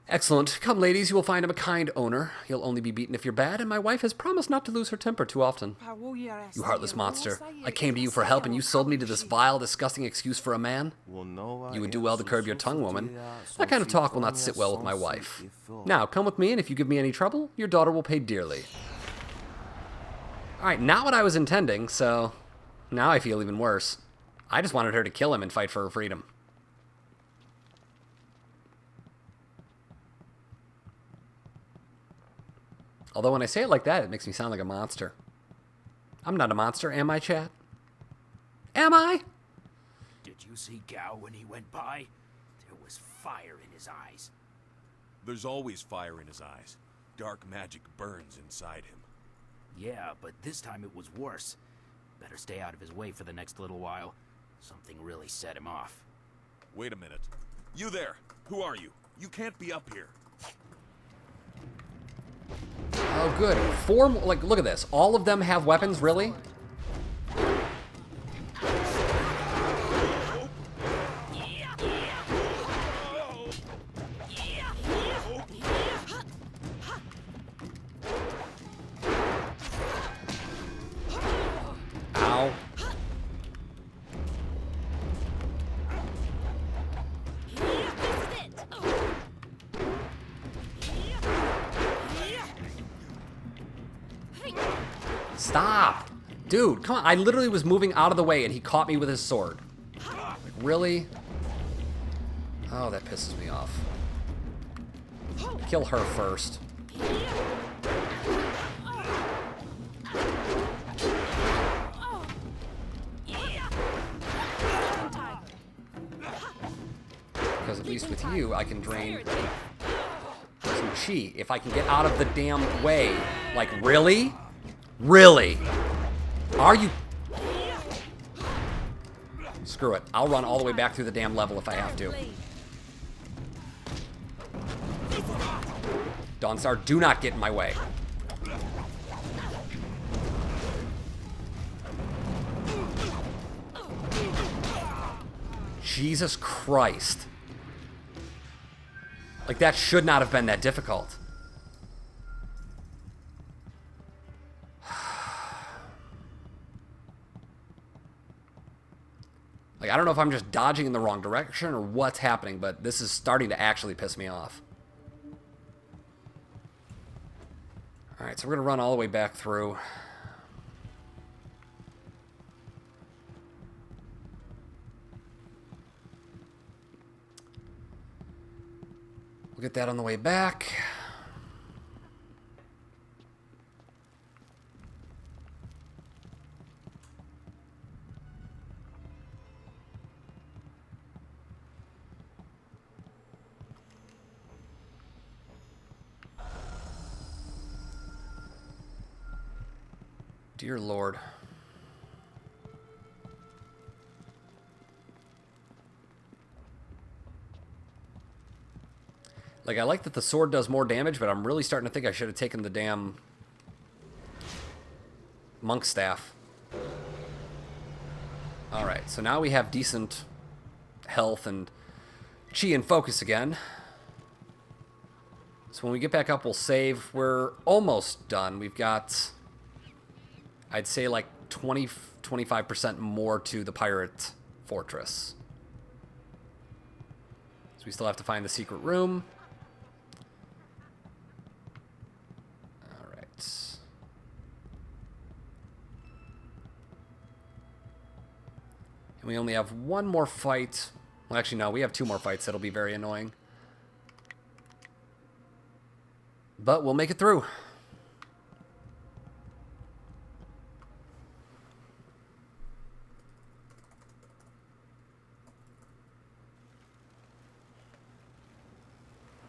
Excellent. Come, ladies, you will find him a kind owner. He'll only be beaten if you're bad, and my wife has promised not to lose her temper too often. You heartless monster. I came to you for help, and you sold me to this vile, disgusting excuse for a man? You would do well to curb your tongue, woman. That kind of talk will not sit well with my wife. Now, come with me, and if you give me any trouble, your daughter will pay dearly. Alright, not what I was intending, so now I feel even worse. I just wanted her to kill him and fight for her freedom. Although when I say it like that, it makes me sound like a monster. I'm not a monster, am I, chat? Am I?
Did you see Gao when he went by? There was fire in his eyes.
There's always fire in his eyes. Dark magic burns inside him.
Yeah, but this time it was worse. Better stay out of his way for the next little while. Something really set him off.
Wait a minute. You there! Who are you? You can't be up here.
Oh, good. Like, look at this. All of them have weapons, really? Ow. Stop! Dude, come on. I literally was moving out of the way and he caught me with his sword. Like, really? Oh, that pisses me off. Kill her first. Because at least with you, I can drain some chi. If I can get out of the damn way. Like, really? Really? Are you... Screw it. I'll run all the way back through the damn level if I have to. Dawnstar, do not get in my way. Jesus Christ. Like, that should not have been that difficult. Like, I don't know if I'm just dodging in the wrong direction or what's happening, but this is starting to actually piss me off. Alright, so we're going to run all the way back through. get that on the way back. Dear Lord. Like, I like that the sword does more damage, but I'm really starting to think I should have taken the damn monk staff. Alright, so now we have decent health and chi and focus again. So when we get back up, we'll save. We're almost done. We've got, I'd say, like 25% more to the pirate fortress. So we still have to find the secret room. And we only have one more fight. Well, actually, no, we have two more fights that'll be very annoying. But we'll make it through.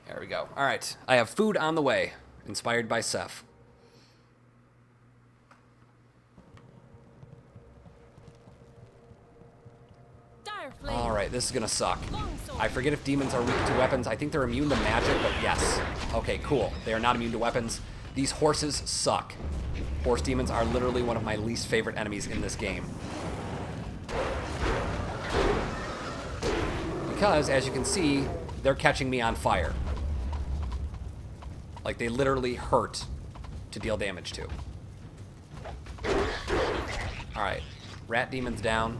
There we go. All right. I have food on the way, inspired by Seth. Alright, this is gonna suck. I forget if demons are weak to weapons. I think they're immune to magic, but yes. Okay, cool. They are not immune to weapons. These horses suck. Horse demons are literally one of my least favorite enemies in this game. Because, as you can see, they're catching me on fire. Like, they literally hurt to deal damage to. Alright, rat demons down.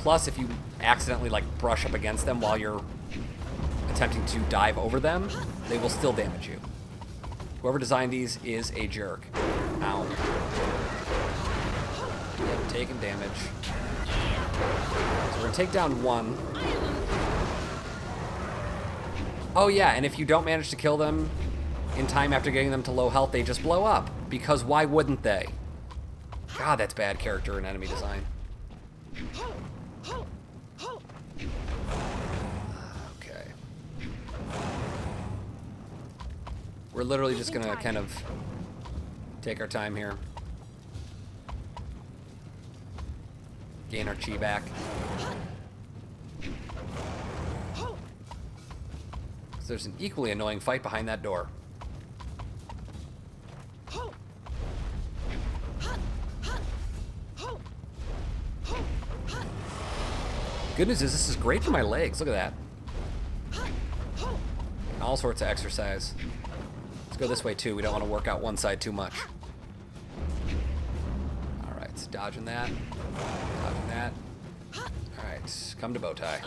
Plus, if you accidentally, like, brush up against them while you're attempting to dive over them, they will still damage you. Whoever designed these is a jerk. Ow. Yep, taking damage. So we're gonna take down one. Oh yeah, and if you don't manage to kill them in time after getting them to low health, they just blow up. Because why wouldn't they? God, that's bad character and enemy design. Okay. We're literally just gonna kind of take our time here. Gain our chi back. So there's an equally annoying fight behind that door. Good news is this is great for my legs. Look at that. All sorts of exercise. Let's go this way too. We don't want to work out one side too much. Alright, dodging that. Dodging that. Alright, come to bow tie.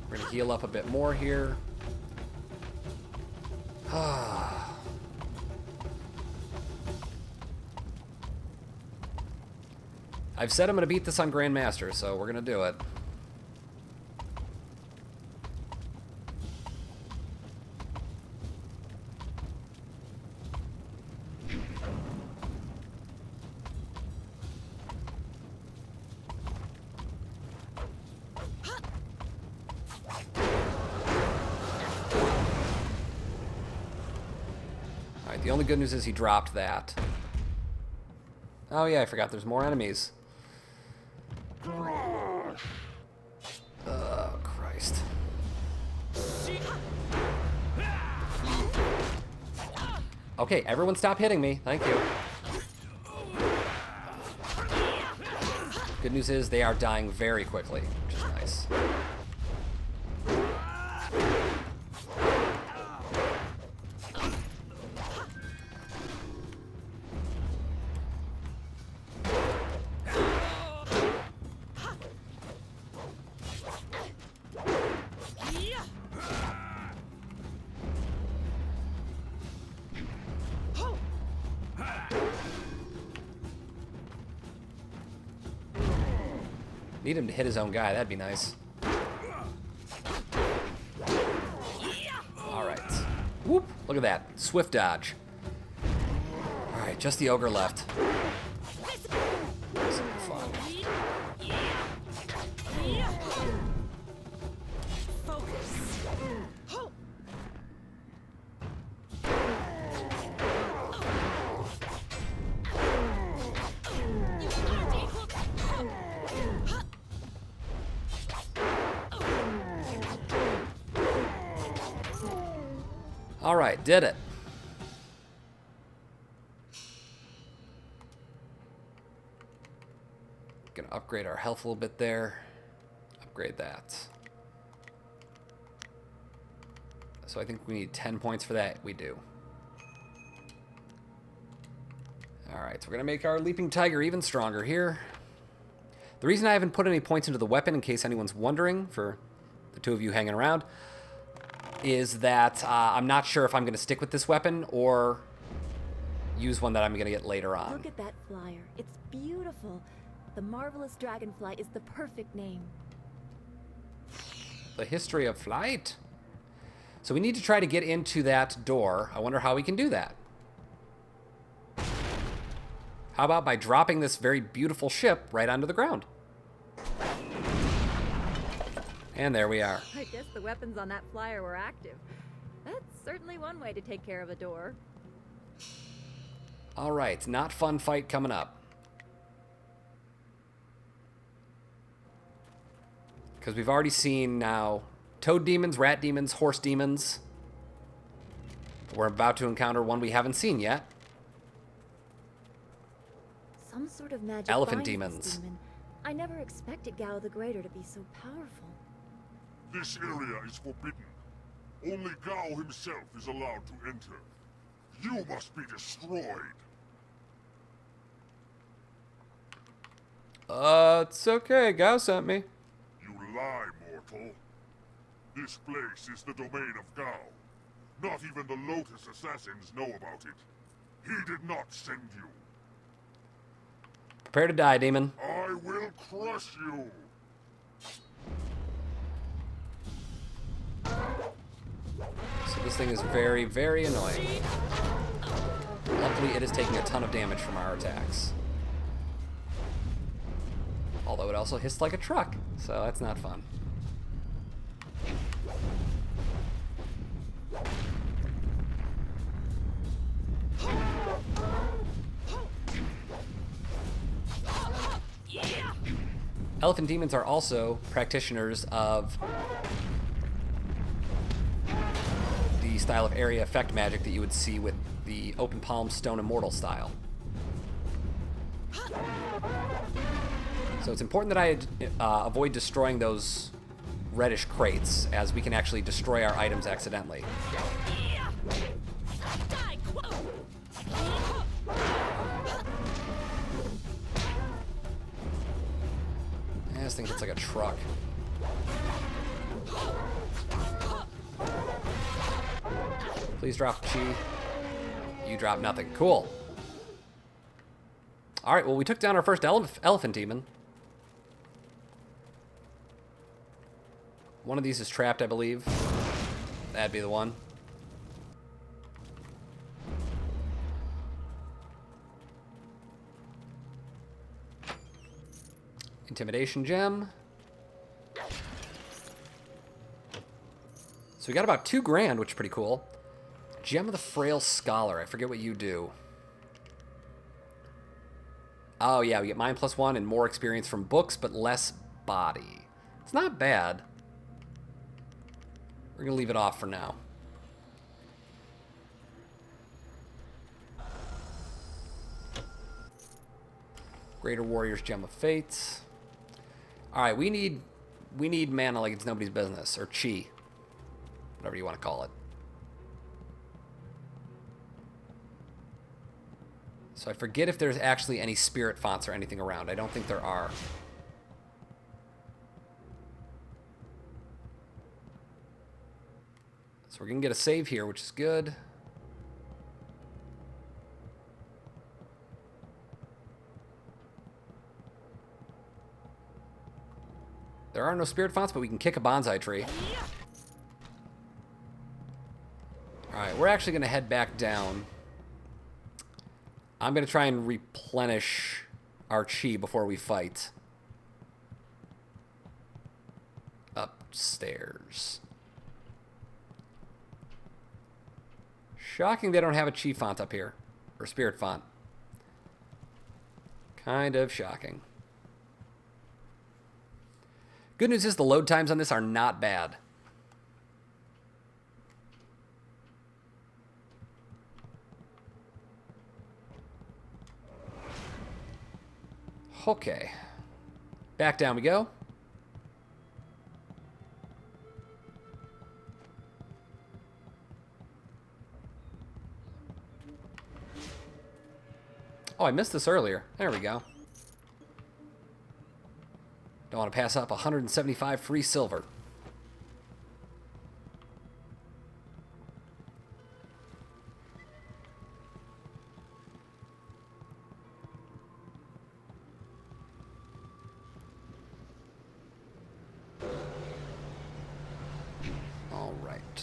We're going to heal up a bit more here. I've said I'm going to beat this on Grandmaster, so we're going to do it. Alright, the only good news is he dropped that. Oh yeah, I forgot there's more enemies. Oh, Christ. Okay, everyone stop hitting me. Thank you. Good news is they are dying very quickly, which is nice. Need him to hit his own guy. That'd be nice. All right. Whoop. Look at that. Swift dodge. All right, just the ogre left. This will be fun. All right, did it. Gonna upgrade our health a little bit there. Upgrade that. So I think we need 10 points for that. We do. All right, so we're gonna make our Leaping Tiger even stronger here. The reason I haven't put any points into the weapon, in case anyone's wondering, for the two of you hanging around, is that I'm not sure if I'm going to stick with this weapon or use one that I'm going to get later on.
Look at that flyer. It's beautiful. The Marvelous Dragonfly is the perfect name.
The history of flight. So we need to try to get into that door. I wonder how we can do that. How about by dropping this very beautiful ship right onto the ground? And there we are.
I guess the weapons on that flyer were active. That's certainly one way to take care of a door.
All right, not fun fight coming up. Because we've already seen now toad demons, rat demons, horse demons. We're about to encounter one we haven't seen yet.
Some sort of magic
Elephant
binds this
demons.
demon. I never expected Gao the Greater to be so powerful.
This area is forbidden. Only Gao himself is allowed to enter. You must be destroyed.
It's okay. Gao sent me.
You lie, mortal. This place is the domain of Gao. Not even the Lotus Assassins know about it. He did not send you.
Prepare to die, demon.
I will crush you.
So this thing is very, very annoying. Luckily, it is taking a ton of damage from our attacks. Although it also hissed like a truck, so that's not fun. Elephant demons are also practitioners of the style of area effect magic that you would see with the Open Palm Stone Immortal style. So it's important that I avoid destroying those reddish crates, as we can actually destroy our items accidentally. This thing hits like a truck. Please drop chi. You drop nothing. Cool. Alright, well, we took down our first elephant demon. One of these is trapped, I believe. That'd be the one. Intimidation gem. So we got about 2 grand, which is pretty cool. Gem of the Frail Scholar. I forget what you do. Oh yeah, we get mind +1 and more experience from books, but less body. It's not bad. We're gonna leave it off for now. Greater Warrior's Gem of Fates. Alright, we need mana like it's nobody's business, or chi. Whatever you want to call it. So I forget if there's actually any spirit fonts or anything around. I don't think there are. So we're going to get a save here, which is good. There are no spirit fonts, but we can kick a bonsai tree. Alright, we're actually going to head back down. I'm going to try and replenish our chi before we fight. Upstairs. Shocking they don't have a chi font up here. Or spirit font. Kind of shocking. Good news is the load times on this are not bad. Okay. Back down we go. Oh, I missed this earlier. There we go. Don't want to pass up 175 free silver. All right.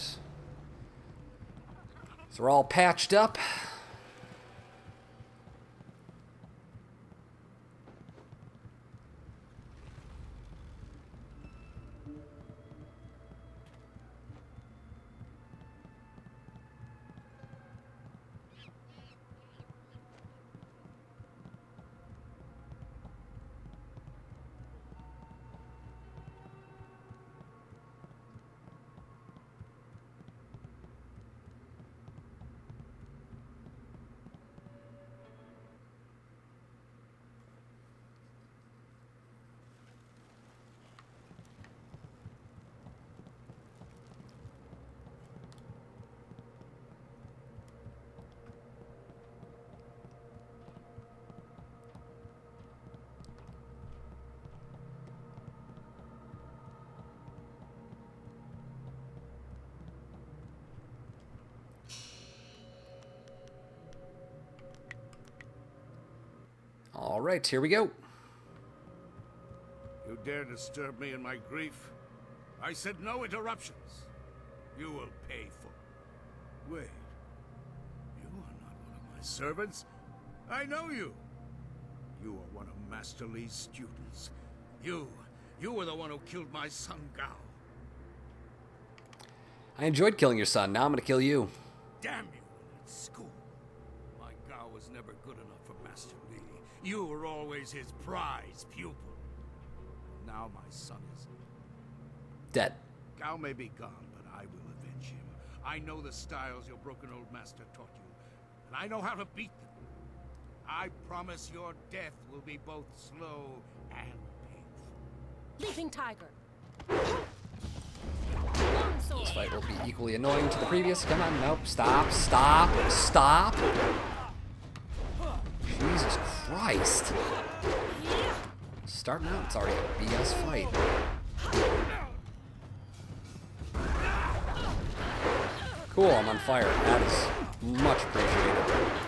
So we're all patched up. All right, here we go.
You dare disturb me in my grief? I said no interruptions. You will pay for... Wait. You are not one of my servants. I know you. You are one of Master Li's students. You were the one who killed my son Gao.
I enjoyed killing your son. Now I'm going to kill you.
Damn you at school. My Gao was never good enough for Master Li. You were always his prize pupil. Now my son is...
dead.
Gao may be gone, but I will avenge him. I know the styles your broken old master taught you, and I know how to beat them. I promise your death will be both slow and painful.
Leaping tiger.
This fight will be equally annoying to the previous. Come on, nope. Stop, stop, stop. Jesus Christ. Starting out, it's already a BS fight. Cool, I'm on fire. That is much appreciated.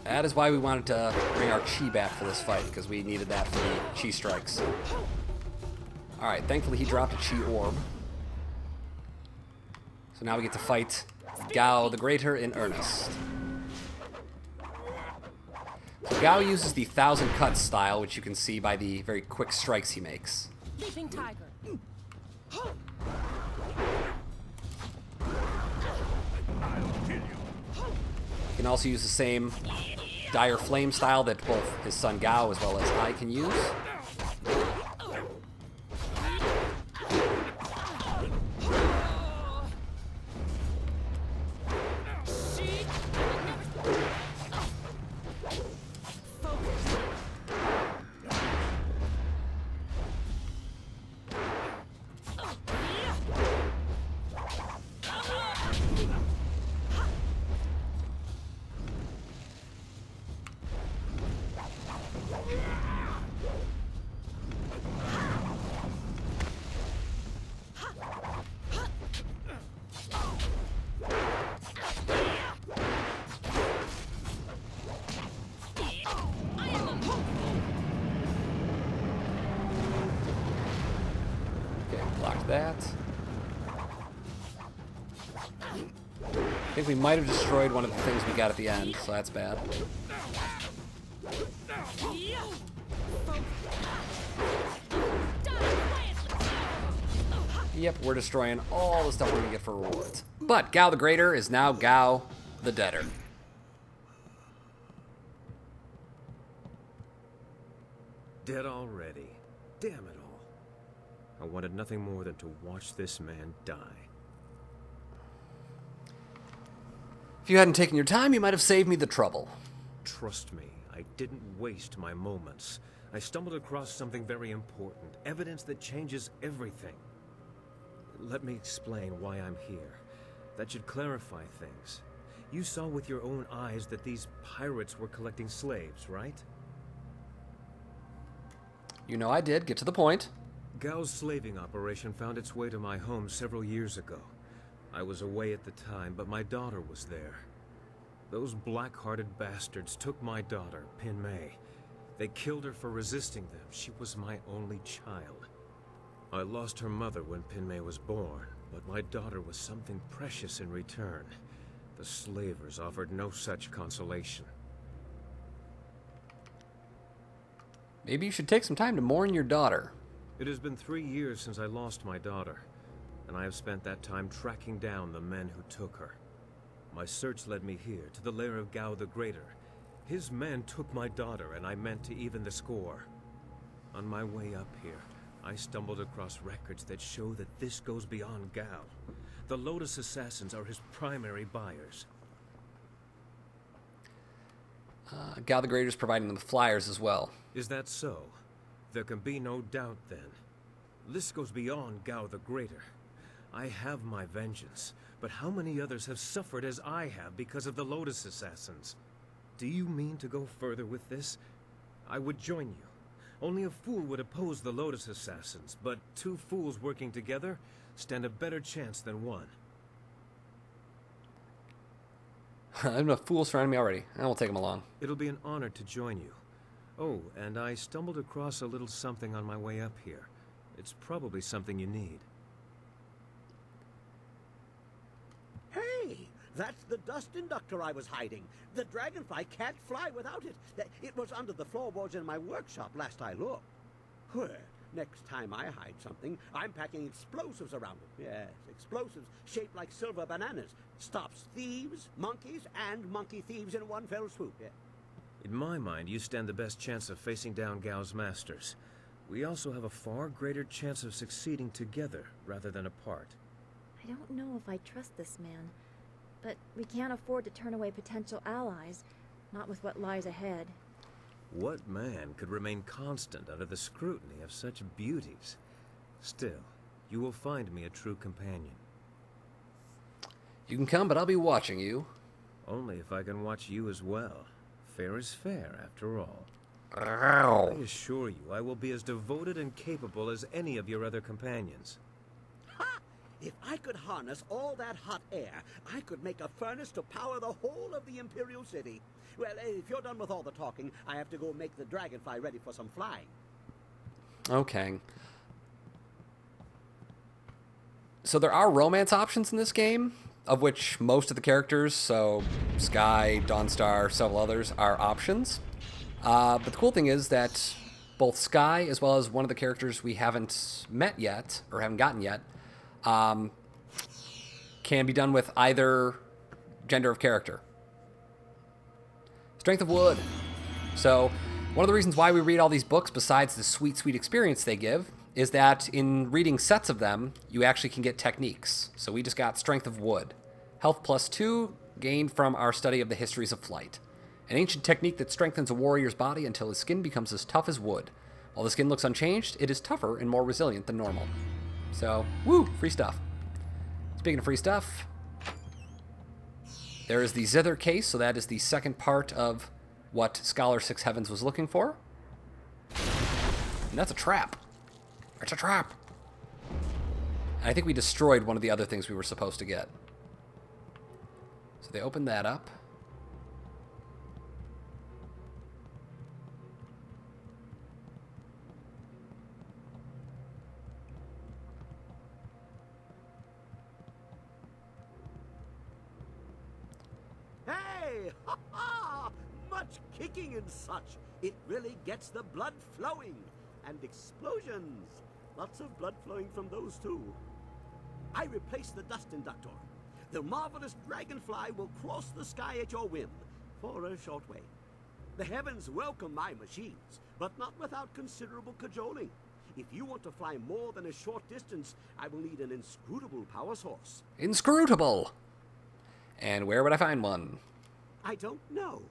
That is why we wanted to bring our chi back for this fight, because we needed that for the chi strikes. Alright, thankfully he dropped a chi orb. So now we get to fight Gao the Greater in earnest. So Gao uses the 1,000 cuts style, which you can see by the very quick strikes he makes.
Leaping tiger.
He can also use the same dire flame style that both his son Gao as well as I can use. Take that. I think we might have destroyed one of the things we got at the end, so that's bad. Yep, we're destroying all the stuff we're gonna get for rewards. But Gao the Greater is now Gao the Deader.
Dead already. Damn it all. I wanted nothing more than to watch this man die.
If you hadn't taken your time, you might have saved me the trouble.
Trust me, I didn't waste my moments. I stumbled across something very important, evidence that changes everything. Let me explain why I'm here. That should clarify things. You saw with your own eyes that these pirates were collecting slaves, right?
You know I did. Get to the point.
Gao's slaving operation found its way to my home several years ago. I was away at the time, but my daughter was there. Those black-hearted bastards took my daughter, Pin Mei. They killed her for resisting them. She was my only child. I lost her mother when Pin Mei was born, but my daughter was something precious in return. The slavers offered no such consolation.
Maybe you should take some time to mourn your daughter.
It has been 3 years since I lost my daughter, and I have spent that time tracking down the men who took her. My search led me here, to the lair of Gao the Greater. His men took my daughter, and I meant to even the score. On my way up here, I stumbled across records that show that this goes beyond Gao. The Lotus Assassins are his primary buyers.
Gao the Greater is providing them with flyers as well.
Is that so? There can be no doubt then. This goes beyond Gao the Greater. I have my vengeance, but how many others have suffered as I have because of the Lotus Assassins? Do you mean to go further with this? I would join you. Only a fool would oppose the Lotus Assassins, but 2 fools working together stand a better chance than one.
I have enough fools surrounding me already. I will take them along.
It'll be an honor to join you. Oh, and I stumbled across a little something on my way up here. It's probably something you need.
Hey, that's the dust inductor I was hiding. The dragonfly can't fly without it. It was under the floorboards in my workshop last I looked. Well, next time I hide something, I'm packing explosives around it. Yes, explosives shaped like silver bananas. Stops thieves, monkeys, and monkey thieves in one fell swoop. Yeah.
In my mind, you stand the best chance of facing down Gao's masters. We also have a far greater chance of succeeding together rather than apart.
I don't know if I trust this man, but we can't afford to turn away potential allies, not with what lies ahead.
What man could remain constant under the scrutiny of such beauties? Still, you will find me a true companion.
You can come, but I'll be watching you.
Only if I can watch you as well. Fair is fair, after all.
Ow.
I assure you, I will be as devoted and capable as any of your other companions.
Ha! If I could harness all that hot air, I could make a furnace to power the whole of the Imperial City. Well, if you're done with all the talking, I have to go make the dragonfly ready for some flying.
Okay. So there are romance options in this game, of which most of the characters, so Sky, Dawnstar, several others, are options. But the cool thing is that both Sky, as well as one of the characters we haven't met yet, or haven't gotten yet, can be done with either gender of character. Strength of Wood. So one of the reasons why we read all these books, besides the sweet, sweet experience they give, is that in reading sets of them, you actually can get techniques. So we just got Strength of Wood. Health +2, gained from our study of the histories of flight. An ancient technique that strengthens a warrior's body until his skin becomes as tough as wood. While the skin looks unchanged, it is tougher and more resilient than normal. So, woo, free stuff. Speaking of free stuff, there is the Zither case, so that is the second part of what Scholar Six Heavens was looking for. And that's a trap. It's a trap. And I think we destroyed one of the other things we were supposed to get. So they opened that up.
Much kicking and such. It really gets the blood flowing. And explosions. Lots of blood flowing from those too. I replaced the dust inductor. The marvelous dragonfly will cross the sky at your whim, for a short way. The heavens welcome my machines, but not without considerable cajoling. If you want to fly more than a short distance, I will need an inscrutable power source.
Inscrutable! And where would I find one?
I don't know.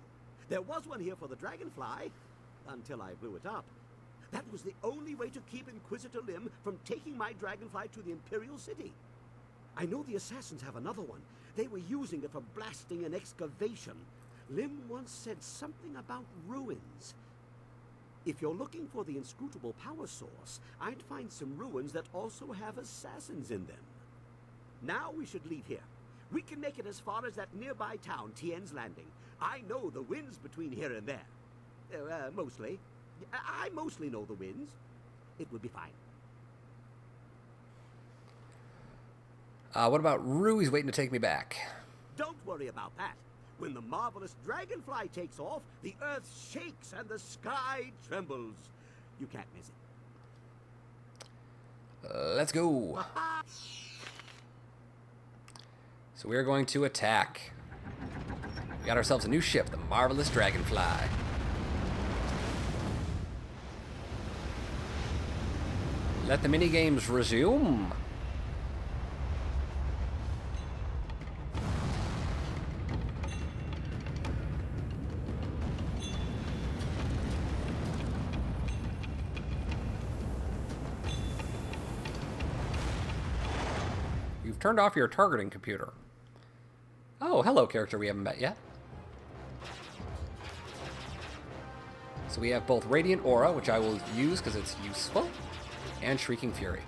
There was one here for the dragonfly, until I blew it up. That was the only way to keep Inquisitor Lim from taking my dragonfly to the Imperial City. I know the assassins have another one. They were using it for blasting an excavation. Lim once said something about ruins. If you're looking for the inscrutable power source, I'd find some ruins that also have assassins in them. Now we should leave here. We can make it as far as that nearby town, Tien's Landing. I know the winds between here and there. Mostly. I mostly know the winds. It will be fine.
What about Rui's waiting to take me back?
Don't worry about that. When the marvelous dragonfly takes off, the earth shakes and the sky trembles. You can't miss it.
Let's go. So we're going to attack. We got ourselves a new ship, the marvelous dragonfly. Let the minigames resume. You've turned off your targeting computer. Oh, hello, character we haven't met yet. So we have both Radiant Aura, which I will use because it's useful, and Shrieking Fury.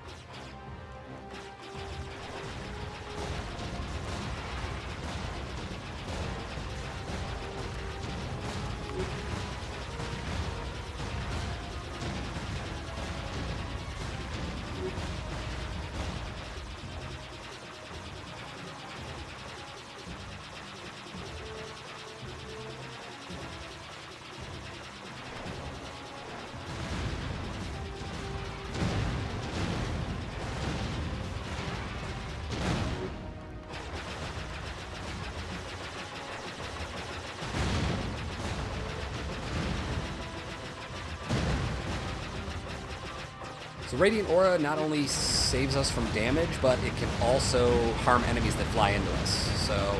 So Radiant Aura not only saves us from damage, but it can also harm enemies that fly into us. So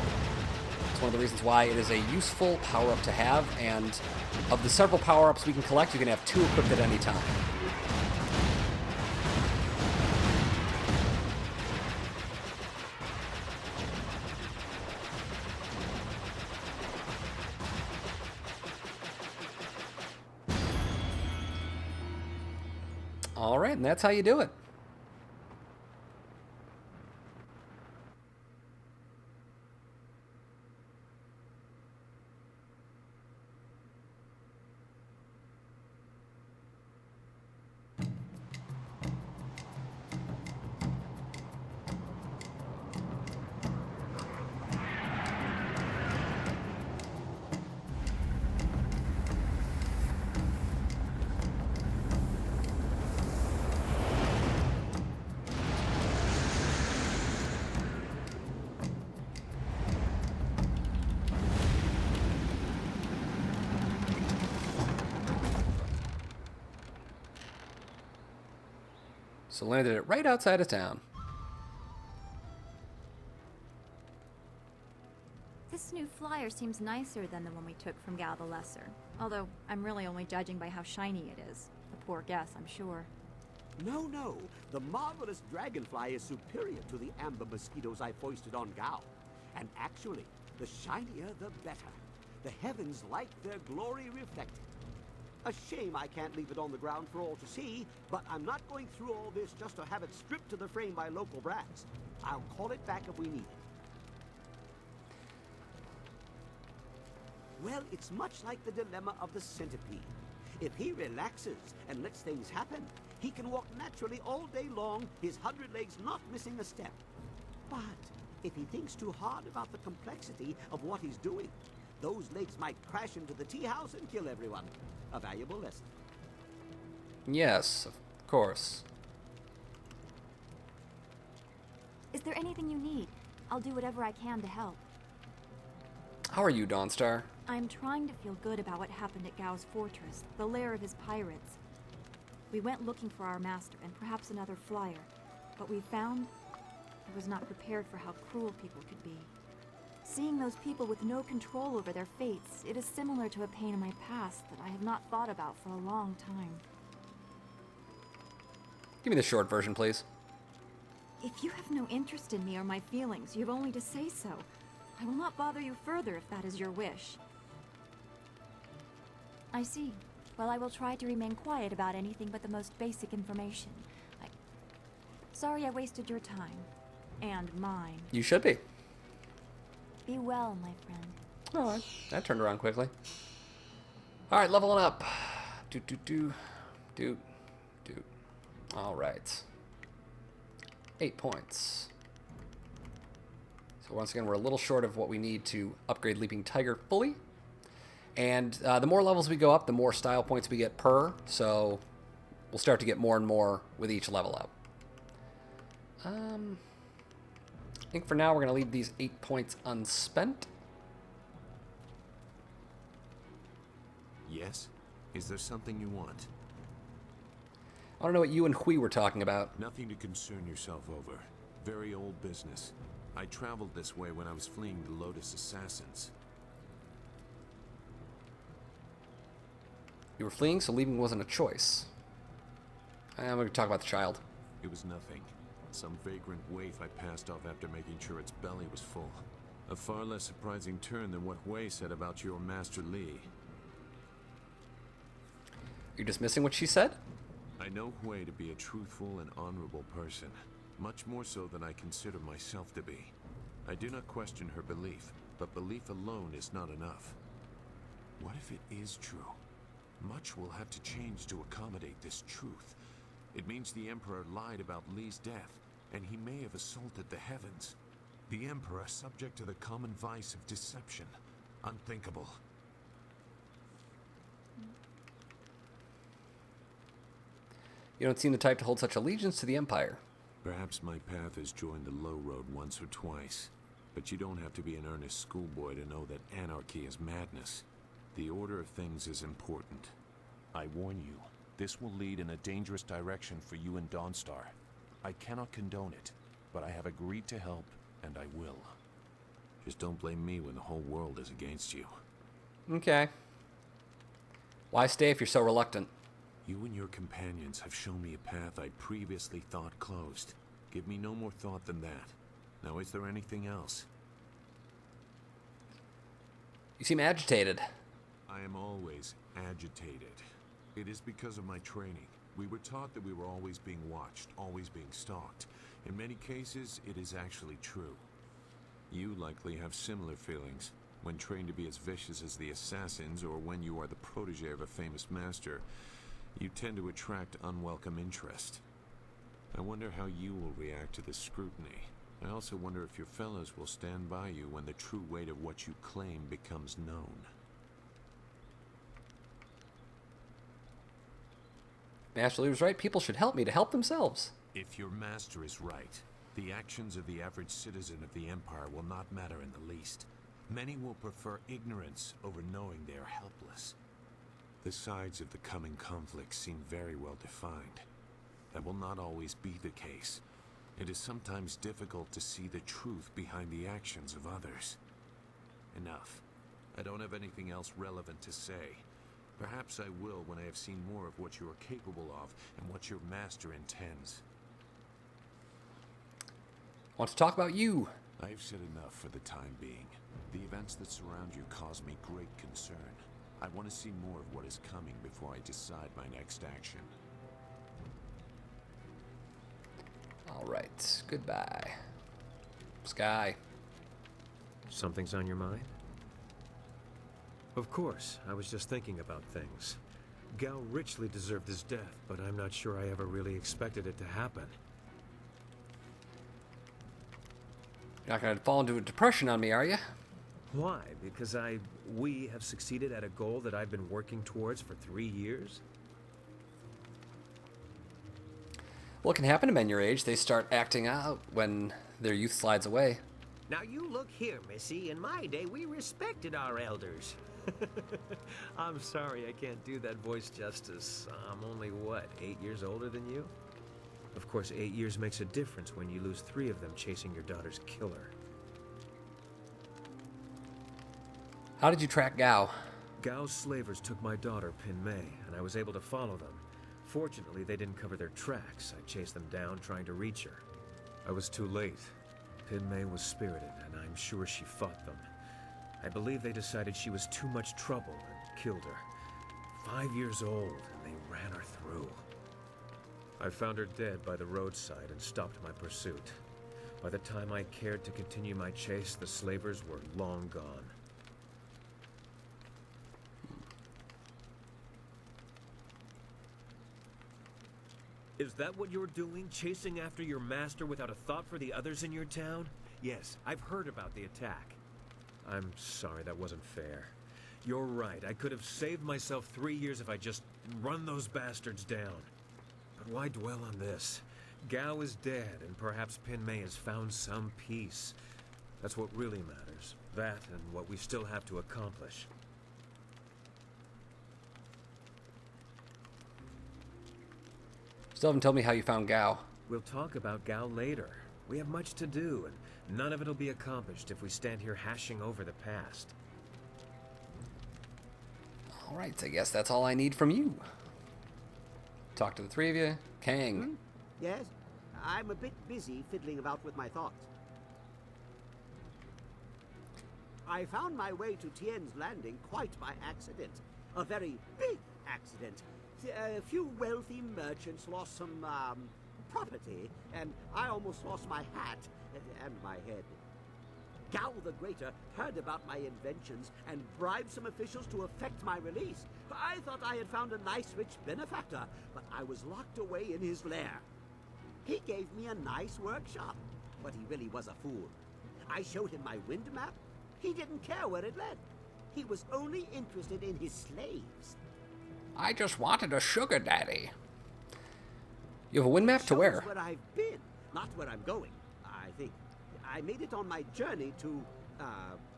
it's one of the reasons why it is a useful power-up to have, and of the several power-ups we can collect, you can have 2 equipped at any time. All right, and that's how you do it. So landed it right outside of town.
This new flyer seems nicer than the one we took from Gal the Lesser. Although, I'm really only judging by how shiny it is. A poor guess, I'm sure.
No. The marvelous dragonfly is superior to the amber mosquitoes I foisted on Gao. And actually, the shinier the better. The heavens like their glory reflected. A shame I can't leave it on the ground for all to see, but I'm not going through all this just to have it stripped to the frame by local brats. I'll call it back if we need it. Well, it's much like the dilemma of the centipede. If he relaxes and lets things happen, he can walk naturally all day long, his 100 legs not missing a step. But if he thinks too hard about the complexity of what he's doing, those lakes might crash into the tea house and kill everyone. A valuable lesson.
Yes, of course.
Is there anything you need? I'll do whatever I can to help.
How are you, Dawnstar?
I'm trying to feel good about what happened at Gao's fortress, the lair of his pirates. We went looking for our master and perhaps another flyer, but we found I was not prepared for how cruel people could be. Seeing those people with no control over their fates, it is similar to a pain in my past that I have not thought about for a long time.
Give me the short version, please.
If you have no interest in me or my feelings, you have only to say so. I will not bother you further if that is your wish. I see. Well, I will try to remain quiet about anything but the most basic information. Sorry I wasted your time. And mine.
You should be.
Be well, my friend.
Oh, that turned around quickly. Alright, leveling up. Doot. Alright. 8 points. So once again, we're a little short of what we need to upgrade Leaping Tiger fully. And the more levels we go up, the more style points we get per. So we'll start to get more and more with each level up. I think for now we're going to leave these 8 points unspent.
Yes? Is there something you want?
I don't know what you and Hui were talking about.
Nothing to concern yourself over. Very old business. I traveled this way when I was fleeing the Lotus Assassins.
You were fleeing, so leaving wasn't a choice. I'm going to talk about the child.
It was nothing. Some vagrant waif I passed off after making sure its belly was full. A far less surprising turn than what Hui said about your Master Li.
You're dismissing what she said?
I know Hui to be a truthful and honorable person. Much more so than I consider myself to be. I do not question her belief, but belief alone is not enough. What if it is true? Much will have to change to accommodate this truth. It means the Emperor lied about Li's death, and he may have assaulted the heavens. The Emperor subject to the common vice of deception. Unthinkable.
You don't seem the type to hold such allegiance to the Empire.
Perhaps my path has joined the low road once or twice, but you don't have to be an earnest schoolboy to know that anarchy is madness. The order of things is important. I warn you, this will lead in a dangerous direction for you and Dawnstar. I cannot condone it, but I have agreed to help, and I will. Just don't blame me when the whole world is against you.
Okay. Why stay if you're so reluctant?
You and your companions have shown me a path I previously thought closed. Give me no more thought than that. Now, is there anything else?
You seem agitated.
I am always agitated. It is because of my training. We were taught that we were always being watched, always being stalked. In many cases, it is actually true. You likely have similar feelings. When trained to be as vicious as the assassins, or when you are the protege of a famous master, you tend to attract unwelcome interest. I wonder how you will react to this scrutiny. I also wonder if your fellows will stand by you when the true weight of what you claim becomes known.
Master Li was right. People should help me to help themselves.
If your master is right, the actions of the average citizen of the Empire will not matter in the least. Many will prefer ignorance over knowing they are helpless. The sides of the coming conflict seem very well defined. That will not always be the case. It is sometimes difficult to see the truth behind the actions of others. Enough. I don't have anything else relevant to say. Perhaps I will when I have seen more of what you are capable of and what your master intends.
Want to talk about you?
I've said enough for the time being. The events that surround you cause me great concern. I want to see more of what is coming before I decide my next action.
All right. Goodbye. Sky.
Something's on your mind? Of course. I was just thinking about things. Gao richly deserved his death, but I'm not sure I ever really expected it to happen.
You're not going to fall into a depression on me, are you?
Why? Because we have succeeded at a goal that I've been working towards for 3 years?
What can happen to men your age? They start acting out when their youth slides away.
Now you look here, Missy. In my day, we respected our elders.
I'm sorry, I can't do that voice justice. I'm only, what, 8 years older than you? Of course, 8 years makes a difference when you lose 3 of them chasing your daughter's killer.
How did you track Gao?
Gao's slavers took my daughter, Pin Mei, and I was able to follow them. Fortunately, they didn't cover their tracks. I chased them down, trying to reach her. I was too late. Pin Mei was spirited, and I'm sure she fought them. I believe they decided she was too much trouble and killed her. 5 years old, and they ran her through. I found her dead by the roadside and stopped my pursuit. By the time I cared to continue my chase, the slavers were long gone. Is that what you're doing, chasing after your master without a thought for the others in your town? Yes, I've heard about the attack. I'm sorry, that wasn't fair. You're right, I could have saved myself 3 years if I just run those bastards down. But why dwell on this? Gao is dead, and perhaps Pin Mei has found some peace. That's what really matters. That and what we still have to accomplish.
Still haven't told me how you found Gao.
We'll talk about Gao later. We have much to do, and none of it'll be accomplished if we stand here hashing over the past.
Alright, I guess that's all I need from you. Talk to the 3 of you. Kang.
Hmm? Yes? I'm a bit busy fiddling about with my thoughts. I found my way to Tien's landing quite by accident. A very big accident. A few wealthy merchants lost some, property, and I almost lost my hat and my head. Gao the Greater heard about my inventions and bribed some officials to effect my release. I thought I had found a nice rich benefactor, but I was locked away in his lair. He gave me a nice workshop, but he really was a fool. I showed him my wind map. He didn't care where it led. He was only interested in his slaves.
I just wanted a sugar daddy. You have a wind map to where?
Where I've been, not where I'm going, I think. I made it on my journey to,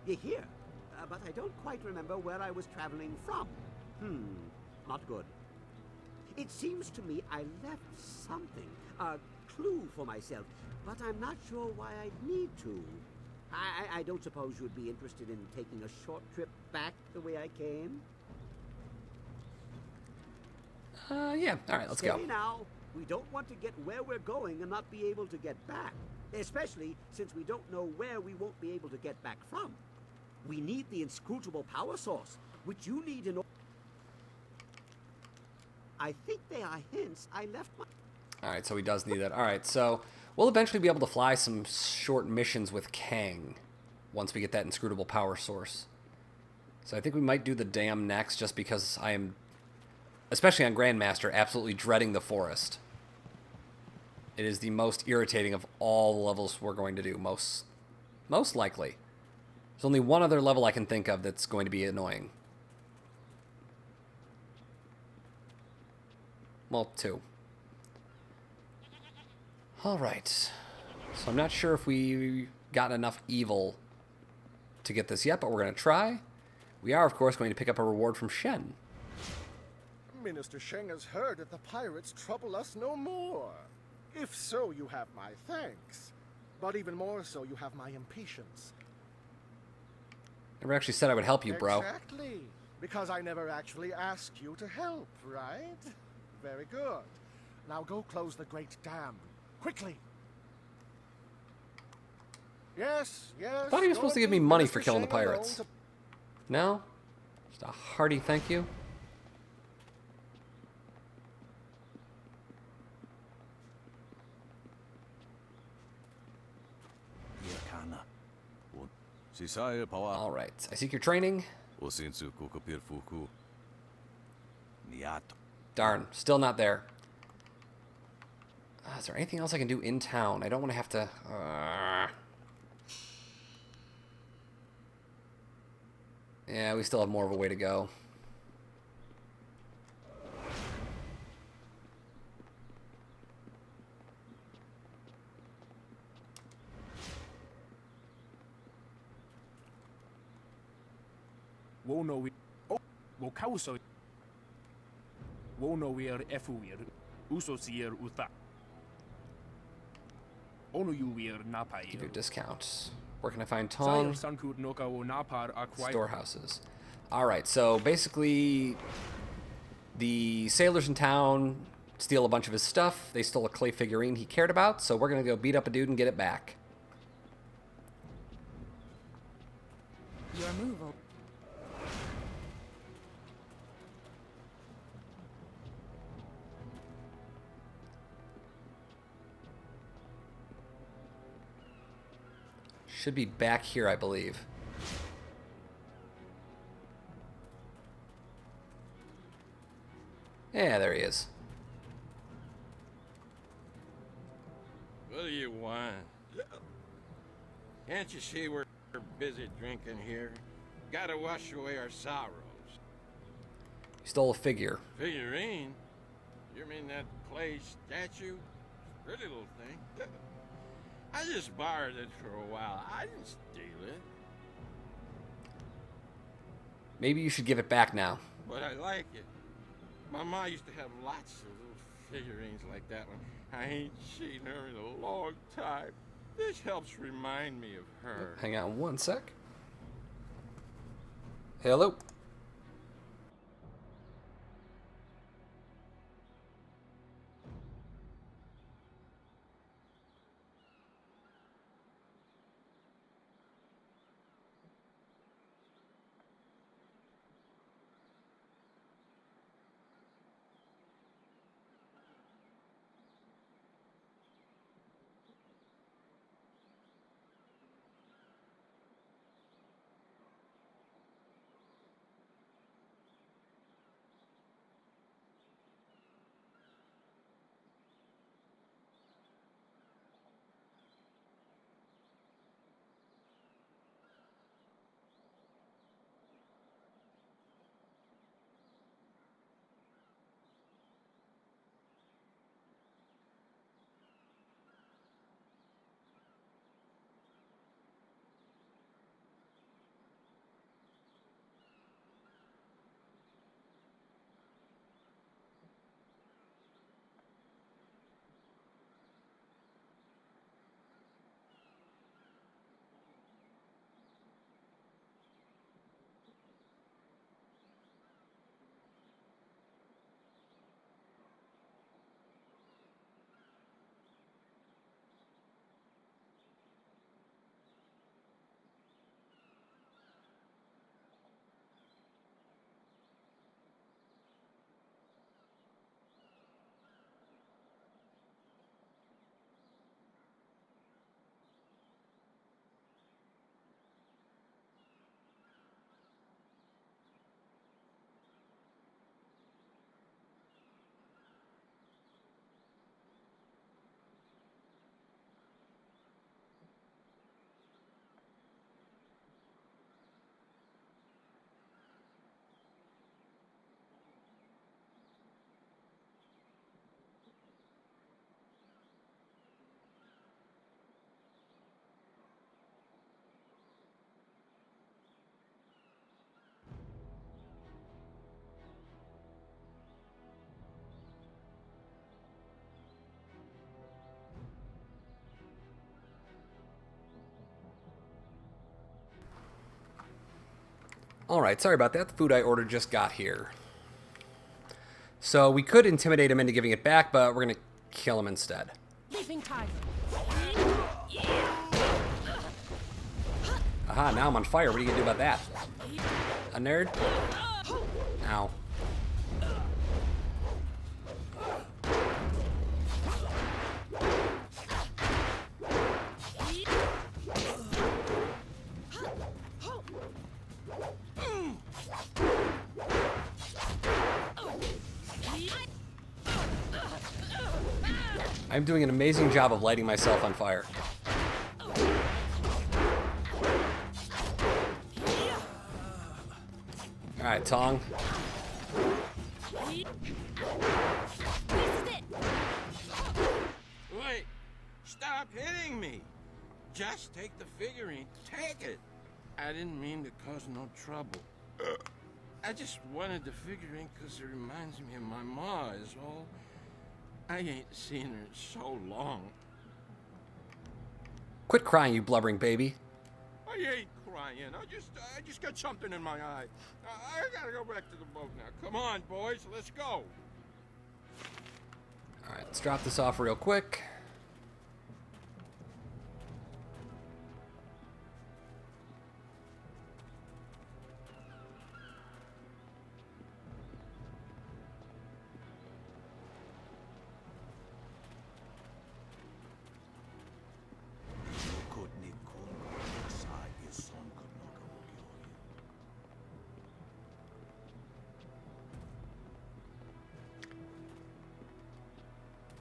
here. But I don't quite remember where I was traveling from. Not good. It seems to me I left something, a clue for myself, but I'm not sure why I'd need to. I don't suppose you'd be interested in taking a short trip back the way I came?
Yeah. Alright, let's go.
Now, we don't want to get where we're going and not be able to get back. Especially since we don't know where we won't be able to get back from. We need the inscrutable power source, which you need in order. I think they are hints I left my...
Alright, so he does need that. Alright, so we'll eventually be able to fly some short missions with Kang once we get that inscrutable power source. So I think we might do the dam next just because I am, especially on Grandmaster, absolutely dreading the forest. It is the most irritating of all the levels we're going to do, most likely. There's only one other level I can think of that's going to be annoying. Well, 2. Alright. So I'm not sure if we got enough evil to get this yet, but we're going to try. We are, of course, going to pick up a reward from Shen.
Minister Sheng has heard that the pirates trouble us no more. If so, you have my thanks. But even more so, you have my impatience.
Never actually said I would help you, bro.
Exactly. Because I never actually asked you to help, right? Very good. Now go close the great dam. Quickly. Yes.
I thought he was supposed to give me money for killing the pirates. No? Just a hearty thank you. Alright, I seek your training. Darn, still not there. Is there anything else I can do in town? I don't want to have to... Yeah, we still have more of a way to go. Give you discounts. Where can I find Tong? Storehouses. Alright, so basically the sailors in town steal a bunch of his stuff. They stole a clay figurine he cared about, so we're going to go beat up a dude and get it back.
Your move.
Should be back here, I believe. Yeah, there he is.
What do you want? Can't you see we're busy drinking here? Gotta wash away our sorrows.
He stole a figure.
Figurine? You mean that clay statue? Pretty little thing. I just borrowed it for a while. I didn't steal it.
Maybe you should give it back now.
But I like it. My ma used to have lots of little figurines like that one. I ain't seen her in a long time. This helps remind me of her.
Hang on one sec. Hello? Alright, sorry about that. The food I ordered just got here. So we could intimidate him into giving it back, but we're going to kill him instead.
Leaping tiger.
Aha, now I'm on fire. What are you going to do about that? A nerd? Ow. I'm doing an amazing job of lighting myself on fire. Alright, Tong.
Wait! Stop hitting me! Just take the figurine. Take it! I didn't mean to cause no trouble. I just wanted the figurine because it reminds me of my ma is all. I ain't seen her in so long.
Quit crying, you blubbering baby.
I ain't crying. I just got something in my eye. I gotta go back to the boat now. Come on, boys, let's go.
Alright, let's drop this off real quick.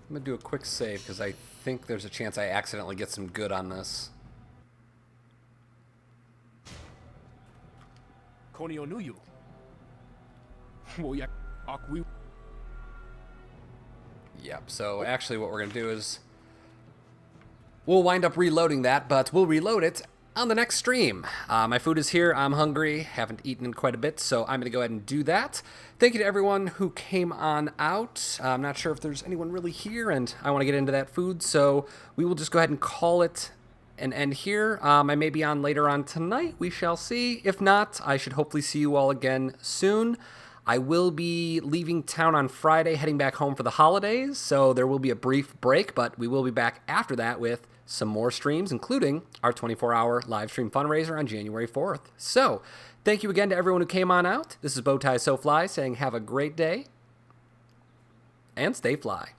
I'm going to do a quick save because I think there's a chance I accidentally get some good on this. Yep, so actually what we're going to do is we'll wind up reloading that, but we'll reload it on the next stream. My food is here. I'm hungry. Haven't eaten in quite a bit, so I'm going to go ahead and do that. Thank you to everyone who came on out. I'm not sure if there's anyone really here, and I want to get into that food, so we will just go ahead and call it an end here. I may be on later on tonight. We shall see. If not, I should hopefully see you all again soon. I will be leaving town on Friday, heading back home for the holidays, so there will be a brief break, but we will be back after that with some more streams, including our 24-hour live stream fundraiser on January 4th. So, thank you again to everyone who came on out. This is Bowtie So Fly saying have a great day and stay fly.